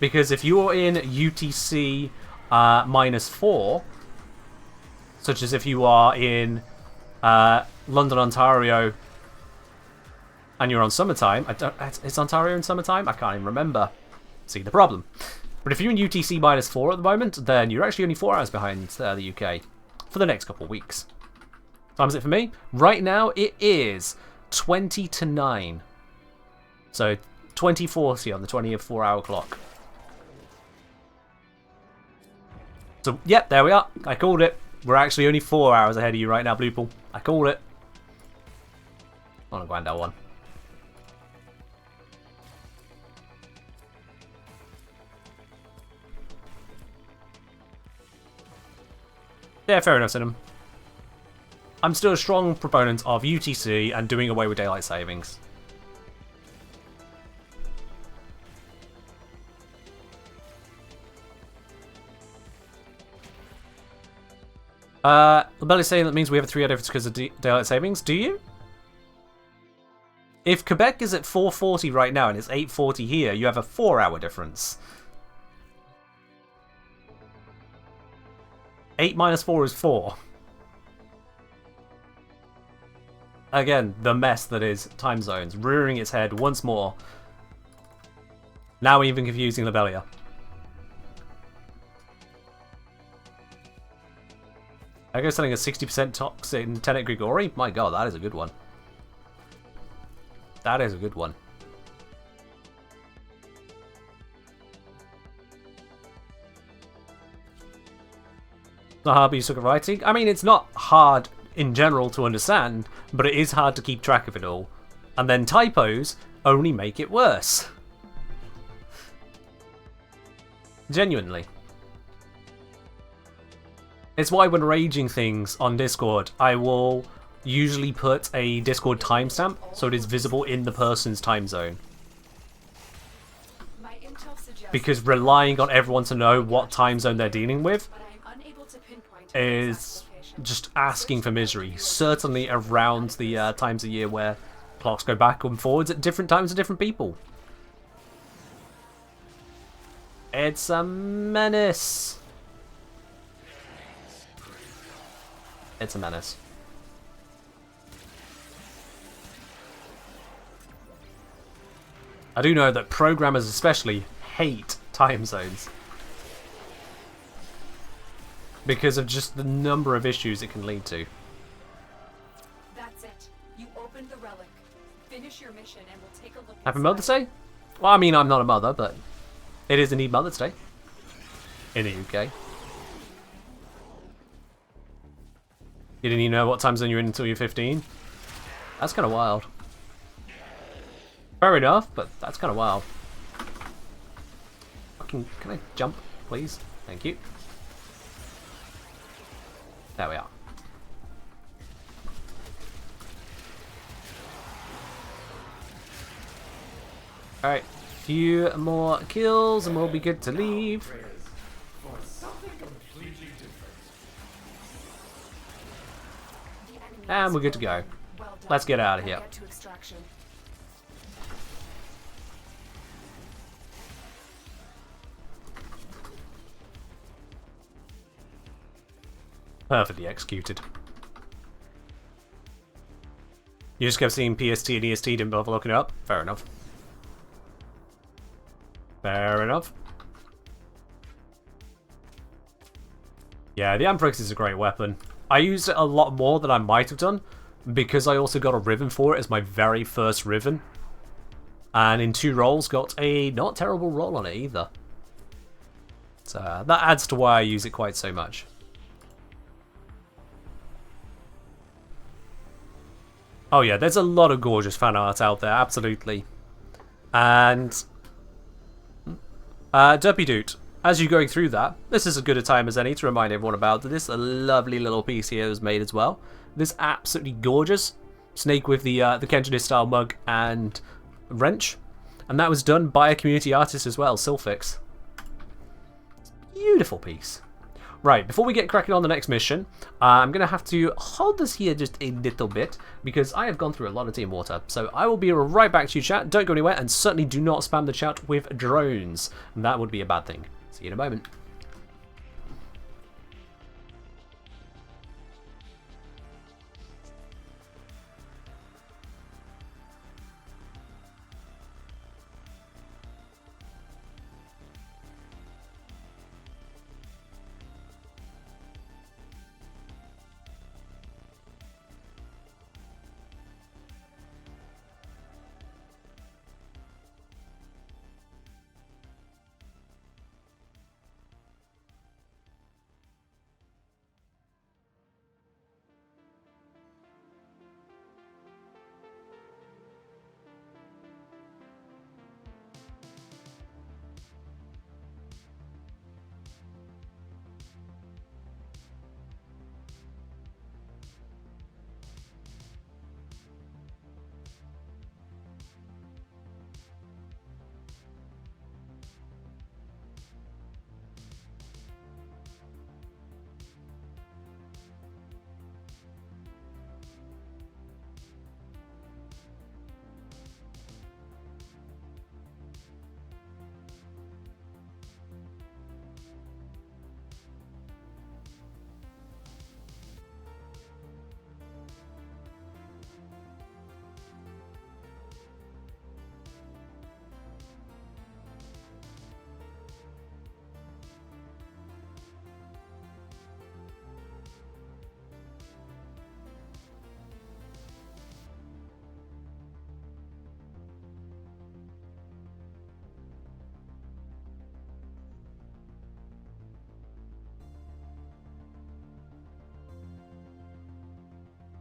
Because if you're in UTC -4, such as if you are in London, Ontario, and you're on summertime. Is Ontario in summertime? I can't even remember. See the problem. But if you're in UTC -4 at the moment, then you're actually only 4 hours behind the UK for the next couple of weeks. Time is it for me? Right now it is 20 to 9. So 20:40 on the 24-hour clock. So, yep, there we are. I called it. We're actually only 4 hours ahead of you right now, Bluepool. I called it. On a Guandel one. Yeah, fair enough, Cinema. I'm still a strong proponent of UTC and doing away with daylight savings. Labelli's saying that means we have a 3-hour difference because of daylight savings. Do you? If Quebec is at 4:40 right now and it's 8:40 here, you have a 4-hour difference. 8 minus 4 is 4. Again, the mess that is time zones, rearing its head once more. Now even confusing Labelia. I go selling a 60% tox in Tenet Grigori? My god, that is a good one. That is a good one. Not hard, but you suck at writing. I mean, it's not hard in general to understand, but it is hard to keep track of it all. And then typos only make it worse. Genuinely. It's why when raging things on Discord, I will usually put a Discord timestamp so it is visible in the person's time zone. Because relying on everyone to know what time zone they're dealing with is just asking for misery. Certainly around the times of year where clocks go back and forwards at different times of different people. It's a menace. It's a menace. I do know that programmers especially hate time zones. Because of just the number of issues it can lead to. That's it. You opened the relic. Finish your mission and we'll take a look. Happy Mother's Day? Well, I mean, I'm not a mother, but it is indeed Mother's Day. In the UK. You didn't even know what time zone you're in until you're 15? That's kind of wild. Fair enough, but that's kind of wild. Fucking, can I jump, please? Thank you. There we are. Alright, few more kills and we'll be good to leave. And we're good to go. Let's get out of here. Perfectly executed. You just kept seeing PST and EST, didn't bother looking it up? Fair enough. Fair enough. Yeah, the Amphrex is a great weapon. I used it a lot more than I might have done, because I also got a Riven for it as my very first Riven. And in 2 rolls, got a not terrible roll on it either. So that adds to why I use it quite so much. Oh yeah, there's a lot of gorgeous fan art out there, absolutely. And Derpy Dude, as you're going through that, this is as good a time as any to remind everyone about this lovely little piece here was made as well. This absolutely gorgeous snake with the Kenjanis style mug and wrench, and that was done by a community artist as well, Sylphix. Beautiful piece. Right, before we get cracking on the next mission, I'm going to have to hold this here just a little bit, because I have gone through a lot of Team Water. So I will be right back to you, chat. Don't go anywhere, and certainly do not spam the chat with drones. That would be a bad thing. See you in a moment.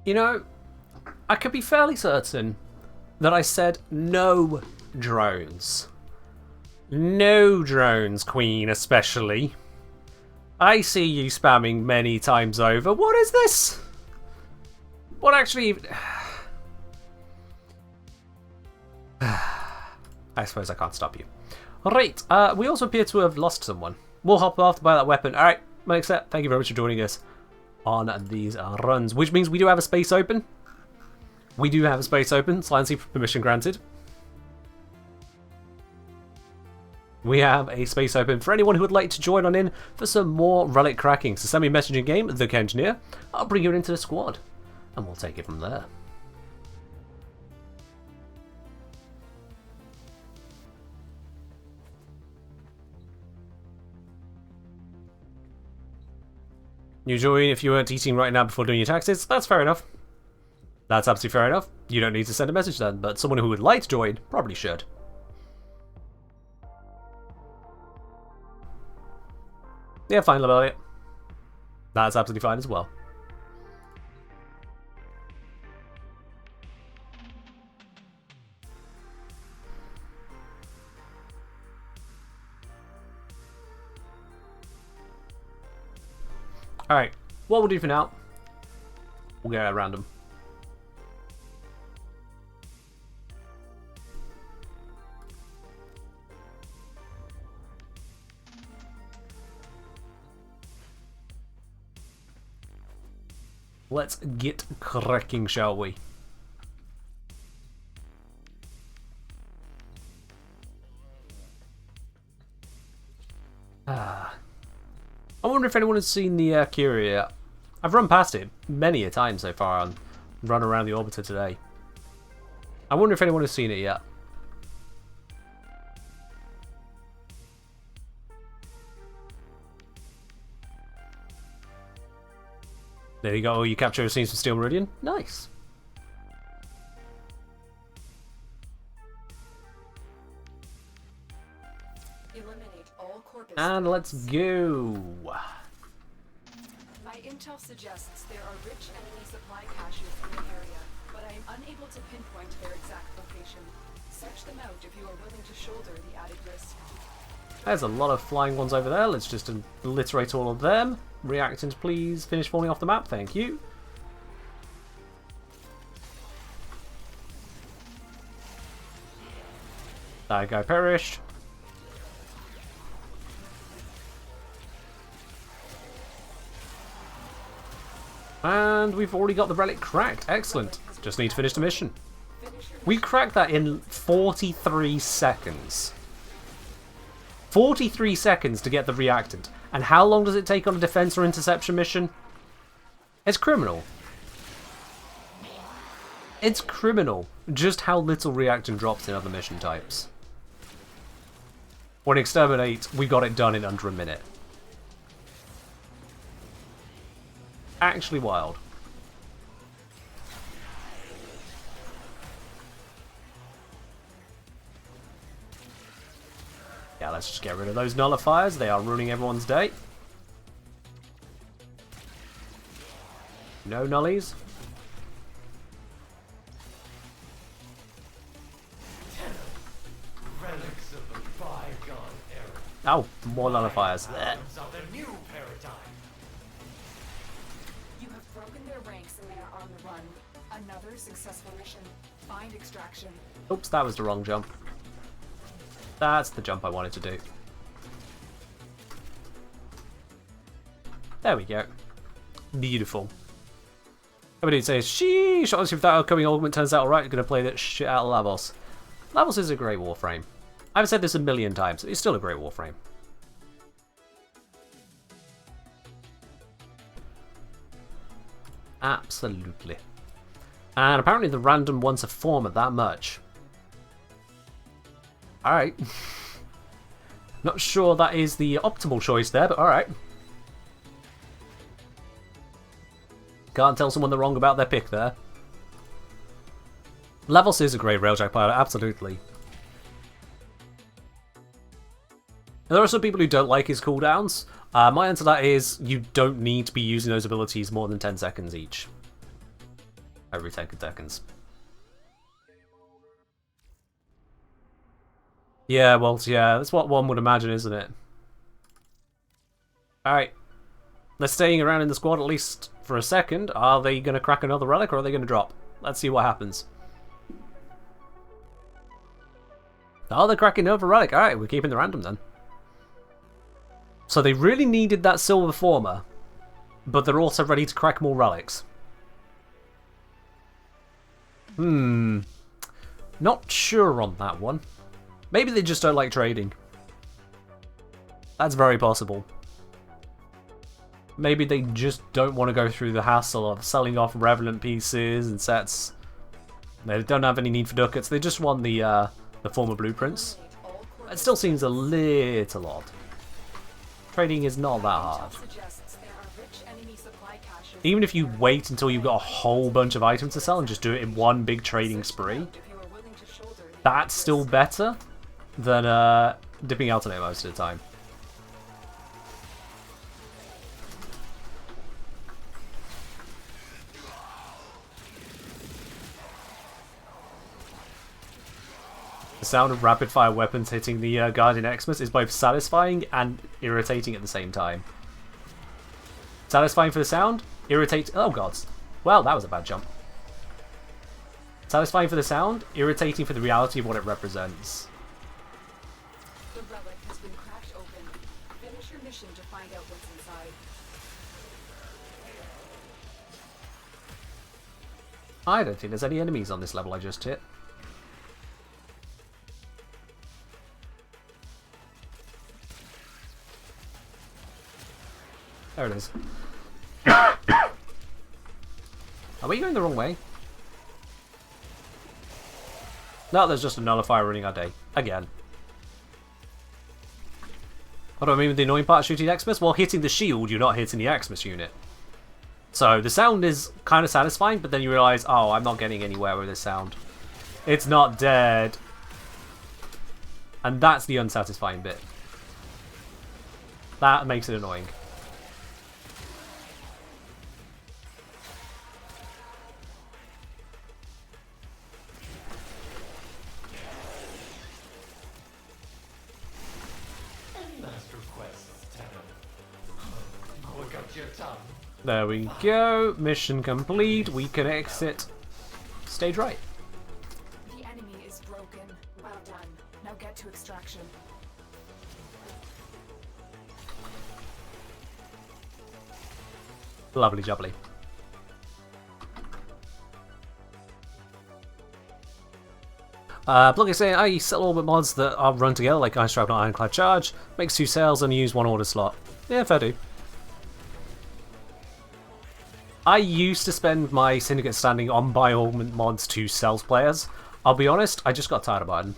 You know, I could be fairly certain that I said no drones. No drones, Queen, especially. I see you spamming many times over. What is this? What actually... I suppose I can't stop you. Alright, we also appear to have lost someone. We'll hop off to buy that weapon. Alright, Mixer, thank you very much for joining us on these runs, which means we do have a space open. We do have a space open. Slancy, permission granted. We have a space open for anyone who would like to join on in for some more relic cracking. So send me a message in game, the Engineer. I'll bring you into the squad, and we'll take it from there. You join if you weren't eating right now before doing your taxes. That's fair enough. That's absolutely fair enough. You don't need to send a message then, but someone who would like to join probably should. Yeah, fine about it. That's absolutely fine as well. Alright, what we'll do for now, we'll get at random. Let's get cracking, shall we? I wonder if anyone has seen the Curie yet. I've run past it many a time so far and run around the orbiter today. I wonder if anyone has seen it yet. There you go, you capture scenes from Steel Meridian. Nice. Eliminate all corpus. And let's go. My intel suggests there are rich enemy supply caches in the area, but I am unable to pinpoint their exact location. Search them out if you are willing to shoulder the added risk. There's a lot of flying ones over there. Let's just obliterate all of them. Reactants, please finish falling off the map. Thank you. That guy perished. And we've already got the relic cracked. Excellent. Just need to finish the mission. We cracked that in 43 seconds. 43 seconds to get the reactant. And how long does it take on a defense or interception mission? It's criminal. It's criminal just how little reactant drops in other mission types. When Exterminate, we got it done in under a minute. Actually wild. Yeah, let's just get rid of those nullifiers. They are ruining everyone's day. No nullies. Relics of the bygone era. Oh, more nullifiers. Of the new paradigm. You have broken their ranks and they are on the run. Another successful mission. Find extraction. Oops, that was the wrong jump. That's the jump I wanted to do. There we go. Beautiful. Everybody says, sheesh, honestly, if that upcoming augment turns out alright, you're going to play that shit out of Lavos. Lavos is a great Warframe. I've said this a million times, it's still a great Warframe. Absolutely. And apparently the random ones have formed that much. Alright. Not sure that is the optimal choice there, but alright. Can't tell someone they're wrong about their pick there. Lavos is a great Railjack pilot, absolutely. There are some people who don't like his cooldowns. My answer to that is you don't need to be using those abilities more than 10 seconds each. every 10 seconds. Yeah, well, yeah, that's what one would imagine, isn't it? Alright. They're staying around in the squad at least for a second. Are they going to crack another relic or are they going to drop? Let's see what happens. Oh, they're cracking another relic. Alright, we're keeping the random then. So they really needed that silver former, but they're also ready to crack more relics. Not sure on that one. Maybe they just don't like trading. That's very possible. Maybe they just don't want to go through the hassle of selling off Revenant pieces and sets. They don't have any need for ducats. They just want the former blueprints. It still seems a little odd. Trading is not that hard. Even if you wait until you've got a whole bunch of items to sell and just do it in one big trading spree, that's still better than dipping out on it most of the time. The sound of rapid-fire weapons hitting the Guardian Xmas is both satisfying and irritating at the same time. Satisfying for the sound, irritating... Oh god. Well, that was a bad jump. Satisfying for the sound, irritating for the reality of what it represents. The relic has been cracked open. Finish your mission to find out what's inside. I don't think there's any enemies on this level I just hit. There it is. Are we going the wrong way? No, there's just a nullifier running our day. Again. What do I mean with the annoying part of shooting Xmas? Well, hitting the shield, you're not hitting the Xmas unit. So, the sound is kind of satisfying, but then you realise, oh, I'm not getting anywhere with this sound. It's not dead. And that's the unsatisfying bit. That makes it annoying. There we go. Mission complete. We can exit stage right. The enemy is broken. Well done. Now get to extraction. Lovely jubbly. Blogger saying, I sell all but mods that are run together like Ice Trap and Ironclad Charge. Makes 2 sales and use 1 order slot. Yeah, fair do. I used to spend my Syndicate standing on buy augment mods to sell players. I'll be honest, I just got tired of buying.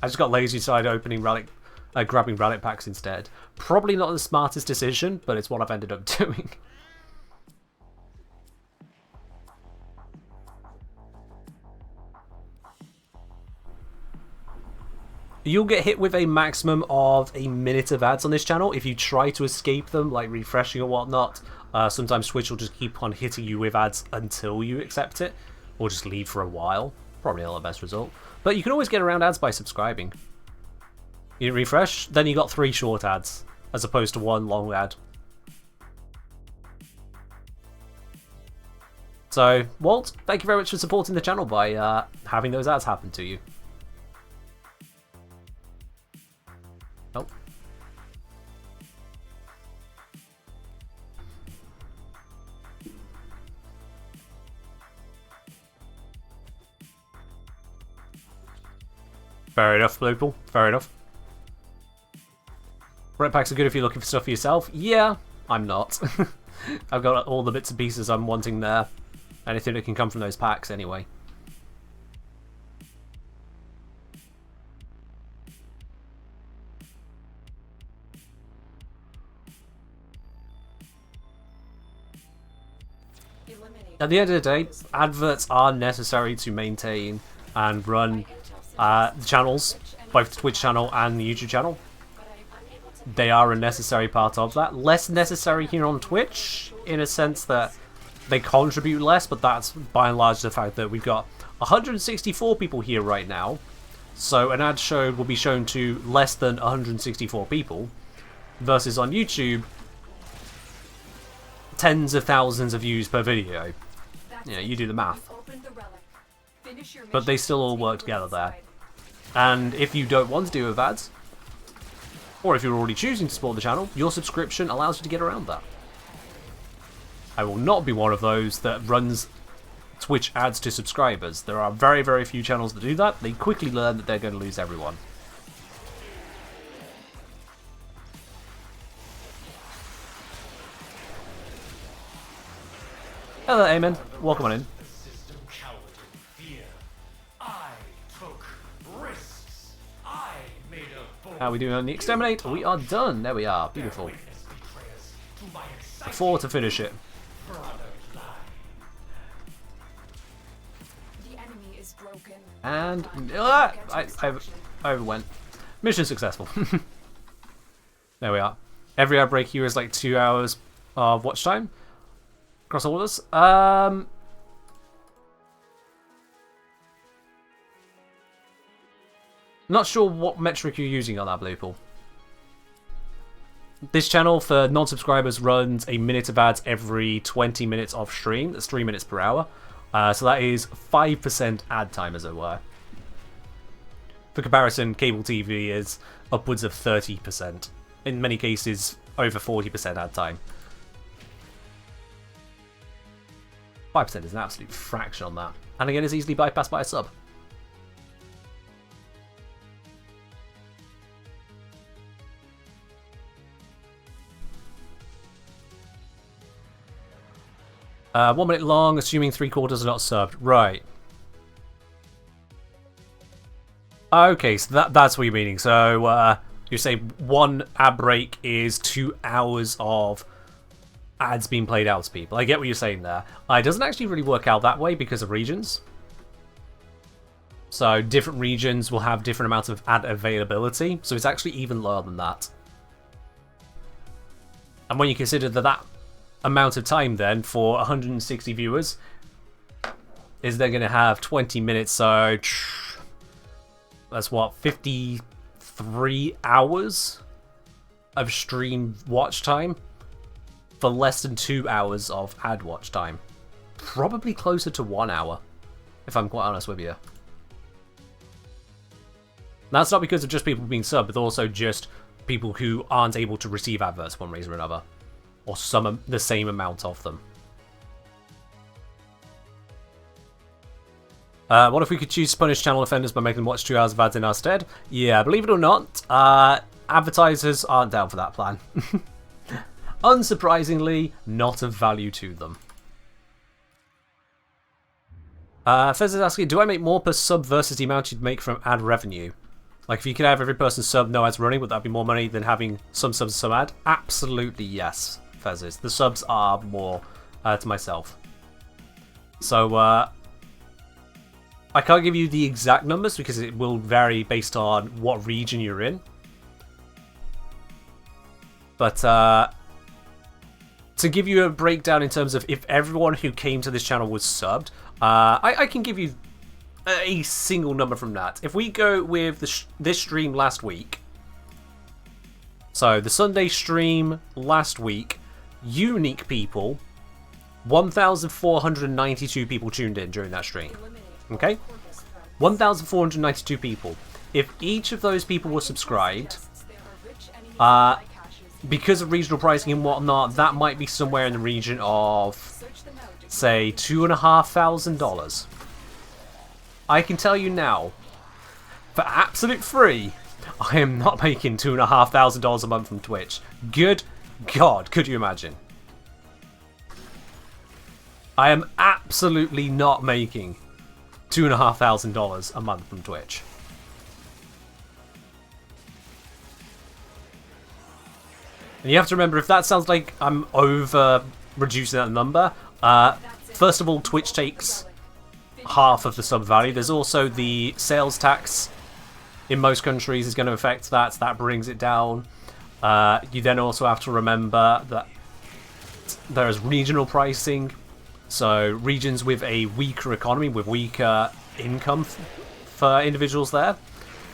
I just got lazy, started opening relic, grabbing relic packs instead. Probably not the smartest decision, but it's what I've ended up doing. You'll get hit with a maximum of a minute of ads on this channel if you try to escape them, like refreshing or whatnot. Sometimes Twitch will just keep on hitting you with ads until you accept it, or just leave for a while. Probably not the best result. But you can always get around ads by subscribing. You refresh, then you got 3 short ads, as opposed to 1 long ad. So, Walt, thank you very much for supporting the channel by having those ads happen to you. Oh. Fair enough, Bloople. Fair enough. Red packs are good if you're looking for stuff for yourself. Yeah, I'm not. I've got all the bits and pieces I'm wanting there. Anything that can come from those packs, anyway. At the end of the day, adverts are necessary to maintain and run the channels, both the Twitch channel and the YouTube channel. They are a necessary part of that. Less necessary here on Twitch, in a sense that they contribute less, but that's by and large the fact that we've got 164 people here right now. So an ad show will be shown to less than 164 people, versus on YouTube, tens of thousands of views per video. Yeah, you do the math. But they still all work together there. And if you don't want to deal with ads, or if you're already choosing to support the channel, your subscription allows you to get around that. I will not be one of those that runs Twitch ads to subscribers. There are very, very few channels that do that. They quickly learn that they're going to lose everyone. Hello, Amen. Welcome on in. The system cowered in fear. I took risks. I made a bold How are we doing on the exterminate? We are done. There we are. Beautiful. witness betrayers to my exciting 4 to finish it. product line. The enemy is broken. And I overwent. Mission successful. There we are. Every ad break here is like 2 hours of watch time. Across all of us. Not sure what metric you're using on that, Bluepool. This channel for non-subscribers runs a minute of ads every 20 minutes of stream. That's 3 minutes per hour. So that is 5% ad time, as it were. For comparison, cable TV is upwards of 30%. In many cases, over 40% ad time. 5% is an absolute fraction on that. And again, it's easily bypassed by a sub. One minute long, assuming 3/4 are not subbed. Right. Okay, so that's what you're meaning. So, you say one ad break is 2 hours of ads being played out to people. I get what you're saying there. It doesn't actually really work out that way because of regions. So different regions will have different amounts of ad availability. So it's actually even lower than that. And when you consider that amount of time then for 160 viewers is they're going to have 20 minutes. So that's what, 53 hours of stream watch time for less than 2 hours of ad watch time. Probably closer to 1 hour, if I'm quite honest with you. That's not because of just people being subbed, but also just people who aren't able to receive adverts for one reason or another. Or the same amount of them. What if we could choose to punish channel offenders by making them watch 2 hours of ads in our stead? Yeah, believe it or not, advertisers aren't down for that plan. Unsurprisingly, not of value to them. Fez is asking, do I make more per sub versus the amount you'd make from ad revenue? Like, if you could have every person sub, no ads running, would that be more money than having some subs, some ad? Absolutely yes, Fez. The subs are more to myself. So, I can't give you the exact numbers because it will vary based on what region you're in. But, to give you a breakdown in terms of if everyone who came to this channel was subbed, I can give you a single number from that. If we go with this stream last week, so the Sunday stream last week, unique people, 1,492 people tuned in during that stream. Okay? 1,492 people. If each of those people were subscribed, because of regional pricing and whatnot, that might be somewhere in the region of, say, $2,500. I can tell you now, for absolute free, I am not making $2,500 a month from Twitch. Good God, could you imagine? I am absolutely not making $2,500 a month from Twitch. And you have to remember, if that sounds like I'm over reducing that number, first of all, Twitch takes half of the sub value. There's also the sales tax in most countries is going to affect that. So that brings it down. You then also have to remember that there is regional pricing So regions with a weaker economy, with weaker income for individuals there,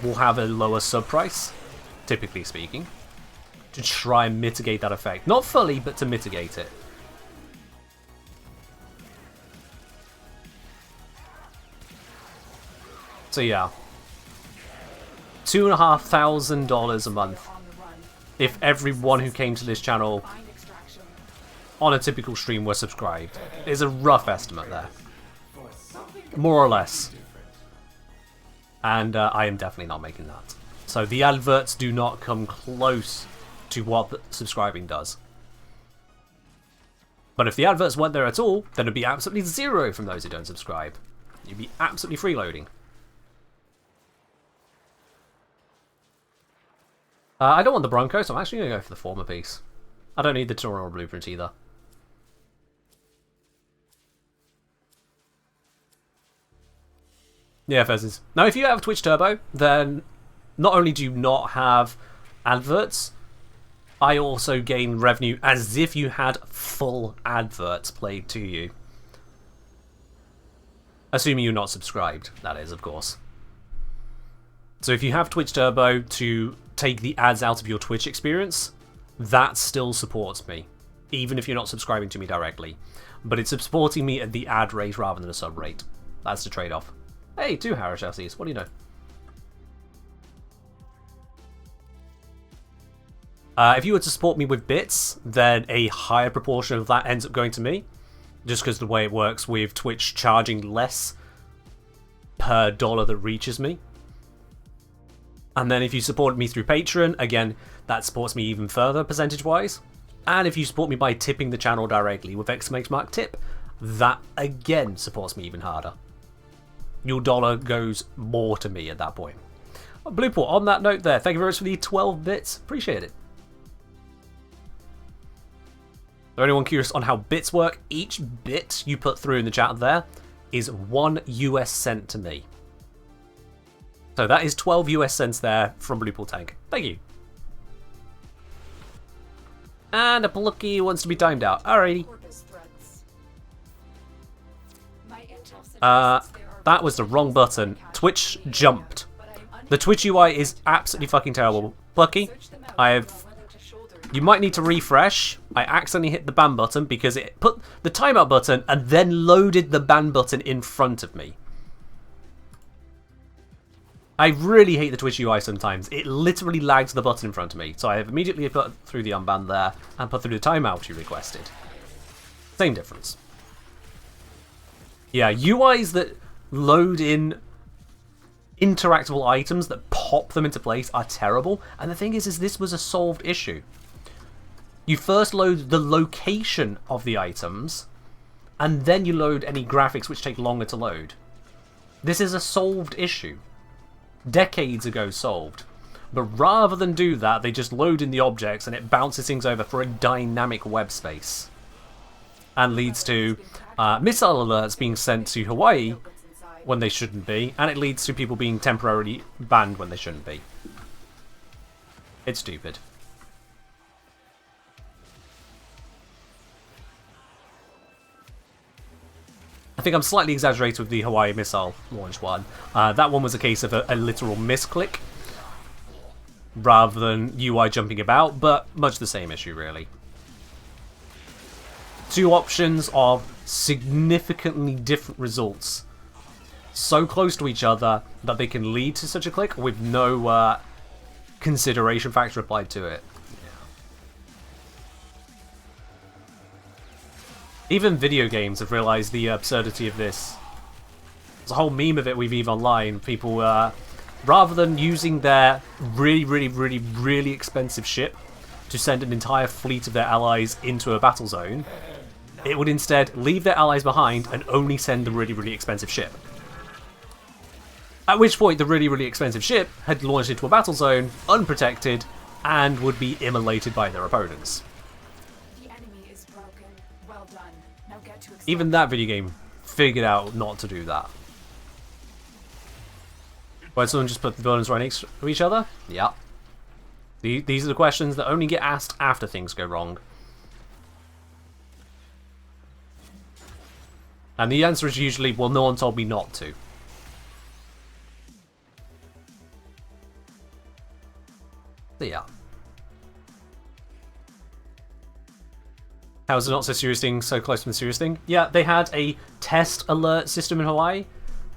will have a lower sub price, typically speaking, to try and mitigate that effect. Not fully, but to mitigate it. So yeah, $2,500 a month if everyone who came to this channel on a typical stream were subscribed. Is a rough estimate there, more or less. And I am definitely not making that. So the adverts do not come close to what subscribing does. But if the adverts weren't there at all, then it'd be absolutely zero from those who don't subscribe. You'd be absolutely freeloading. I don't want the Bronco, so I'm actually going to go for the former piece. I don't need the tutorial blueprint either. Yeah, Fezes. Now, if you have Twitch Turbo, then not only do you not have adverts, I also gain revenue as if you had full adverts played to you. Assuming you're not subscribed, that is, of course. So if you have Twitch Turbo to take the ads out of your Twitch experience, that still supports me, even if you're not subscribing to me directly. But it's supporting me at the ad rate rather than a sub rate. That's the trade-off. Hey, 2 Harris LCs, what do you know? If you were to support me with bits, then a higher proportion of that ends up going to me. Just because the way it works with Twitch charging less per dollar that reaches me. And then if you support me through Patreon, again, that supports me even further percentage-wise. And if you support me by tipping the channel directly with !tip, that again supports me even harder. Your dollar goes more to me at that point. Blueport, on that note there, thank you very much for the 12 bits. Appreciate it. For anyone curious on how bits work, each bit you put through in the chat there is 1 US cent to me. So that is 12 US cents there from Blueport Tank. Thank you. And a Plucky wants to be timed out. Alrighty. That was the wrong button. Twitch jumped. The Twitch UI is absolutely fucking terrible. Plucky, you might need to refresh. I accidentally hit the ban button because it put the timeout button and then loaded the ban button in front of me. I really hate the Twitch UI sometimes. It literally lags the button in front of me. So I have immediately put through the unban there and put through the timeout you requested. Same difference. Yeah, UIs that load in interactable items that pop them into place are terrible. And the thing is this was a solved issue. You first load the location of the items, and then you load any graphics which take longer to load. This is a solved issue. Decades ago solved. But rather than do that, they just load in the objects and it bounces things over for a dynamic web space. And leads to missile alerts being sent to Hawaii when they shouldn't be, and it leads to people being temporarily banned when they shouldn't be. It's stupid. I think I'm slightly exaggerated with the Hawaii missile launch one. That one was a case of a literal misclick rather than UI jumping about, but much the same issue really. Two options of significantly different results, so close to each other that they can lead to such a click with no consideration factor applied to it. Even video games have realised the absurdity of this. There's a whole meme of it with EVE Online. People, rather than using their really expensive ship to send an entire fleet of their allies into a battle zone, it would instead leave their allies behind and only send the really expensive ship. At which point the really expensive ship had launched into a battle zone, unprotected, and would be immolated by their opponents. Even that video game figured out not to do that. Why someone just put the buildings right next to each other? Yeah. These are the questions that only get asked after things go wrong. And the answer is usually, well, no one told me not to. So yeah. How is it not so serious thing so close to the serious thing? Yeah, they had a test alert system in Hawaii,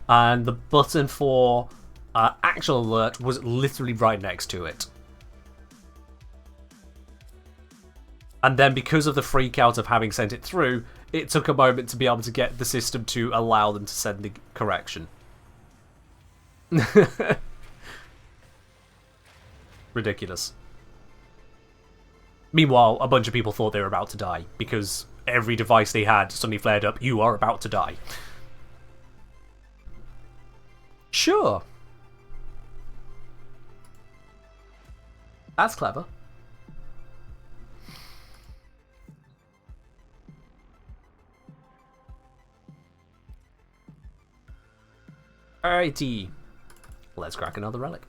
and the button for actual alert was literally right next to it. And then because of the freak out of having sent it through, it took a moment to be able to get the system to allow them to send the correction. Ridiculous. Meanwhile, a bunch of people thought they were about to die, because every device they had suddenly flared up, you are about to die. Sure. That's clever. Alrighty. Let's crack another relic.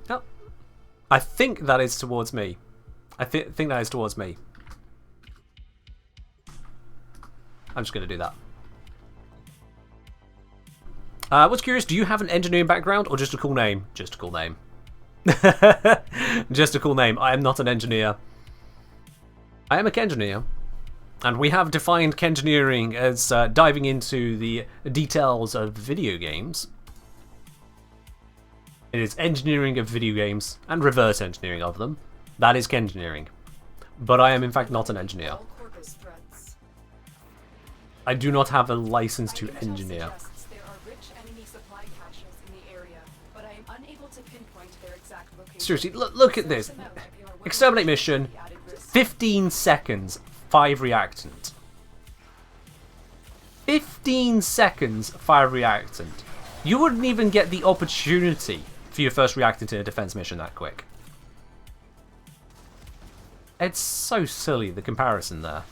Oh. I think that is towards me. I think that is towards me. I'm just going to do that. What's curious, do you have an engineering background or just a cool name? Just a cool name. Just a cool name. I am not an engineer. I am a Kengineer, and we have defined Kengineering as diving into the details of video games. It is engineering of video games and reverse engineering of them. That is Kengineering. But I am in fact not an engineer. All corpus threats. I do not have a license to engineer. Suggests there are rich enemy supply caches in the area, but I am unable to pinpoint their exact location. Seriously, look at this. Exterminate mission. 15 seconds, 5 reactant. 15 seconds, 5 reactant. You wouldn't even get the opportunity for your first reactant in a defense mission that quick. It's so silly, the comparison there.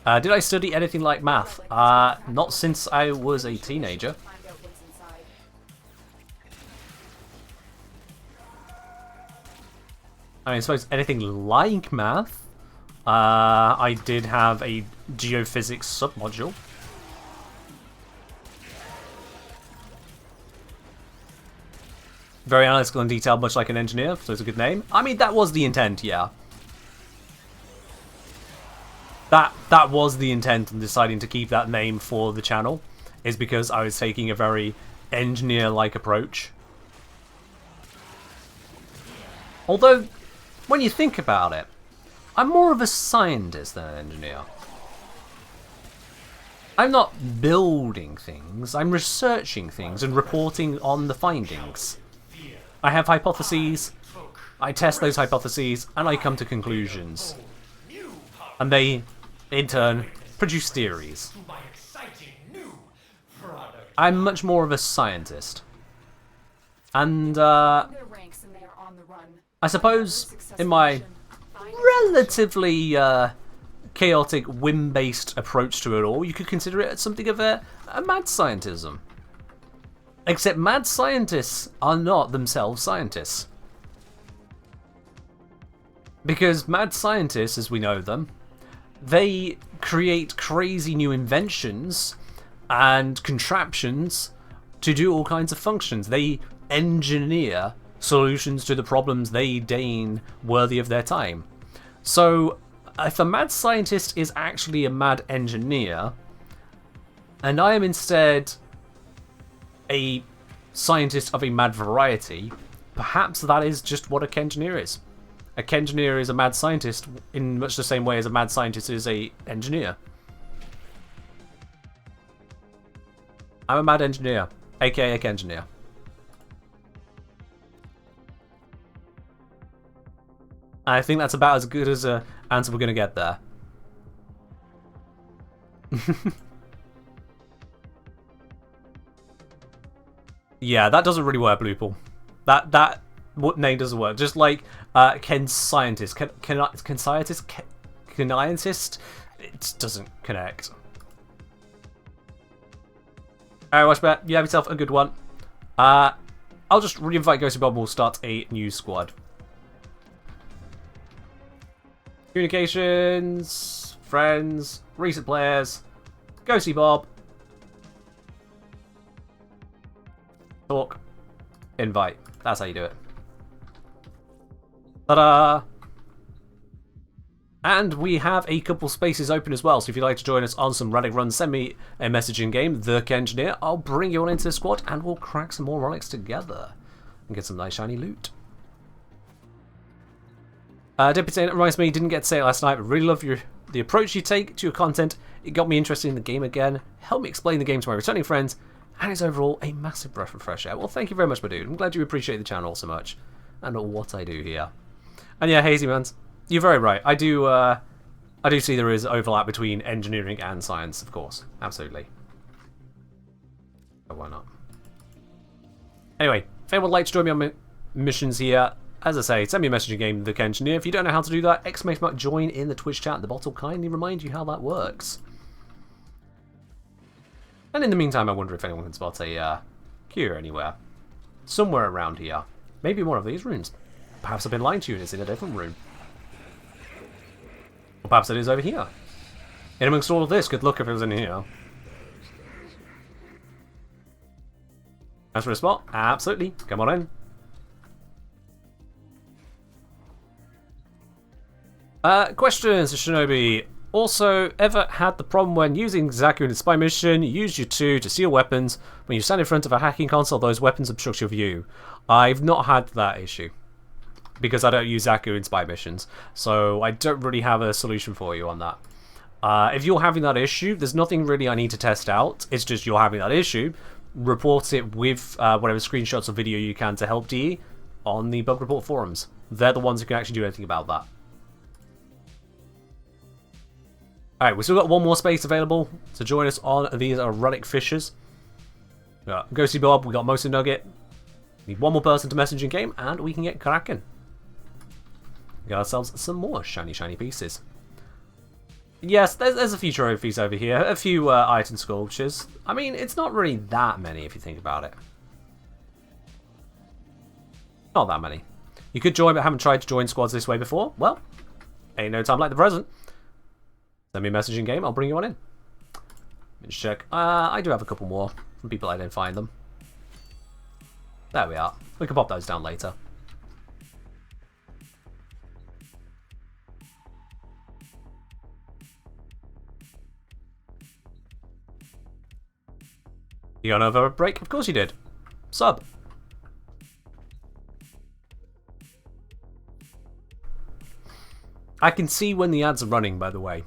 Did I study anything like math? Not since I was a teenager. I mean, I suppose anything like math. I did have a geophysics submodule. Very analytical and detailed, much like an engineer, so it's a good name. I mean, that was the intent, yeah. That was the intent in deciding to keep that name for the channel, is because I was taking a very engineer-like approach. Although, when you think about it, I'm more of a scientist than an engineer. I'm not building things, I'm researching things and reporting on the findings. I have hypotheses, I test those hypotheses, and I come to conclusions. And they, in turn, produce theories. I'm much more of a scientist. And, I suppose, in my relatively chaotic, whim-based approach to it all, you could consider it something of a mad scientism. Except mad scientists are not themselves scientists. Because mad scientists, as we know them, they create crazy new inventions and contraptions to do all kinds of functions. They engineer solutions to the problems they deem worthy of their time. So, if a mad scientist is actually a mad engineer, and I am instead a scientist of a mad variety, perhaps that is just what a Kengineer is. A Kengineer is a mad scientist in much the same way as a mad scientist is a engineer. I'm a mad engineer, aka a Kengineer. I think that's about as good as an answer we're going to get there. Yeah, that doesn't really work, Bluepool. That name doesn't work. Just like Ken Scientist. Ken Scientist? Kenientist? It doesn't connect. Alright, Washbat, you have yourself a good one. I'll just re-invite Ghosty Bob and we'll start a new squad. Communications, friends, recent players, Ghosty Bob. Talk, invite. That's how you do it. Ta-da! And we have a couple spaces open as well, so if you'd like to join us on some Relic runs, send me a message in game, The Engineer. I'll bring you on into the squad and we'll crack some more relics together and get some nice shiny loot. Deputy, it reminds me, didn't get to say it last night, but really love the approach you take to your content. It got me interested in the game again, helped me explain the game to my returning friends, and is overall a massive breath of fresh air. Well, thank you very much, my dude. I'm glad you appreciate the channel so much and what I do here. And yeah, Hazy Mans, you're very right. I do see there is overlap between engineering and science, of course. Absolutely. But why not? Anyway, if anyone would like to join me on missions here, as I say, send me a message in game, The Engineer. If you don't know how to do that, ! join in the Twitch chat at the bottom. Kindly remind you how that works. And in the meantime, I wonder if anyone can spot a cure anywhere. Somewhere around here. Maybe one of these rooms. Perhaps I've been lying to you and it's in a different room. Or perhaps it is over here. In amongst all of this, good luck if it was in here. As for a spot, absolutely. Come on in. Questions, Shinobi. Also, ever had the problem when using Zaku in a spy mission, use your 2 to steal weapons. When you stand in front of a hacking console, those weapons obstruct your view. I've not had that issue. Because I don't use Zaku in spy missions. So I don't really have a solution for you on that. If you're having that issue, there's nothing really I need to test out. It's just you're having that issue. Report it with whatever screenshots or video you can to help DE on the bug report forums. They're the ones who can actually do anything about that. Alright, we've still got one more space available to join us on these relic fishers. We got Ghosty Bob, we got Mosa Nugget. Need one more person to message in game, and we can get cracking. Get ourselves some more shiny pieces. Yes, there's a few trophies over here, a few item sculptures. I mean, it's not really that many if you think about it. Not that many. You could join but haven't tried to join squads this way before. Well, ain't no time like the present. Send me a message in game, I'll bring you on in. Let's check. I do have a couple more from people I didn't find them. There we are. We can pop those down later. You got another break? Of course you did. Sub. I can see when the ads are running, by the way.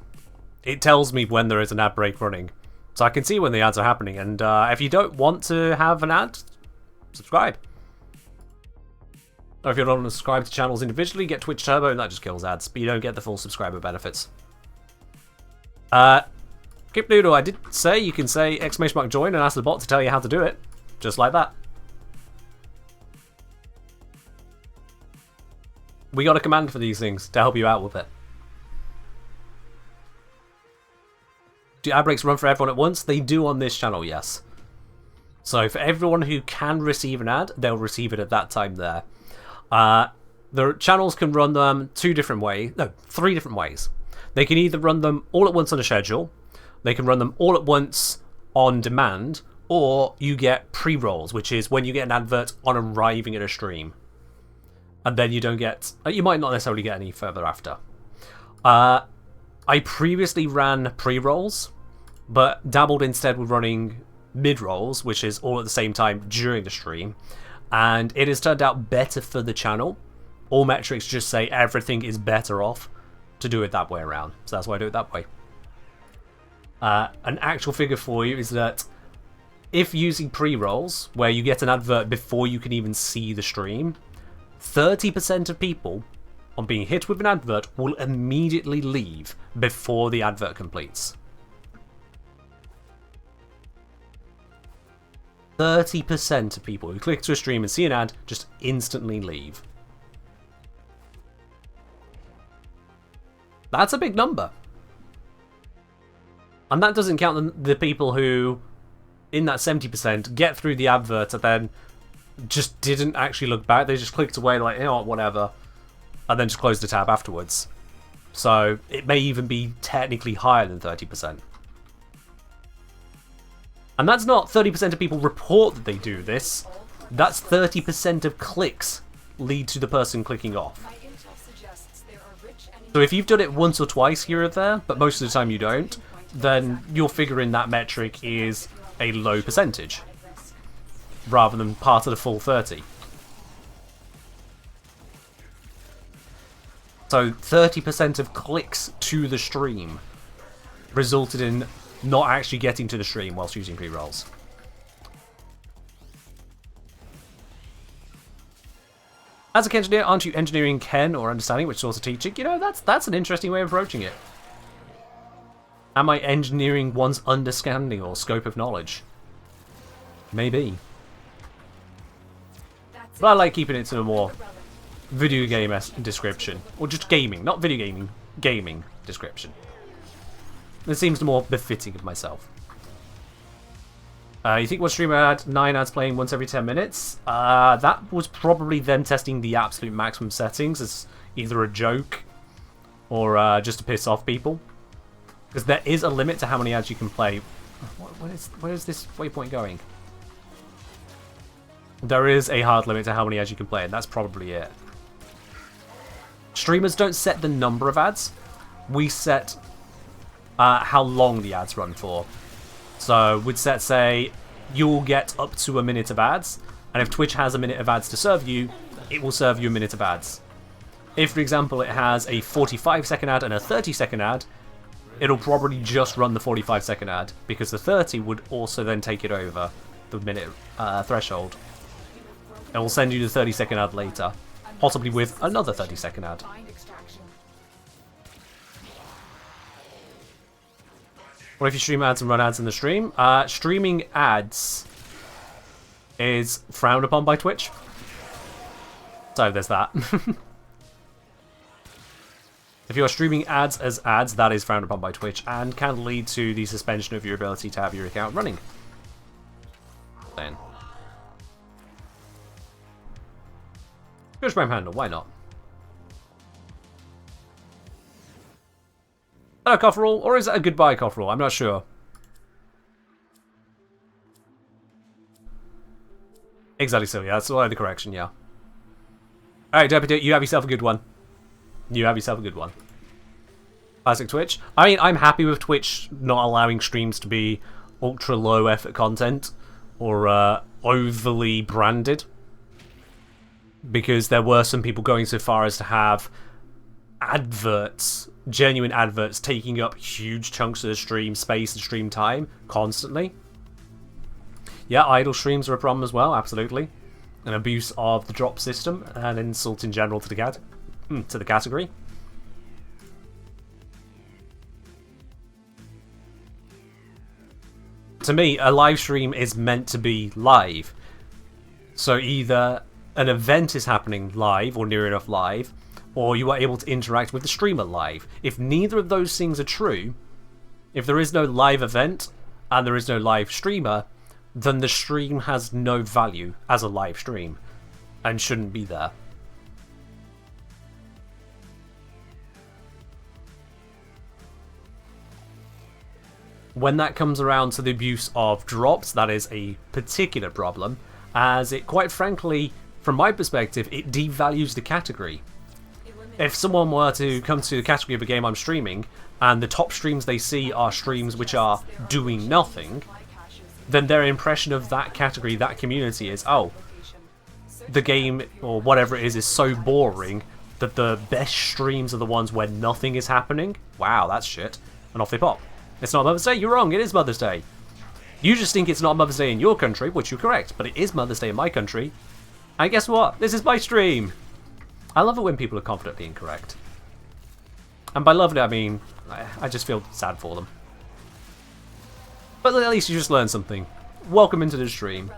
It tells me when there is an ad break running. So I can see when the ads are happening. And if you don't want to have an ad, subscribe. Or if you're not subscribed to channels individually, get Twitch Turbo and that just kills ads. But you don't get the full subscriber benefits. Kip Noodle, I did say you can say !join and ask the bot to tell you how to do it. Just like that. We got a command for these things to help you out with it. Do ad breaks run for everyone at once? They do on this channel, yes. So for everyone who can receive an ad, they'll receive it at that time there. The channels can run them 3 different ways. They can either run them all at once on a schedule, they can run them all at once on demand, or you get pre-rolls, which is when you get an advert on arriving at a stream. And then you don't get... You might not necessarily get any further after. I previously ran pre-rolls, but dabbled instead with running mid-rolls, which is all at the same time during the stream. And it has turned out better for the channel. All metrics just say everything is better off to do it that way around. So that's why I do it that way. An actual figure for you is that if using pre-rolls, where you get an advert before you can even see the stream, 30% of people on being hit with an advert will immediately leave before the advert completes. 30% of people who click to a stream and see an ad just instantly leave. That's a big number. And that doesn't count the people who, in that 70%, get through the advert and then just didn't actually look back. They just clicked away like, you know what, whatever, and then just closed the tab afterwards. So it may even be technically higher than 30%. And that's not 30% of people report that they do this. That's 30% of clicks lead to the person clicking off. My intel suggests there are rich enemies. So if you've done it once or twice here or there, but most of the time you don't, then you're figuring that metric is a low percentage, rather than part of the full 30. So 30% of clicks to the stream resulted in not actually getting to the stream whilst using pre-rolls. As a engineer, aren't you engineering Ken or understanding which source of teaching? You know, that's an interesting way of approaching it. Am I engineering one's understanding or scope of knowledge? Maybe. But I like keeping it to a more video game description. Or just gaming, not video gaming, gaming description. It seems more befitting of myself. You think one streamer had 9 ads playing once every 10 minutes? That was probably them testing the absolute maximum settings as either a joke or just to piss off people. Because there is a limit to how many ads you can play. Where is this waypoint going? There is a hard limit to how many ads you can play, and that's probably it. Streamers don't set the number of ads. We set how long the ads run for. So we'd set, say, you'll get up to a minute of ads, and if Twitch has a minute of ads to serve you, it will serve you a minute of ads. If, for example, it has a 45-second ad and a 30-second ad, it'll probably just run the 45-second ad, because the 30 would also then take it over the minute threshold. It will send you the 30-second ad later, possibly with another 30-second ad. What if you stream ads and run ads in the stream? Streaming ads is frowned upon by Twitch. So there's that. If you are streaming ads as ads, that is frowned upon by Twitch and can lead to the suspension of your ability to have your account running. Then. Good spam handle, why not? Hello, Cofferall, or is that a goodbye, Cofferall? I'm not sure. Exactly so, yeah, that's the correction, yeah. Alright, Deputy, you have yourself a good one. You have yourself a good one. Classic Twitch. I mean, I'm happy with Twitch not allowing streams to be ultra low effort content or overly branded. Because there were some people going so far as to have adverts, genuine adverts, taking up huge chunks of the stream space and stream time constantly. Yeah, idle streams are a problem as well, absolutely. An abuse of the drop system, and insult in general to the category. To me, a live stream is meant to be live. So either an event is happening live or near enough live, or you are able to interact with the streamer live. If neither of those things are true, if there is no live event and there is no live streamer, then the stream has no value as a live stream and shouldn't be there. When that comes around to the abuse of drops, that is a particular problem, as it, quite frankly, from my perspective, it devalues the category. If someone were to come to the category of a game I'm streaming, and the top streams they see are streams which are doing nothing, then their impression of that category, that community is, oh, the game, or whatever it is so boring that the best streams are the ones where nothing is happening. Wow, that's shit. And off they pop. It's not Mother's Day, you're wrong, it is Mother's Day. You just think it's not Mother's Day in your country, which you're correct, but it is Mother's Day in my country. And guess what? This is my stream! I love it when people are confidently incorrect. And by loving it, I mean, I just feel sad for them. But at least you just learned something. Welcome into the stream.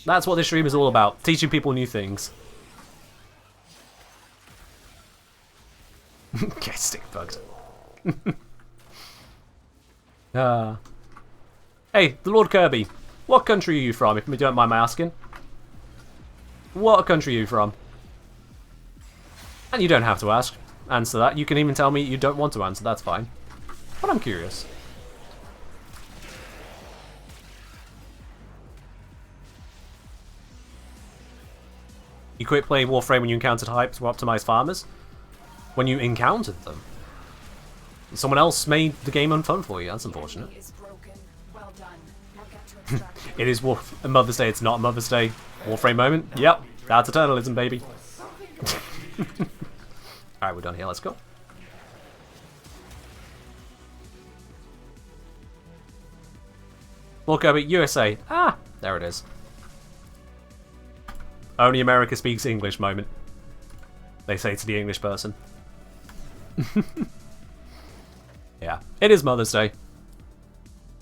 That's what this stream is all about, teaching people new things. Get stick bugged. Hey, the Lord Kirby. What country are you from, if you don't mind my asking? What country are you from? And you don't have to answer that. You can even tell me you don't want to answer, that's fine. But I'm curious. You quit playing Warframe when you encountered hypes or optimized farmers? When you encountered them? Someone else made the game unfun for you, that's unfortunate. Is broken. Well done. Now get to extract It is Mother's Day, it's not Mother's Day. Warframe moment? Yep, that's eternalism, baby. Alright, we're done here, let's go. Look over USA. Ah, there it is. Only America speaks English moment. They say to the English person. Yeah, it is Mother's Day.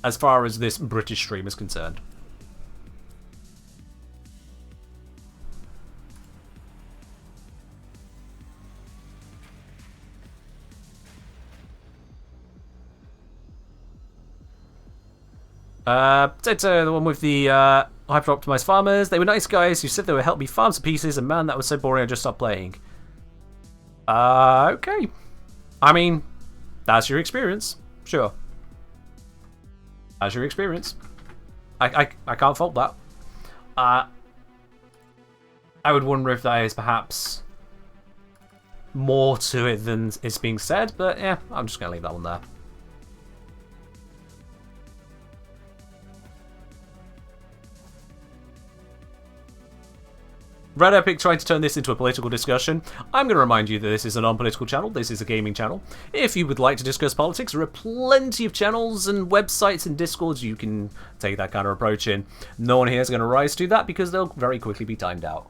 As far as this British stream is concerned. The one with the hyper-optimized farmers. They were nice guys who said they would help me farm some pieces, and man, that was so boring I just stopped playing. Okay. I mean, that's your experience. Sure. That's your experience. I can't fault that. I would wonder if that is perhaps more to it than is being said, but yeah, I'm just going to leave that one there. Red Epic tried to turn this into a political discussion. I'm going to remind you that this is a non-political channel, this is a gaming channel. If you would like to discuss politics, there are plenty of channels and websites and discords you can take that kind of approach in. No one here is going to rise to that because they'll very quickly be timed out.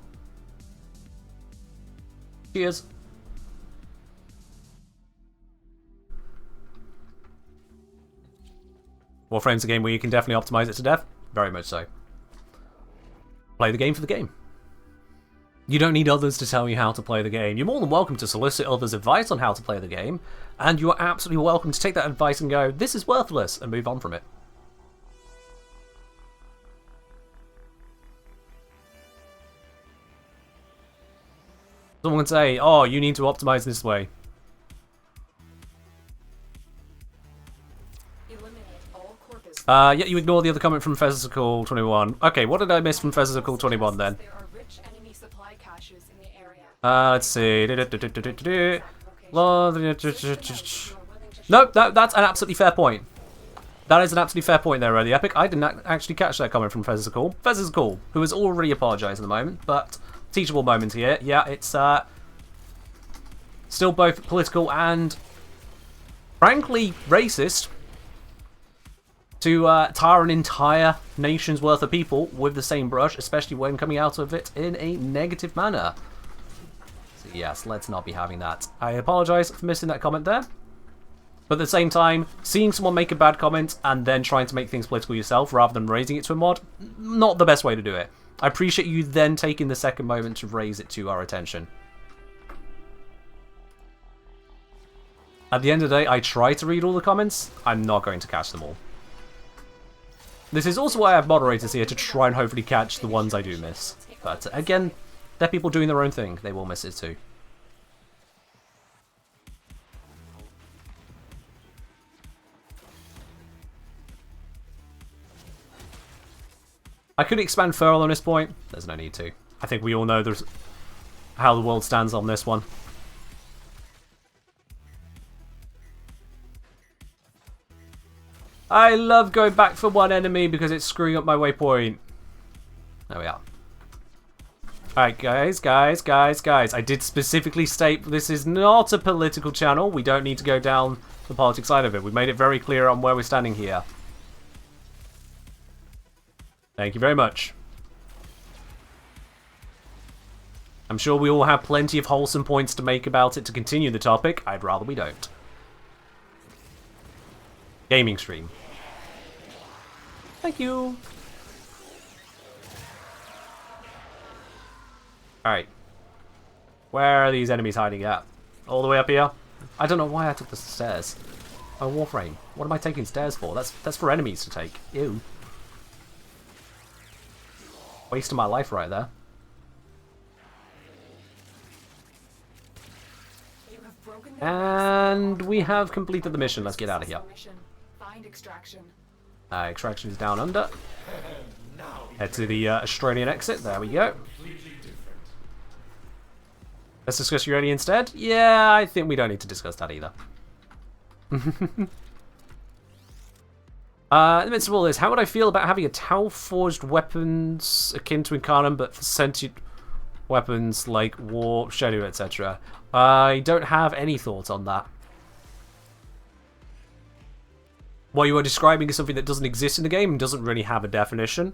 Cheers. Warframe's a game where you can definitely optimize it to death. Very much so. Play the game for the game. You don't need others to tell you how to play the game. You're more than welcome to solicit others' advice on how to play the game, and you are absolutely welcome to take that advice and go, this is worthless, and move on from it. Someone can say, oh, you need to optimize this way. Yeah, you ignore the other comment from Physical21. Okay, what did I miss from Physical21 then? Let's see. Nope, that's an absolutely fair point. That is an absolutely fair point there, the Epic. I didn't actually catch that comment from Physical. Physical, who has already apologised at the moment, but teachable moment here. Yeah, it's still both political and, frankly, racist to tar an entire nation's worth of people with the same brush, especially when coming out of it in a negative manner. So yes, let's not be having that. I apologise for missing that comment there. But at the same time, seeing someone make a bad comment and then trying to make things political yourself rather than raising it to a mod, not the best way to do it. I appreciate you then taking the second moment to raise it to our attention. At the end of the day, I try to read all the comments. I'm not going to catch them all. This is also why I have moderators here to try and hopefully catch the ones I do miss. But again, they're people doing their own thing. They will miss it too. I could expand further on this point. There's no need to. I think we all know how the world stands on this one. I love going back for one enemy because it's screwing up my waypoint. There we are. Alright, guys. I did specifically state this is not a political channel. We don't need to go down the politics side of it. We made it very clear on where we're standing here. Thank you very much. I'm sure we all have plenty of wholesome points to make about it to continue the topic. I'd rather we don't. Gaming stream. Thank you. Alright. Where are these enemies hiding at? All the way up here? I don't know why I took the stairs. Oh, Warframe. What am I taking stairs for? That's for enemies to take. Ew. Wasting my life right there. You have broken the And we have completed the mission. Let's get out of here. mission. Find extraction. Extraction is down under. Now Head to the Australian exit. There we go. completely different. Let's discuss Uranium instead. Yeah, I think we don't need to discuss that either. In the midst of all this, how would I feel about having a Tau-forged weapons akin to Incarnum, but for sentient weapons like War, Shadow, etc.? I don't have any thoughts on that. What you are describing is something that doesn't exist in the game and doesn't really have a definition.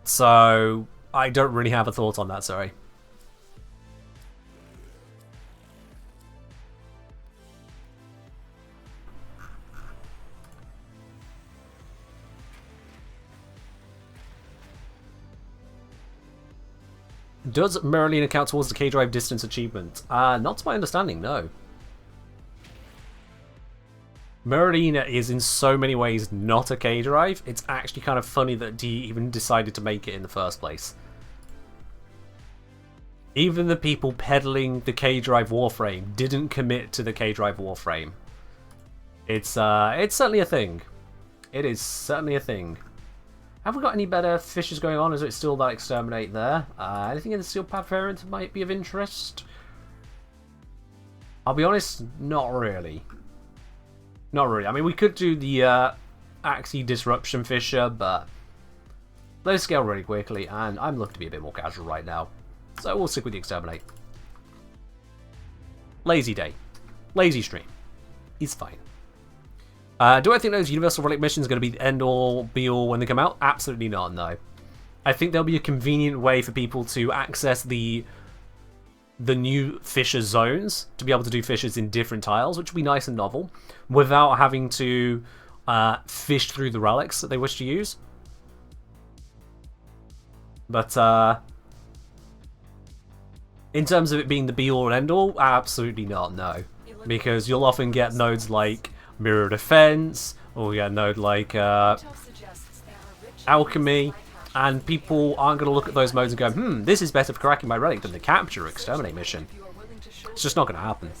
So, I don't really have a thought on that, sorry. Does Merlina count towards the K-Drive distance achievement? Not to my understanding, no. Merlina is in so many ways not a K-Drive. It's actually kind of funny that D even decided to make it in the first place. Even the people peddling the K-Drive Warframe didn't commit to the K-Drive Warframe. It's certainly a thing. It is certainly a thing. Have we got any better fishes going on? Is it still that exterminate there? Anything in the Steel Path variant might be of interest? I'll be honest, not really. Not really. I mean, we could do the Axie Disruption Fisher, but those scale really quickly, and I'm looking to be a bit more casual right now. So we'll stick with the Exterminate. Lazy day. Lazy stream. It's fine. Do I think those Universal Relic missions are going to be the end-all, be-all when they come out? Absolutely not, no. I think there'll be a convenient way for people to access the new Fisher zones, to be able to do Fishers in different tiles, which will be nice and novel, without having to fish through the relics that they wish to use. But, in terms of it being the be-all and end-all, absolutely not, no. Because you'll often get nodes like Mirror Defense, or you get a node like Alchemy, and people aren't going to look at those modes and go, this is better for cracking my relic than the Capture or Exterminate mission. It's just not going to happen.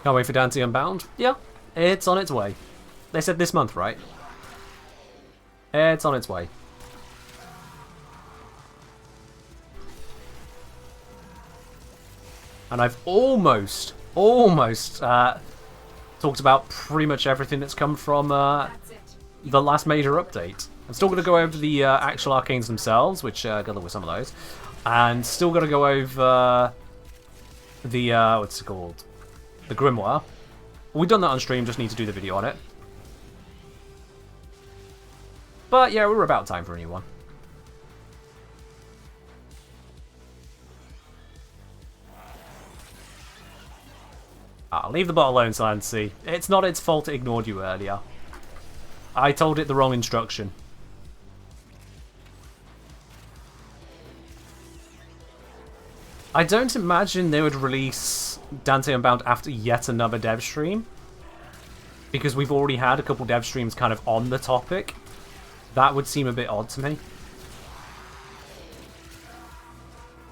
Can't wait for Dante Unbound. Yeah, it's on its way. They said this month, right? It's on its way. And I've almost talked about pretty much everything that's come from the last major update. I'm still going to go over the actual arcanes themselves, which got with some of those, and still going to go over the what's it called, the Grimoire. We've done that on stream. Just need to do the video on it. But yeah, we're about time for a new one. Leave the bot alone, Silency. It's not its fault it ignored you earlier. I told it the wrong instruction. I don't imagine they would release Dante Unbound after yet another dev stream, because we've already had a couple dev streams kind of on the topic. That would seem a bit odd to me.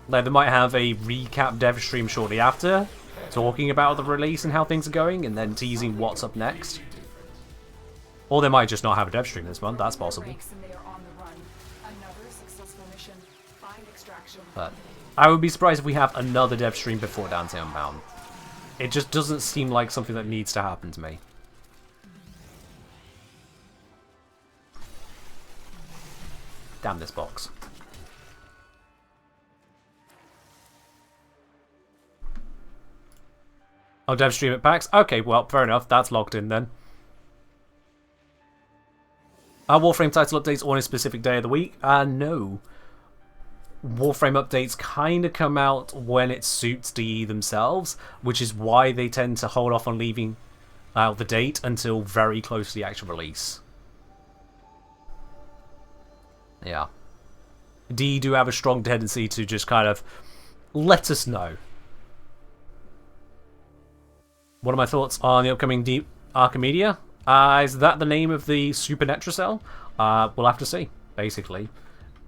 Like, they might have a recap dev stream shortly after, talking about the release and how things are going, and then teasing what's up next. Or they might just not have a dev stream this month, that's possible. But I would be surprised if we have another dev stream before Dante Unbound. It just doesn't seem like something that needs to happen to me. Damn this box. Oh, dev stream at PAX? Okay, well, fair enough. That's locked in then. Are Warframe title updates on a specific day of the week? No. Warframe updates kind of come out when it suits DE themselves, which is why they tend to hold off on leaving out the date until very close to the actual release. Yeah. DE do have a strong tendency to just kind of let us know. What are my thoughts on the upcoming Deep Archimedia? Is that the name of the Supernatural cell? We'll have to see, basically.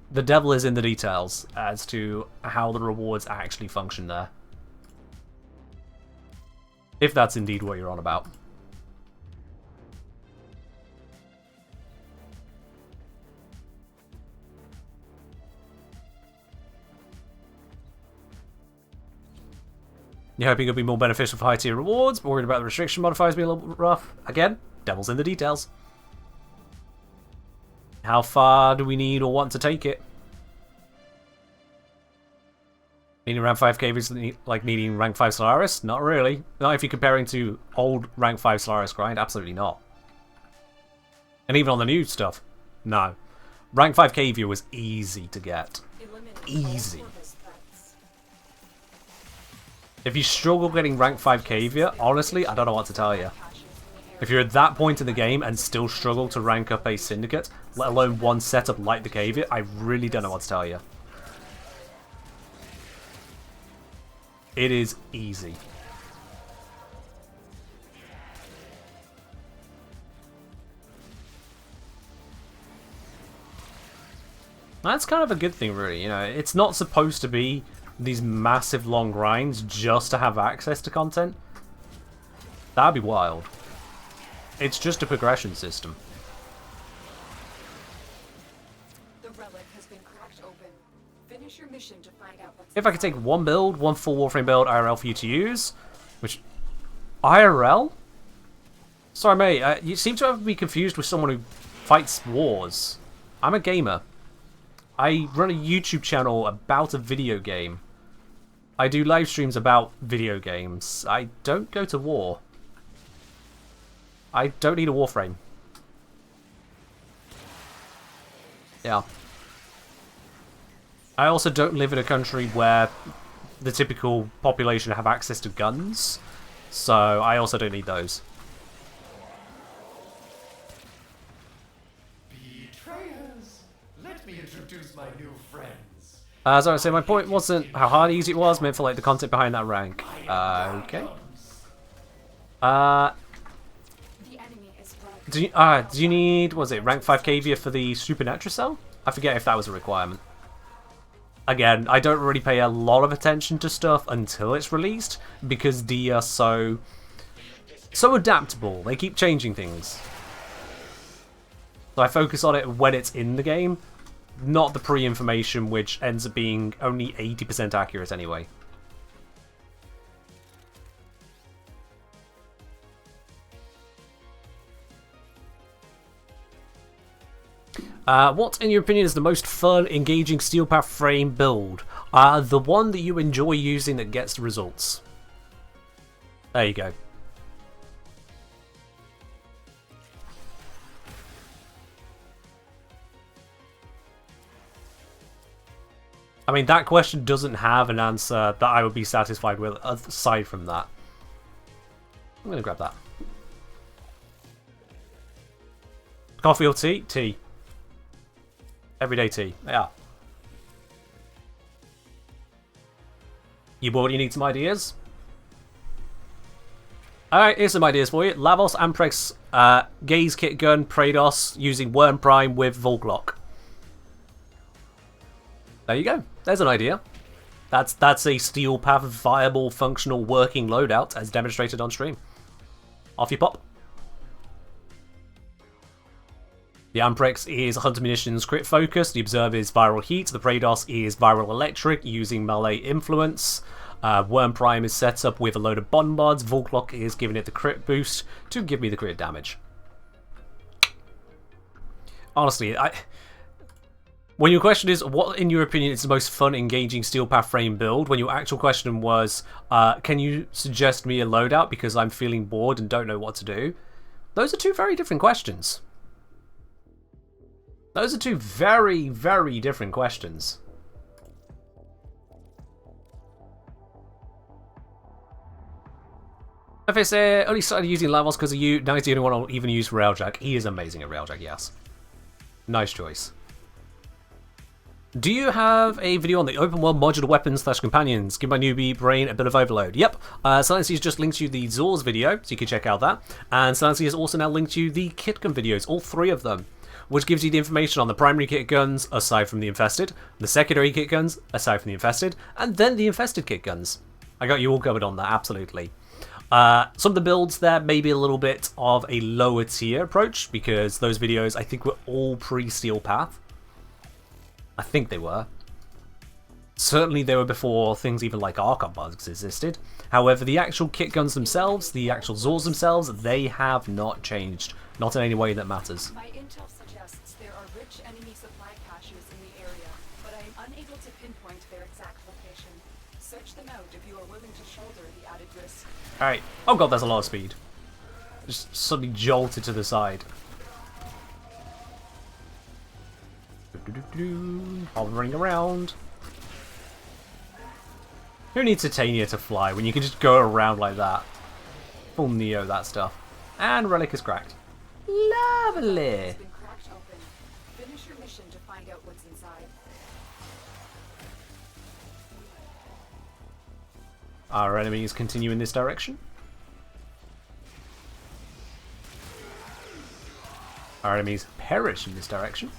The devil is in the details as to how the rewards actually function there. If that's indeed what you're on about. You're hoping it'll be more beneficial for high tier rewards, but worried about the restriction modifiers being a little rough. Again, devil's in the details. How far do we need or want to take it? Needing rank 5 cave is like needing rank 5 Solaris? Not really. Not if you're comparing to old rank 5 Solaris grind, absolutely not. And even on the new stuff, no. Rank 5 Caviar was easy to get. Easy. If you struggle getting rank 5 Caviar, honestly, I don't know what to tell you. If you're at that point in the game and still struggle to rank up a Syndicate, let alone one setup like the Caviar, I really don't know what to tell you. It is easy. That's kind of a good thing, really. You know, it's not supposed to be these massive long grinds just to have access to content. That'd be wild. It's just a progression system. The relic has been cracked open. Finish your mission to find out what's If I could take one build, one full Warframe build IRL for you to use, which... IRL? Sorry, mate, you seem to have me confused with someone who fights wars. I'm a gamer. I run a YouTube channel about a video game. I do live streams about video games. I don't go to war. I don't need a Warframe. Yeah. I also don't live in a country where the typical population have access to guns, so I also don't need those. Betrayers! Let me introduce my new friends. As I was saying, my point wasn't how hard or easy it was, meant for like the content behind that rank. Okay. the enemy is Do you need, was it rank 5 Caviar for the Supernatural cell? I forget if that was a requirement. Again, I don't really pay a lot of attention to stuff until it's released, because D are so adaptable. They keep changing things. So I focus on it when it's in the game, not the pre-information, which ends up being only 80% accurate anyway. What, in your opinion, is the most fun, engaging Steel Path frame build? The one that you enjoy using that gets the results. There you go. I mean, that question doesn't have an answer that I would be satisfied with aside from that. I'm going to grab that. Coffee or tea? Tea. Everyday tea. Yeah. You bored? You need some ideas? Alright, here's some ideas for you. Lavos, Amprex, Gaze Kit Gun, Praedos, using Worm Prime with Volglock. There you go. There's an idea. That's a Steel Path viable, functional, working loadout as demonstrated on stream. Off you pop. The Amprex is Hunter Munitions crit focus, the Observer is viral heat, the Praedos is viral electric using melee influence, Worm Prime is set up with a load of bombards, Volglock is giving it the crit boost to give me the crit damage. Honestly, when your question is, what in your opinion is the most fun, engaging Steel Path frame build, when your actual question was, can you suggest me a loadout because I'm feeling bored and don't know what to do? Those are two very different questions. Those are two very, very different questions. If I say only started using Lavos because of you, now he's the only one I'll even use for Railjack. He is amazing at Railjack, yes. Nice choice. Do you have a video on the open world modular weapons / companions? Give my newbie brain a bit of overload. Yep, Silency has just linked you the Zor's video, so you can check out that. And Silency has also now linked you the kit gun videos, all 3 of them, which gives you the information on the primary kit guns, aside from the infested, the secondary kit guns, aside from the infested, and then the infested kit guns. I got you all covered on that, absolutely. Some of the builds there may be a little bit of a lower tier approach, because those videos I think were all pre-Steel Path. I think they were. Certainly they were before things even like Archon bugs existed. However, the actual kit guns themselves, the actual Zors themselves, they have not changed. Not in any way that matters. My intel suggests there are rich enemy supply caches in the area, but I am unable to pinpoint their exact location. Search them out if you are willing to shoulder the added risk. Alright. Oh god, that's a lot of speed. Just suddenly jolted to the side. Hovering around. Who needs Titania to fly when you can just go around like that? Full Neo, that stuff. And Relic is cracked. Lovely. It's been cracked open. Finish your mission to find out what's inside. Our enemies continue in this direction. Our enemies perish in this direction.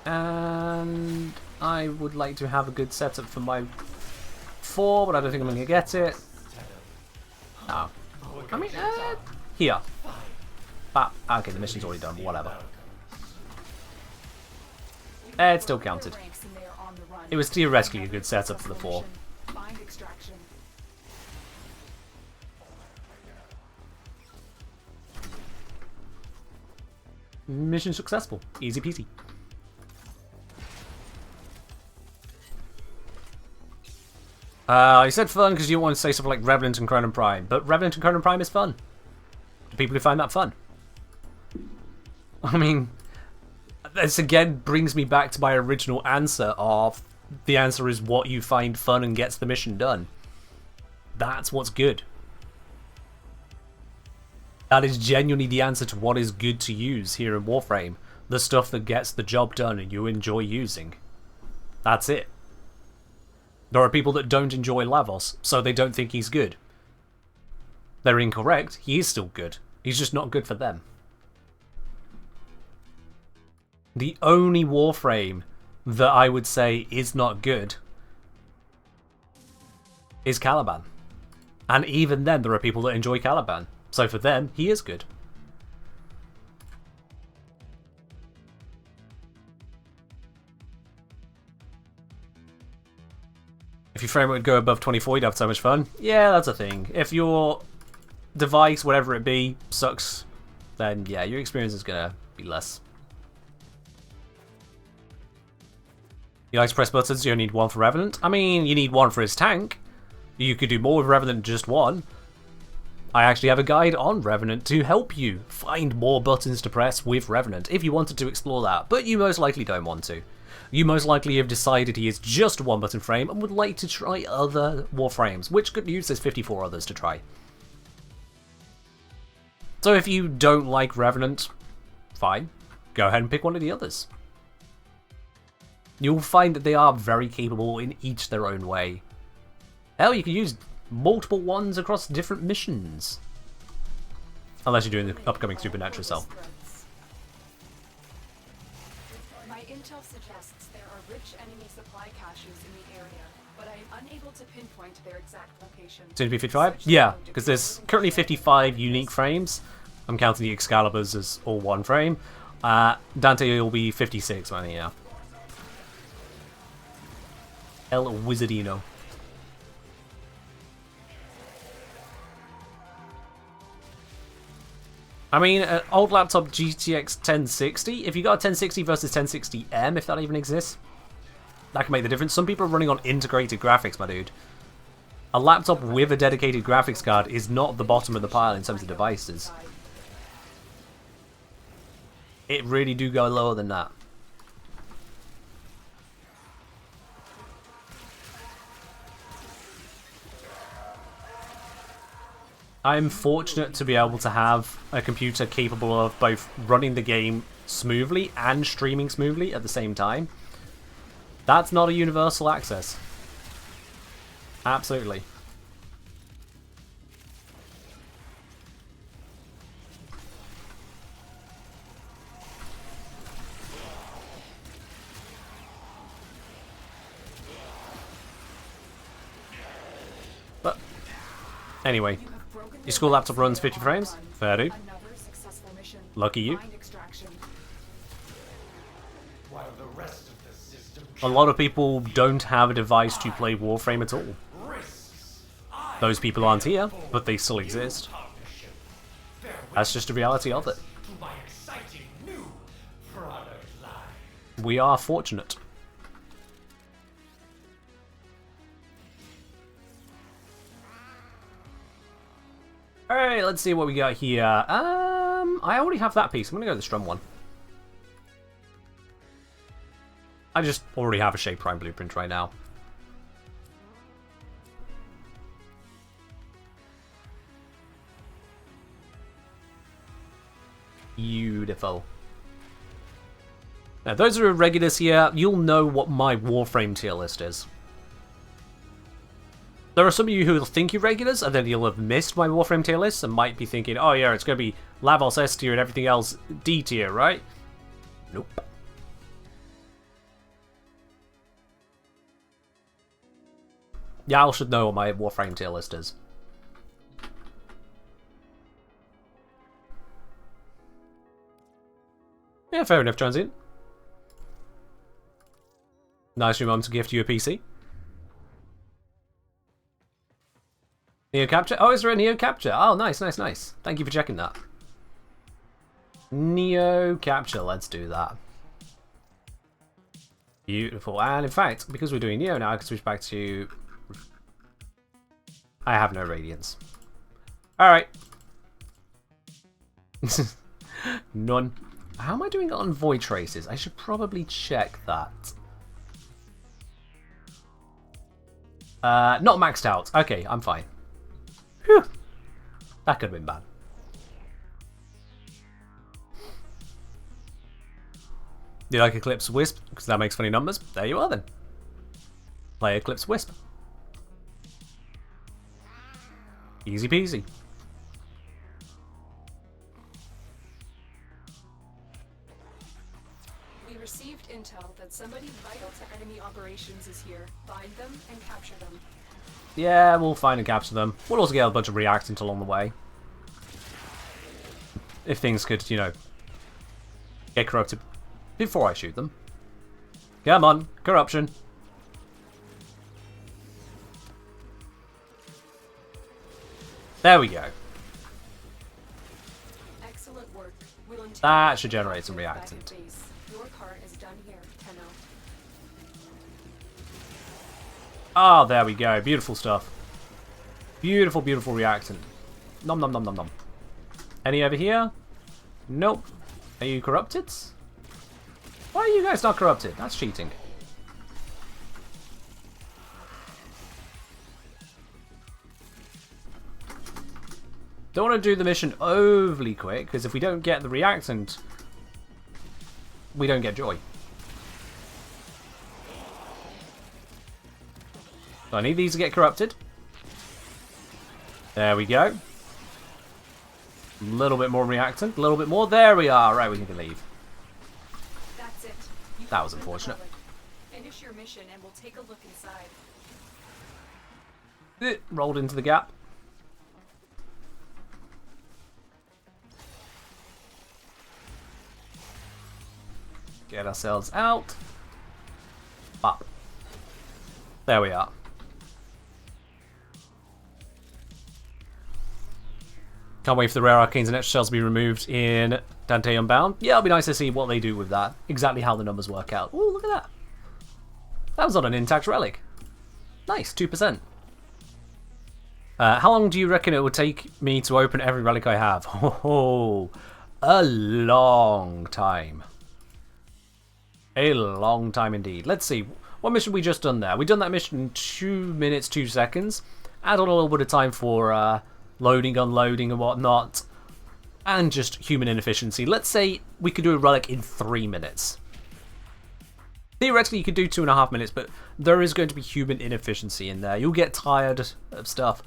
And I would like to have a good setup for my 4, but I don't think I'm going to get it. No. I mean, here. Ah, okay, the mission's already done, whatever. It still counted. It was theoretically a good setup for the 4. Find extraction. Mission successful. Easy peasy. You said fun because you want to say stuff like Revenant and Chronon Prime, but Revenant and Chronon Prime is fun. To people who find that fun. I mean, this again brings me back to my original answer of the answer is what you find fun and gets the mission done. That's what's good. That is genuinely the answer to what is good to use here in Warframe. The stuff that gets the job done and you enjoy using. That's it. There are people that don't enjoy Lavos, so they don't think he's good. They're incorrect, he is still good. He's just not good for them. The only Warframe that I would say is not good is Caliban. And even then, there are people that enjoy Caliban. So for them, he is good. If your frame rate would go above 24, you'd have so much fun. Yeah, that's a thing. If your device, whatever it be, sucks, then yeah, your experience is gonna be less. You like to press buttons, you only need 1 for Revenant. I mean, you need 1 for his tank. You could do more with Revenant than just 1. I actually have a guide on Revenant to help you find more buttons to press with Revenant if you wanted to explore that, but you most likely don't want to. You most likely have decided he is just a 1-button frame and would like to try other Warframes, which good news, there's 54 others to try. So if you don't like Revenant, fine, go ahead and pick one of the others. You'll find that they are very capable in each their own way. Hell, you can use multiple ones across different missions. Unless you're doing the upcoming Supernatural cell. My intel suggests there are rich enemy supply caches in the area, but I am unable to pinpoint their exact location. Soon to be 55? Yeah, because there's currently 55 unique frames. I'm counting the Excaliburs as all 1 frame. Dante will be 56, right? Yeah. El Wizardino. I mean, an old laptop GTX 1060, if you got a 1060 versus 1060M, if that even exists, that can make the difference. Some people are running on integrated graphics, my dude. A laptop with a dedicated graphics card is not the bottom of the pile in terms of devices. It really do go lower than that. I'm fortunate to be able to have a computer capable of both running the game smoothly and streaming smoothly at the same time. That's not a universal access. Absolutely. But anyway, your school laptop runs 50 frames. Fair do. Lucky you. While the rest of the system A lot of people don't have a device to play Warframe at all. risks. Those people aren't here, but they still exist. Partnership. That's just the reality of it. To my exciting new product line. We are fortunate. Alright, let's see what we got here. I already have that piece. I'm gonna go with the Strum one. I just already have a Shape Prime blueprint right now. Beautiful. Now, those are regulars here. You'll know what my Warframe tier list is. There are some of you who will think you're regulars, and then you'll have missed my Warframe tier list and might be thinking, oh yeah, it's going to be Lavos S tier and everything else D tier, right? Nope. Y'all should know what my Warframe tier list is. Yeah, fair enough, Transient. Nice of your mum to gift you a PC. Neo Capture? Oh, is there a Neo Capture? Oh, nice, nice, nice. Thank you for checking that. Neo Capture, let's do that. Beautiful. And in fact, because we're doing Neo now, I can switch back to... I have no Radiance. Alright. None. How am I doing on Void Traces? I should probably check that. Not maxed out. Okay, I'm fine. Whew. That could have been bad. Do you like Eclipse Wisp? Because that makes funny numbers. There you are then. Play Eclipse Wisp. Easy peasy. We received intel that somebody vital to enemy operations is here. Find them and capture them. Yeah, we'll find and capture them. We'll also get a bunch of reactant along the way. If things could, you know, get corrupted before I shoot them. Come on, corruption. There we go. Excellent work. We'll That should generate some reactant. Your part is done here, 10 Ah, there we go. Beautiful stuff. Beautiful, beautiful reactant. Nom nom nom nom nom. Any over here? Nope. Are you corrupted? Why are you guys not corrupted? That's cheating. Don't want to do the mission overly quick, because if we don't get the reactant, we don't get joy. So I need these to get corrupted. There we go. A little bit more reactant, a little bit more. There we are. Right, we can leave. That's it. You That was have unfortunate. Finish your mission and we'll take a look inside. Rolled into the gap. Get ourselves out. Up. There we are. Can't wait for the rare arcanes and extra shells to be removed in Dante Unbound. Yeah, it'll be nice to see what they do with that. Exactly how the numbers work out. Ooh, look at that. That was on an intact relic. Nice, 2%. How long do you reckon it would take me to open every relic I have? Oh, a long time. A long time indeed. Let's see. What mission we just done there? We done that mission in 2 minutes, 2 seconds. Add on a little bit of time for loading, unloading, and whatnot, and just human inefficiency. Let's say we could do a relic in 3 minutes. Theoretically, you could do 2.5 minutes, but there is going to be human inefficiency in there. You'll get tired of stuff.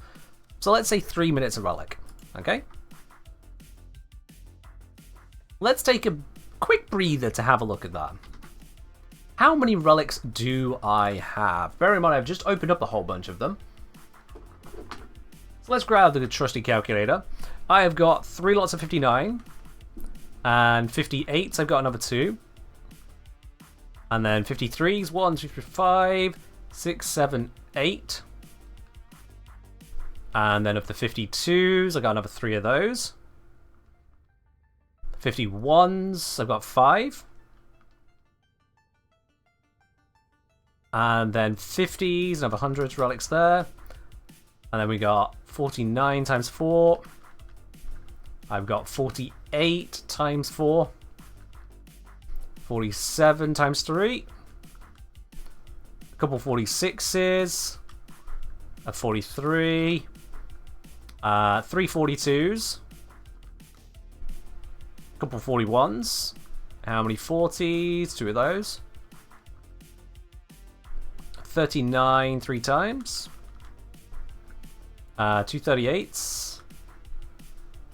So let's say 3 minutes a relic, okay? Let's take a quick breather to have a look at that. How many relics do I have? Bear in mind, I've just opened up a whole bunch of them. So let's grab the trusty calculator. I have got 3 lots of 59. And 58, I've got another 2. And then 53s, 1, 2, 3, 5, 6, 7, 8. And then of the 52s, I got another 3 of those. 51s, I've got 5. And then 50s, another 100 relics there. And then we got 49 times 4. I've got 48 times 4. 47 times 3. A couple 46s. A 43. 3 42s. A couple 41s. How many 40s? 2 of those. 39 3 times. 2 38s.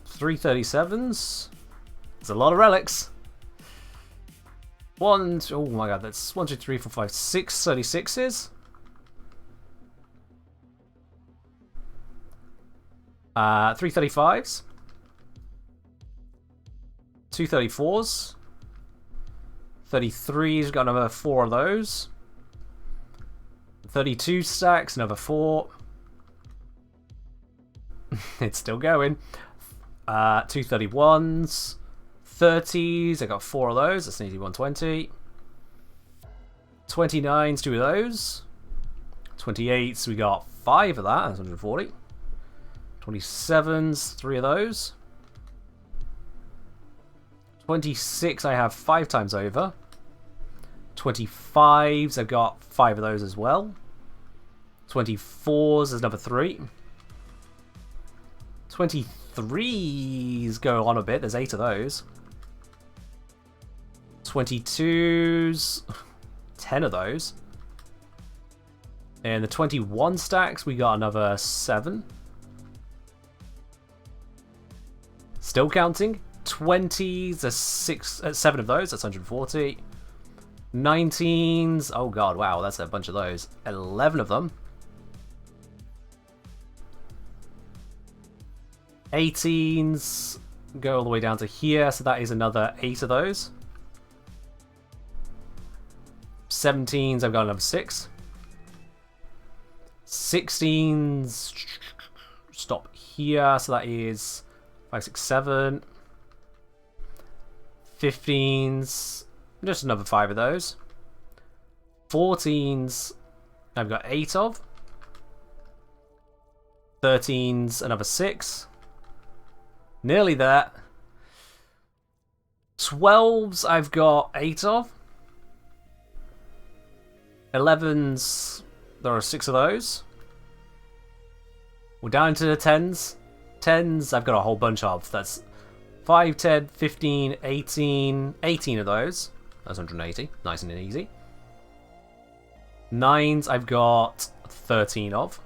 3 37s. There's a lot of relics. Oh my god, that's 1, 2, 3, 4, 5, 6 36s. 3 35s. 2 34s. 33s, got another 4 of those. 32 stacks, another 4. It's still going. 2 31s. 30s, I got 4 of those. That's an easy 120. 29s, 2 of those. 28s, we got 5 of that. That's 140. 27s, 3 of those. 26, I have 5 times over. 25s, I've got 5 of those as well. 24s, there's another 3. 23s go on a bit, there's 8 of those. 22s, 10 of those. And the 21 stacks, we got another 7. Still counting. 20s, there's 7 of those, that's 140. 19s, oh god, wow, that's a bunch of those. 11 of them. 18s go all the way down to here, so that is another 8 of those. 17s, I've got another 6. 16s stop here, so that is 5, 6, 7. 15s, just another 5 of those. 14s, I've got 8 of. 13s, another 6. Nearly there. 12s, I've got 8 of. 11s, there are 6 of those. We're down to the 10s. 10s, I've got a whole bunch of. That's 5, 10, 15, 18. 18 of those. That's 180. Nice and easy. 9s, I've got 13 of.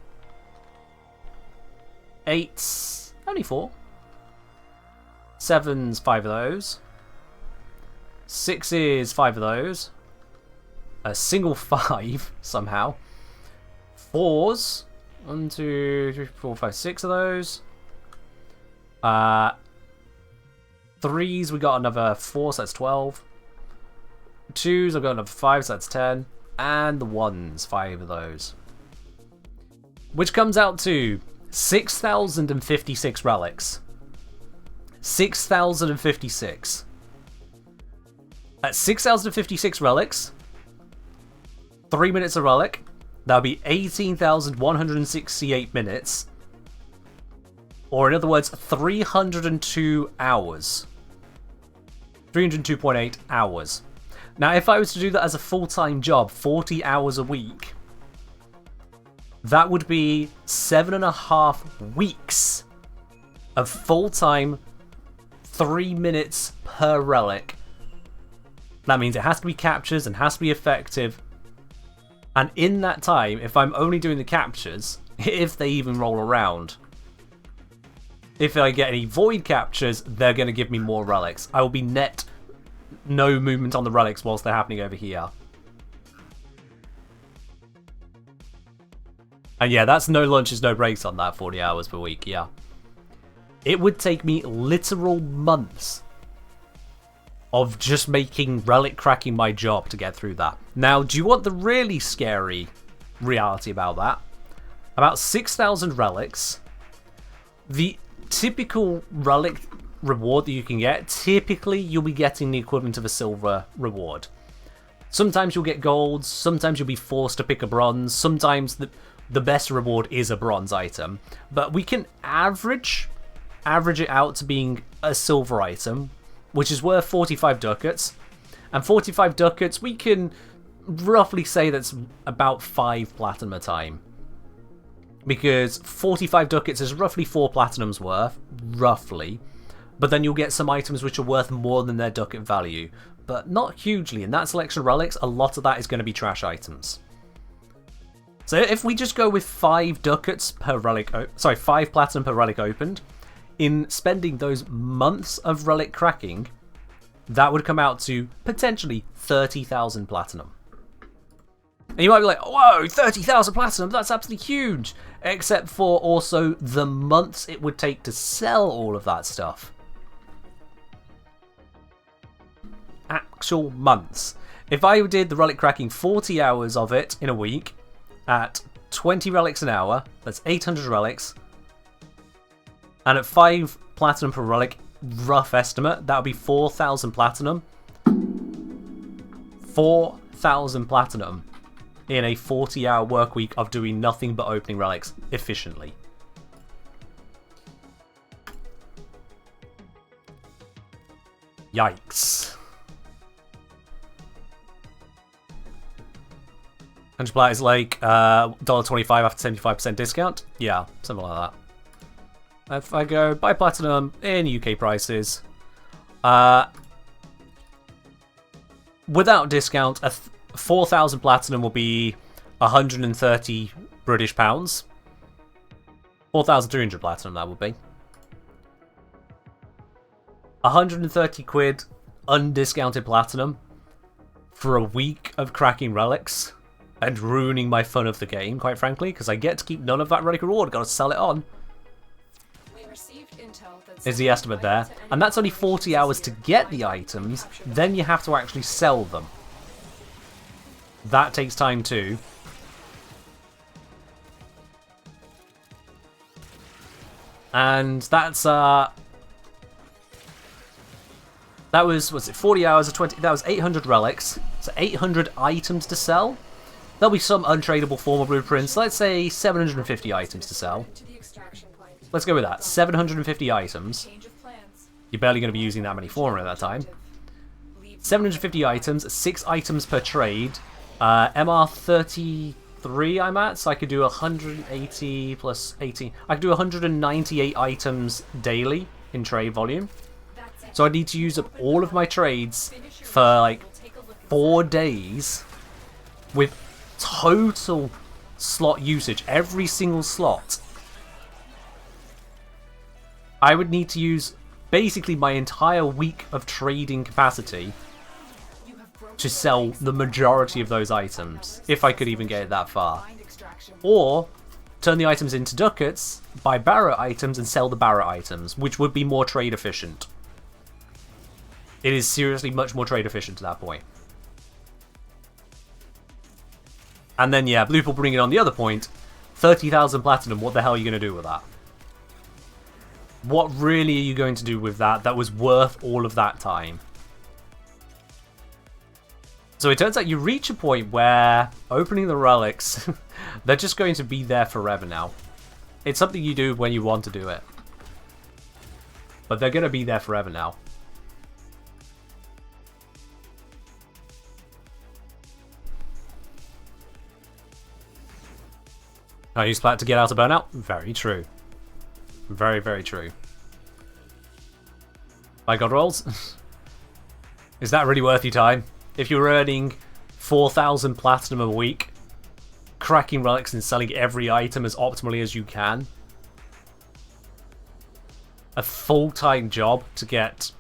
8s, only 4. 7s, 5 of those. 6s, 5 of those. A single 5, somehow. 4s, 1, 2, 3, 4, 5, 6 of those. 3s, we got another 4, so that's 12. 2s, I've got another 5, so that's 10. And the 1s, 5 of those. Which comes out to 6,056 relics. 6,056. At 6,056 relics, 3 minutes a relic, that would be 18,168 minutes. Or in other words, 302 hours. 302.8 hours. Now, if I was to do that as a full-time job, 40 hours a week, that would be 7.5 weeks a full-time 3 minutes per relic. That means it has to be captures and has to be effective. And in that time, if I'm only doing the captures, if they even roll around, if I get any void captures, they're going to give me more relics. I will be net no movement on the relics whilst they're happening over here. And yeah, that's no lunches, no breaks on that 40 hours per week, yeah. It would take me literal months of just making relic cracking my job to get through that. Now, do you want the really scary reality about that? About 6,000 relics. The typical relic reward that you can get, typically you'll be getting the equivalent of a silver reward. Sometimes you'll get golds, sometimes you'll be forced to pick a bronze, sometimes the best reward is a bronze item. But we can average it out to being a silver item, which is worth 45 ducats. And 45 ducats, we can roughly say that's about 5 platinum a time. Because 45 ducats is roughly 4 platinums worth, roughly. But then you'll get some items which are worth more than their ducat value. But not hugely. In that selection of relics, a lot of that is going to be trash items. So if we just go with 5 ducats per relic, 5 platinum per relic opened, in spending those months of relic cracking, that would come out to potentially 30,000 platinum. And you might be like, whoa, 30,000 platinum, that's absolutely huge. Except for also the months it would take to sell all of that stuff. Actual months. If I did the relic cracking 40 hours of it in a week at 20 relics an hour, that's 800 relics. And at 5 platinum per relic, rough estimate, that would be 4,000 platinum. 4,000 platinum in a 40-hour work week of doing nothing but opening relics efficiently. Yikes. 100 plat is like $1.25 after 75% discount. Yeah, something like that. If I go buy platinum in UK prices, without discount, 4,000 platinum will be 130 British pounds. 4,300 platinum that would be. 130 quid undiscounted platinum for a week of cracking relics and ruining my fun of the game, quite frankly, because I get to keep none of that relic reward, gotta sell it on. Is the estimate there, and that's only 40 hours to get the items, then you have to actually sell them. That takes time too. And that's that was, what's it, 40 hours of 20, that was 800 relics, so 800 items to sell. There'll be some untradeable formal blueprints, let's say 750 items to sell. Let's go with that, 750 items. You're barely going to be using that many formal at that time. 750 items, 6 items per trade. MR33 I'm at, so I could do 180 plus 18. I could do 198 items daily in trade volume. So I need to use up all of my trades for like 4 days with total slot usage, every single slot. I would need to use basically my entire week of trading capacity to sell the majority of those items, if I could even get it that far. Or turn the items into ducats, buy Barrett items and sell the Barrett items, which would be more trade efficient. It is seriously much more trade efficient to that point. And then yeah, Bloop will bring it on the other point, 30,000 platinum, what the hell are you going to do with that? What really are you going to do with that that was worth all of that time? So it turns out you reach a point where opening the relics, they're just going to be there forever now. It's something you do when you want to do it. But they're going to be there forever now. I use plat to get out of burnout? Very true. Very, very true. Buy god rolls? Is that really worth your time? If you're earning 4,000 platinum a week, cracking relics and selling every item as optimally as you can, a full-time job to get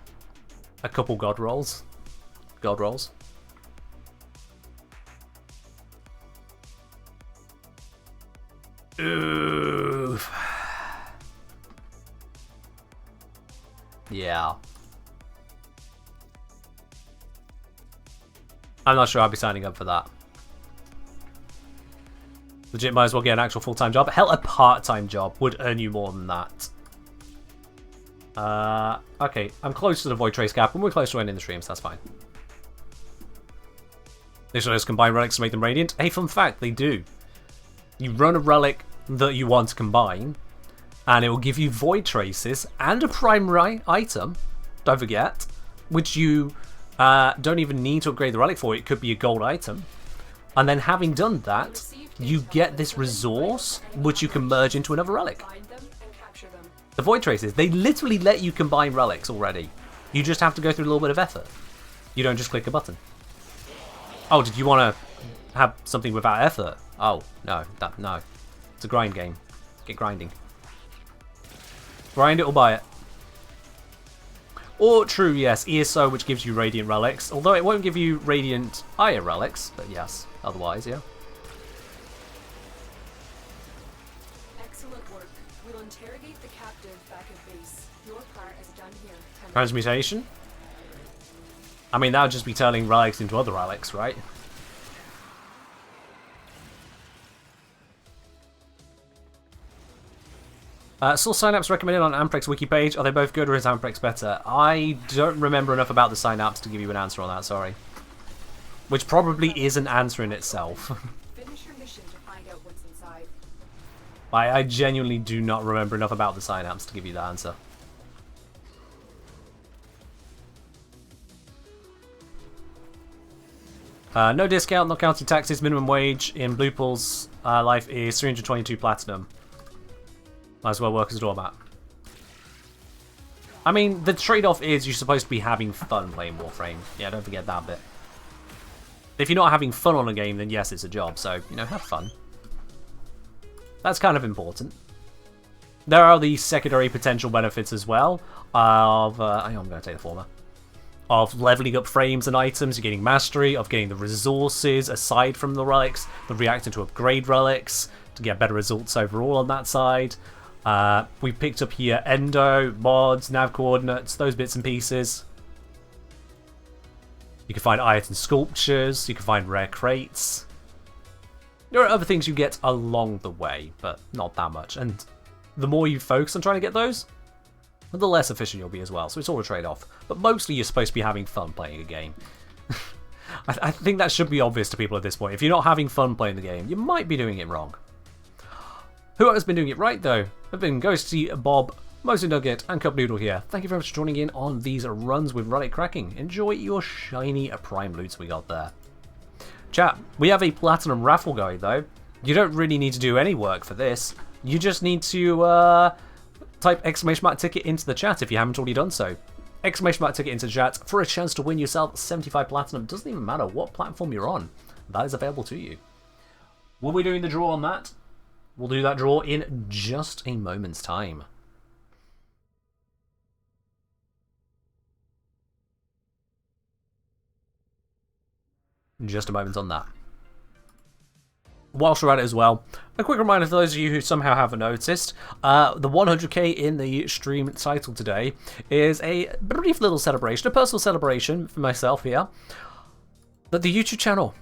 a couple god rolls. God rolls. Oof. Yeah. I'm not sure I'll be signing up for that. Legit might as well get an actual full-time job. Hell, a part-time job would earn you more than that. Okay, I'm close to the Void Trace cap, and we're close to ending the stream, so that's fine. They should just combine relics to make them radiant. Hey, fun fact, they do. You run a relic that you want to combine, and it will give you Void Traces and a primary item, don't forget, which you don't even need to upgrade the relic for. It could be a gold item. And then having done that, you get this resource, which you can merge into another relic. The Void Traces, they literally let you combine relics already. You just have to go through a little bit of effort. You don't just click a button. Oh, did you want to have something without effort? Oh, no. No. It's a grind game. Get grinding. Grind it or buy it. Or, true, yes, ESO, which gives you Radiant Relics. Although it won't give you Radiant Ire Relics, but yes, otherwise, yeah. Excellent work. We'll interrogate the captive back at base. Your part is done here. Transmutation? I mean, that would just be turning relics into other relics, right? Saw Synapse recommended on Amprex wiki page. Are they both good or is Amprex better? I don't remember enough about the Synapse to give you an answer on that, sorry. Which probably is an answer in itself. Finish your mission to find out what's inside. I genuinely do not remember enough about the Synapse to give you the answer. No discount, not counting taxes. Minimum wage in Blue Pool's life is 322 platinum. Might as well work as a doormat. I mean, the trade-off is you're supposed to be having fun playing Warframe. Yeah, don't forget that bit. If you're not having fun on a game, then yes, it's a job. So, you know, have fun. That's kind of important. There are the secondary potential benefits as well of... I'm going to take the former. Of leveling up frames and items, you're getting mastery, of getting the resources aside from the relics, the reacting to upgrade relics, to get better results overall on that side. We picked up here endo, mods, nav coordinates, those bits and pieces. You can find iron sculptures, you can find rare crates. There are other things you get along the way, but not that much. And the more you focus on trying to get those, the less efficient you'll be as well. So it's all a trade-off. But mostly you're supposed to be having fun playing a game. I think that should be obvious to people at this point. If you're not having fun playing the game, you might be doing it wrong. Who has been doing it right, though, have been Ghosty, Bob, Mostly Nugget, and Cup Noodle here. Thank you very much for joining in on these runs with relic cracking. Enjoy your shiny prime loots we got there. Chat, we have a platinum raffle going, though. You don't really need to do any work for this. You just need to type !ticket into the chat if you haven't already done so. !ticket into the chat for a chance to win yourself 75 platinum. Doesn't even matter what platform you're on. That is available to you. Will we be doing the draw on that? We'll do that draw in just a moment's time. Just a moment on that. Whilst we're at it as well, a quick reminder for those of you who somehow haven't noticed, the 100k in the stream title today is a brief little celebration, a personal celebration for myself here, that the YouTube channel,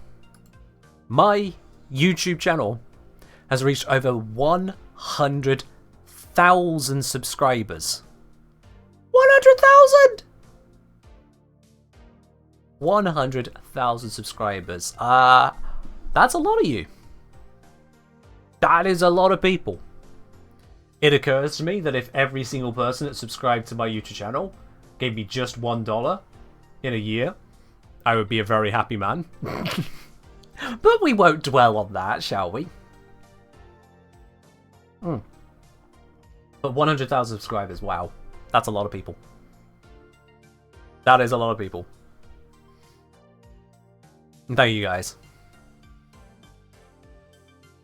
my YouTube channel, has reached over 100,000 subscribers. 100,000! 100,000 subscribers. That's a lot of you. That is a lot of people. It occurs to me that if every single person that subscribed to my YouTube channel gave me just $1 in a year, I would be a very happy man. But we won't dwell on that, shall we? But 100,000 subscribers, wow. That's a lot of people. That is a lot of people. And thank you guys.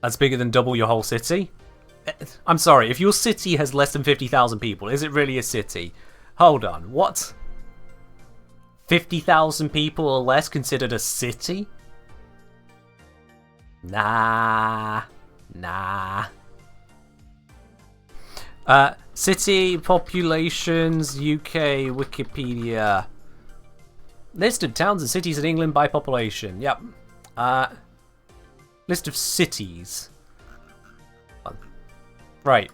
That's bigger than double your whole city? I'm sorry, if your city has less than 50,000 people, is it really a city? Hold on, what? 50,000 people or less considered a city? Nah. City populations, UK, Wikipedia. List of towns and cities in England by population. Yep. List of cities. Right.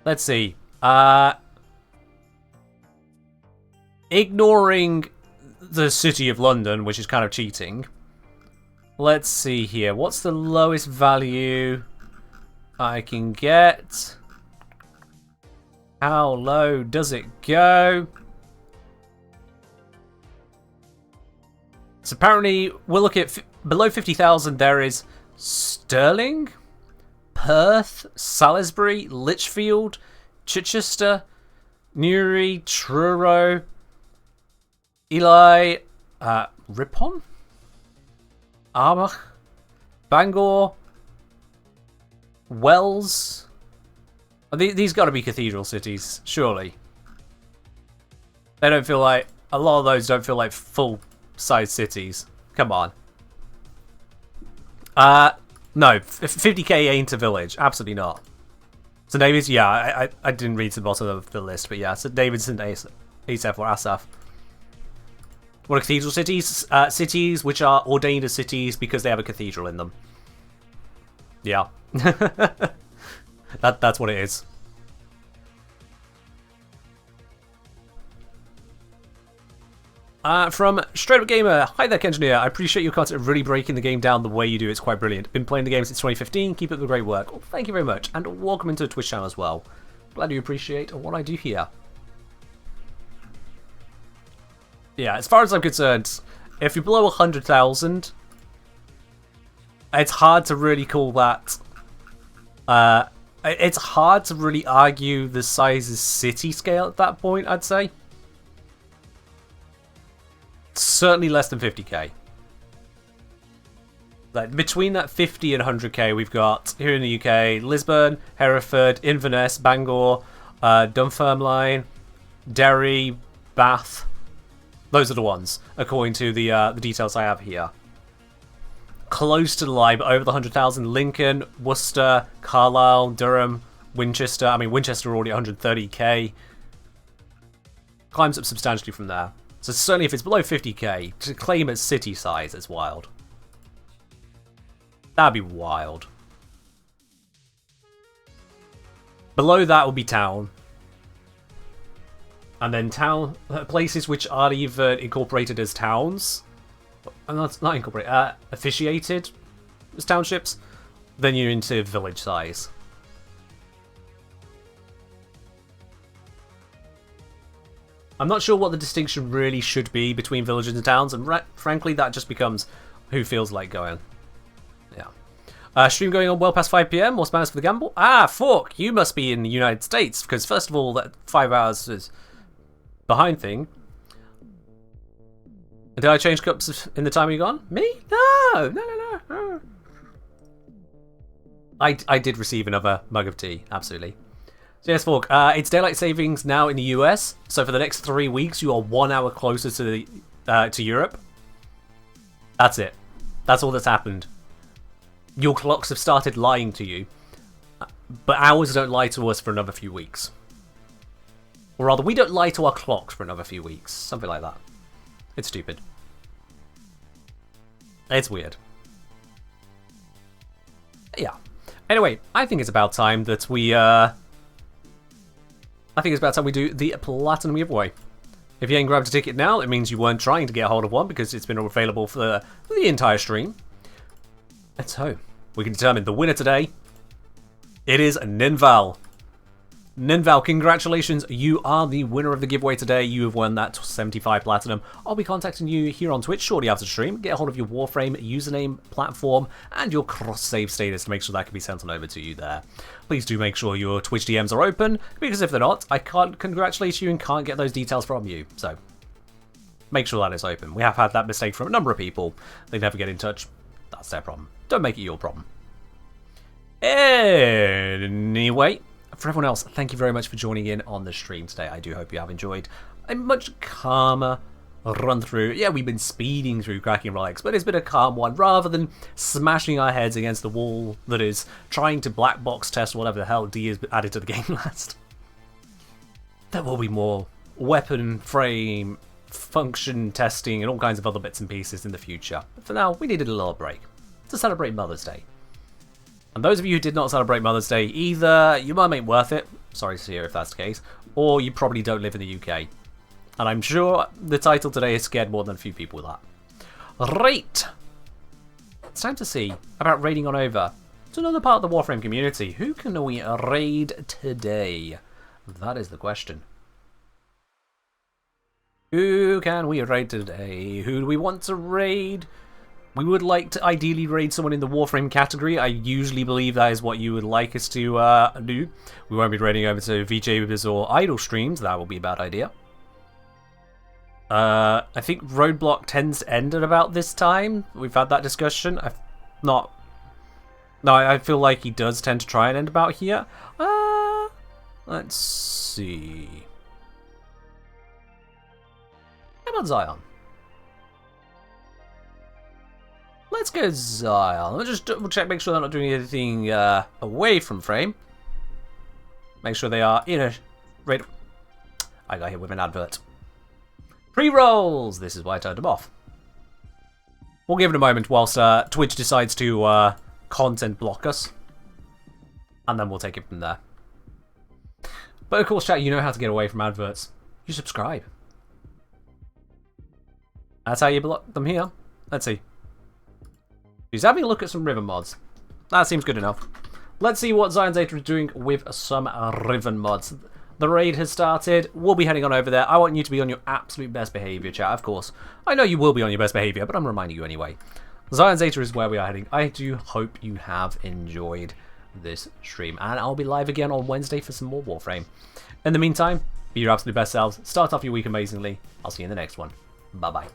Let's see. Ignoring the City of London, which is kind of cheating. Let's see here. What's the lowest value I can get? How low does it go? So apparently, we'll look at below 50,000. There is Stirling, Perth, Salisbury, Lichfield, Chichester, Newry, Truro, Ely, Ripon, Armagh, Bangor, Wells. These got to be cathedral cities, surely. They don't feel like... A lot of those don't feel like full-size cities. Come on. No, 50k ain't a village. Absolutely not. St David's, yeah, I didn't read to the bottom of the list, but yeah, St David's and Asaph or Asaph. What are cathedral cities? Cities which are ordained as cities because they have a cathedral in them. Yeah. That's what it is. From Straight Up Gamer, hi there, Kengineer. I appreciate your content really breaking the game down the way you do. It's quite brilliant. Been playing the game since 2015. Keep up the great work. Well, thank you very much, and welcome into the Twitch channel as well. Glad you appreciate what I do here. Yeah, as far as I'm concerned, if you're below 100,000, it's hard to really call that. It's hard to really argue the size is city scale at that point, I'd say. Certainly less than 50k. Like between that 50 and 100k, we've got here in the UK: Lisbon, Hereford, Inverness, Bangor, Dunfermline, Derry, Bath. Those are the ones, according to the details I have here. Close to the line, but over the 100,000: Lincoln, Worcester, Carlisle, Durham, Winchester. I mean, Winchester already 130k. Climbs up substantially from there. So certainly if it's below 50k, to claim it city size is wild. That'd be wild. Below that would be town. And then town places which are either incorporated as towns, not incorporated, officiated as townships, then you're into village size. I'm not sure what the distinction really should be between villages and towns, and frankly, that just becomes who feels like going. Yeah. Stream going on well past 5 PM. What's matters for the gamble? Ah, fuck! You must be in the United States, because first of all, that 5 hours is behind thing. Did I change cups in the time you're gone? Me? No. I did receive another mug of tea, absolutely. So yes, Fork, it's daylight savings now in the US, so for the next 3 weeks you are 1 hour closer to Europe. That's it. That's all that's happened. Your clocks have started lying to you, but ours don't lie to us for another few weeks. Or rather, we don't lie to our clocks for another few weeks. Something like that. It's stupid. It's weird. Yeah. Anyway, I think it's about time that we, I think it's about time we do the Platinum giveaway. If you ain't grabbed a ticket now, it means you weren't trying to get a hold of one because it's been available for the entire stream. Let's hope we can determine the winner today. It is Ninval. Ninval, congratulations. You are the winner of the giveaway today. You have won that 75 Platinum. I'll be contacting you here on Twitch shortly after stream. Get a hold of your Warframe username, platform, and your cross-save status to make sure that can be sent on over to you there. Please do make sure your Twitch DMs are open, because if they're not, I can't congratulate you and can't get those details from you. So, make sure that it's open. We have had that mistake from a number of people. They never get in touch. That's their problem. Don't make it your problem. Anyway, for everyone else, thank you very much for joining in on the stream today. I do hope you have enjoyed a much calmer run through. Yeah, we've been speeding through cracking relics, but it's been a calm one rather than smashing our heads against the wall that is trying to black box test whatever the hell D has added to the game last. There will be more weapon frame function testing and all kinds of other bits and pieces in the future. But for now, we needed a little break to celebrate Mother's Day. And those of you who did not celebrate Mother's Day, either your mum ain't worth it, sorry to hear if that's the case, or you probably don't live in the UK. And I'm sure the title today has scared more than a few people with that. Right! It's time to see about raiding on over to another part of the Warframe community. Who can we raid today? That is the question. Who can we raid today? Who do we want to raid? We would like to ideally raid someone in the Warframe category. I usually believe that is what you would like us to do. We won't be raiding over to VJs or idle streams. That will be a bad idea. I think Roadblock tends to end at about this time. We've had that discussion. No, I feel like he does tend to try and end about here. Let's see. How about Zion? Let's go Zion. Let's just double check, make sure they're not doing anything away from frame. Make sure they are in a raid. I got hit with an advert. Pre-rolls! This is why I turned them off. We'll give it a moment whilst Twitch decides to content block us. And then we'll take it from there. But of course, chat, you know how to get away from adverts. You subscribe. That's how you block them here. Let's see. He's having a look at some Riven mods. That seems good enough. Let's see what Zion Zeta is doing with some Riven mods. The raid has started. We'll be heading on over there. I want you to be on your absolute best behaviour, chat, of course. I know you will be on your best behaviour, but I'm reminding you anyway. Zion Zeta is where we are heading. I do hope you have enjoyed this stream. And I'll be live again on Wednesday for some more Warframe. In the meantime, be your absolute best selves. Start off your week amazingly. I'll see you in the next one. Bye-bye.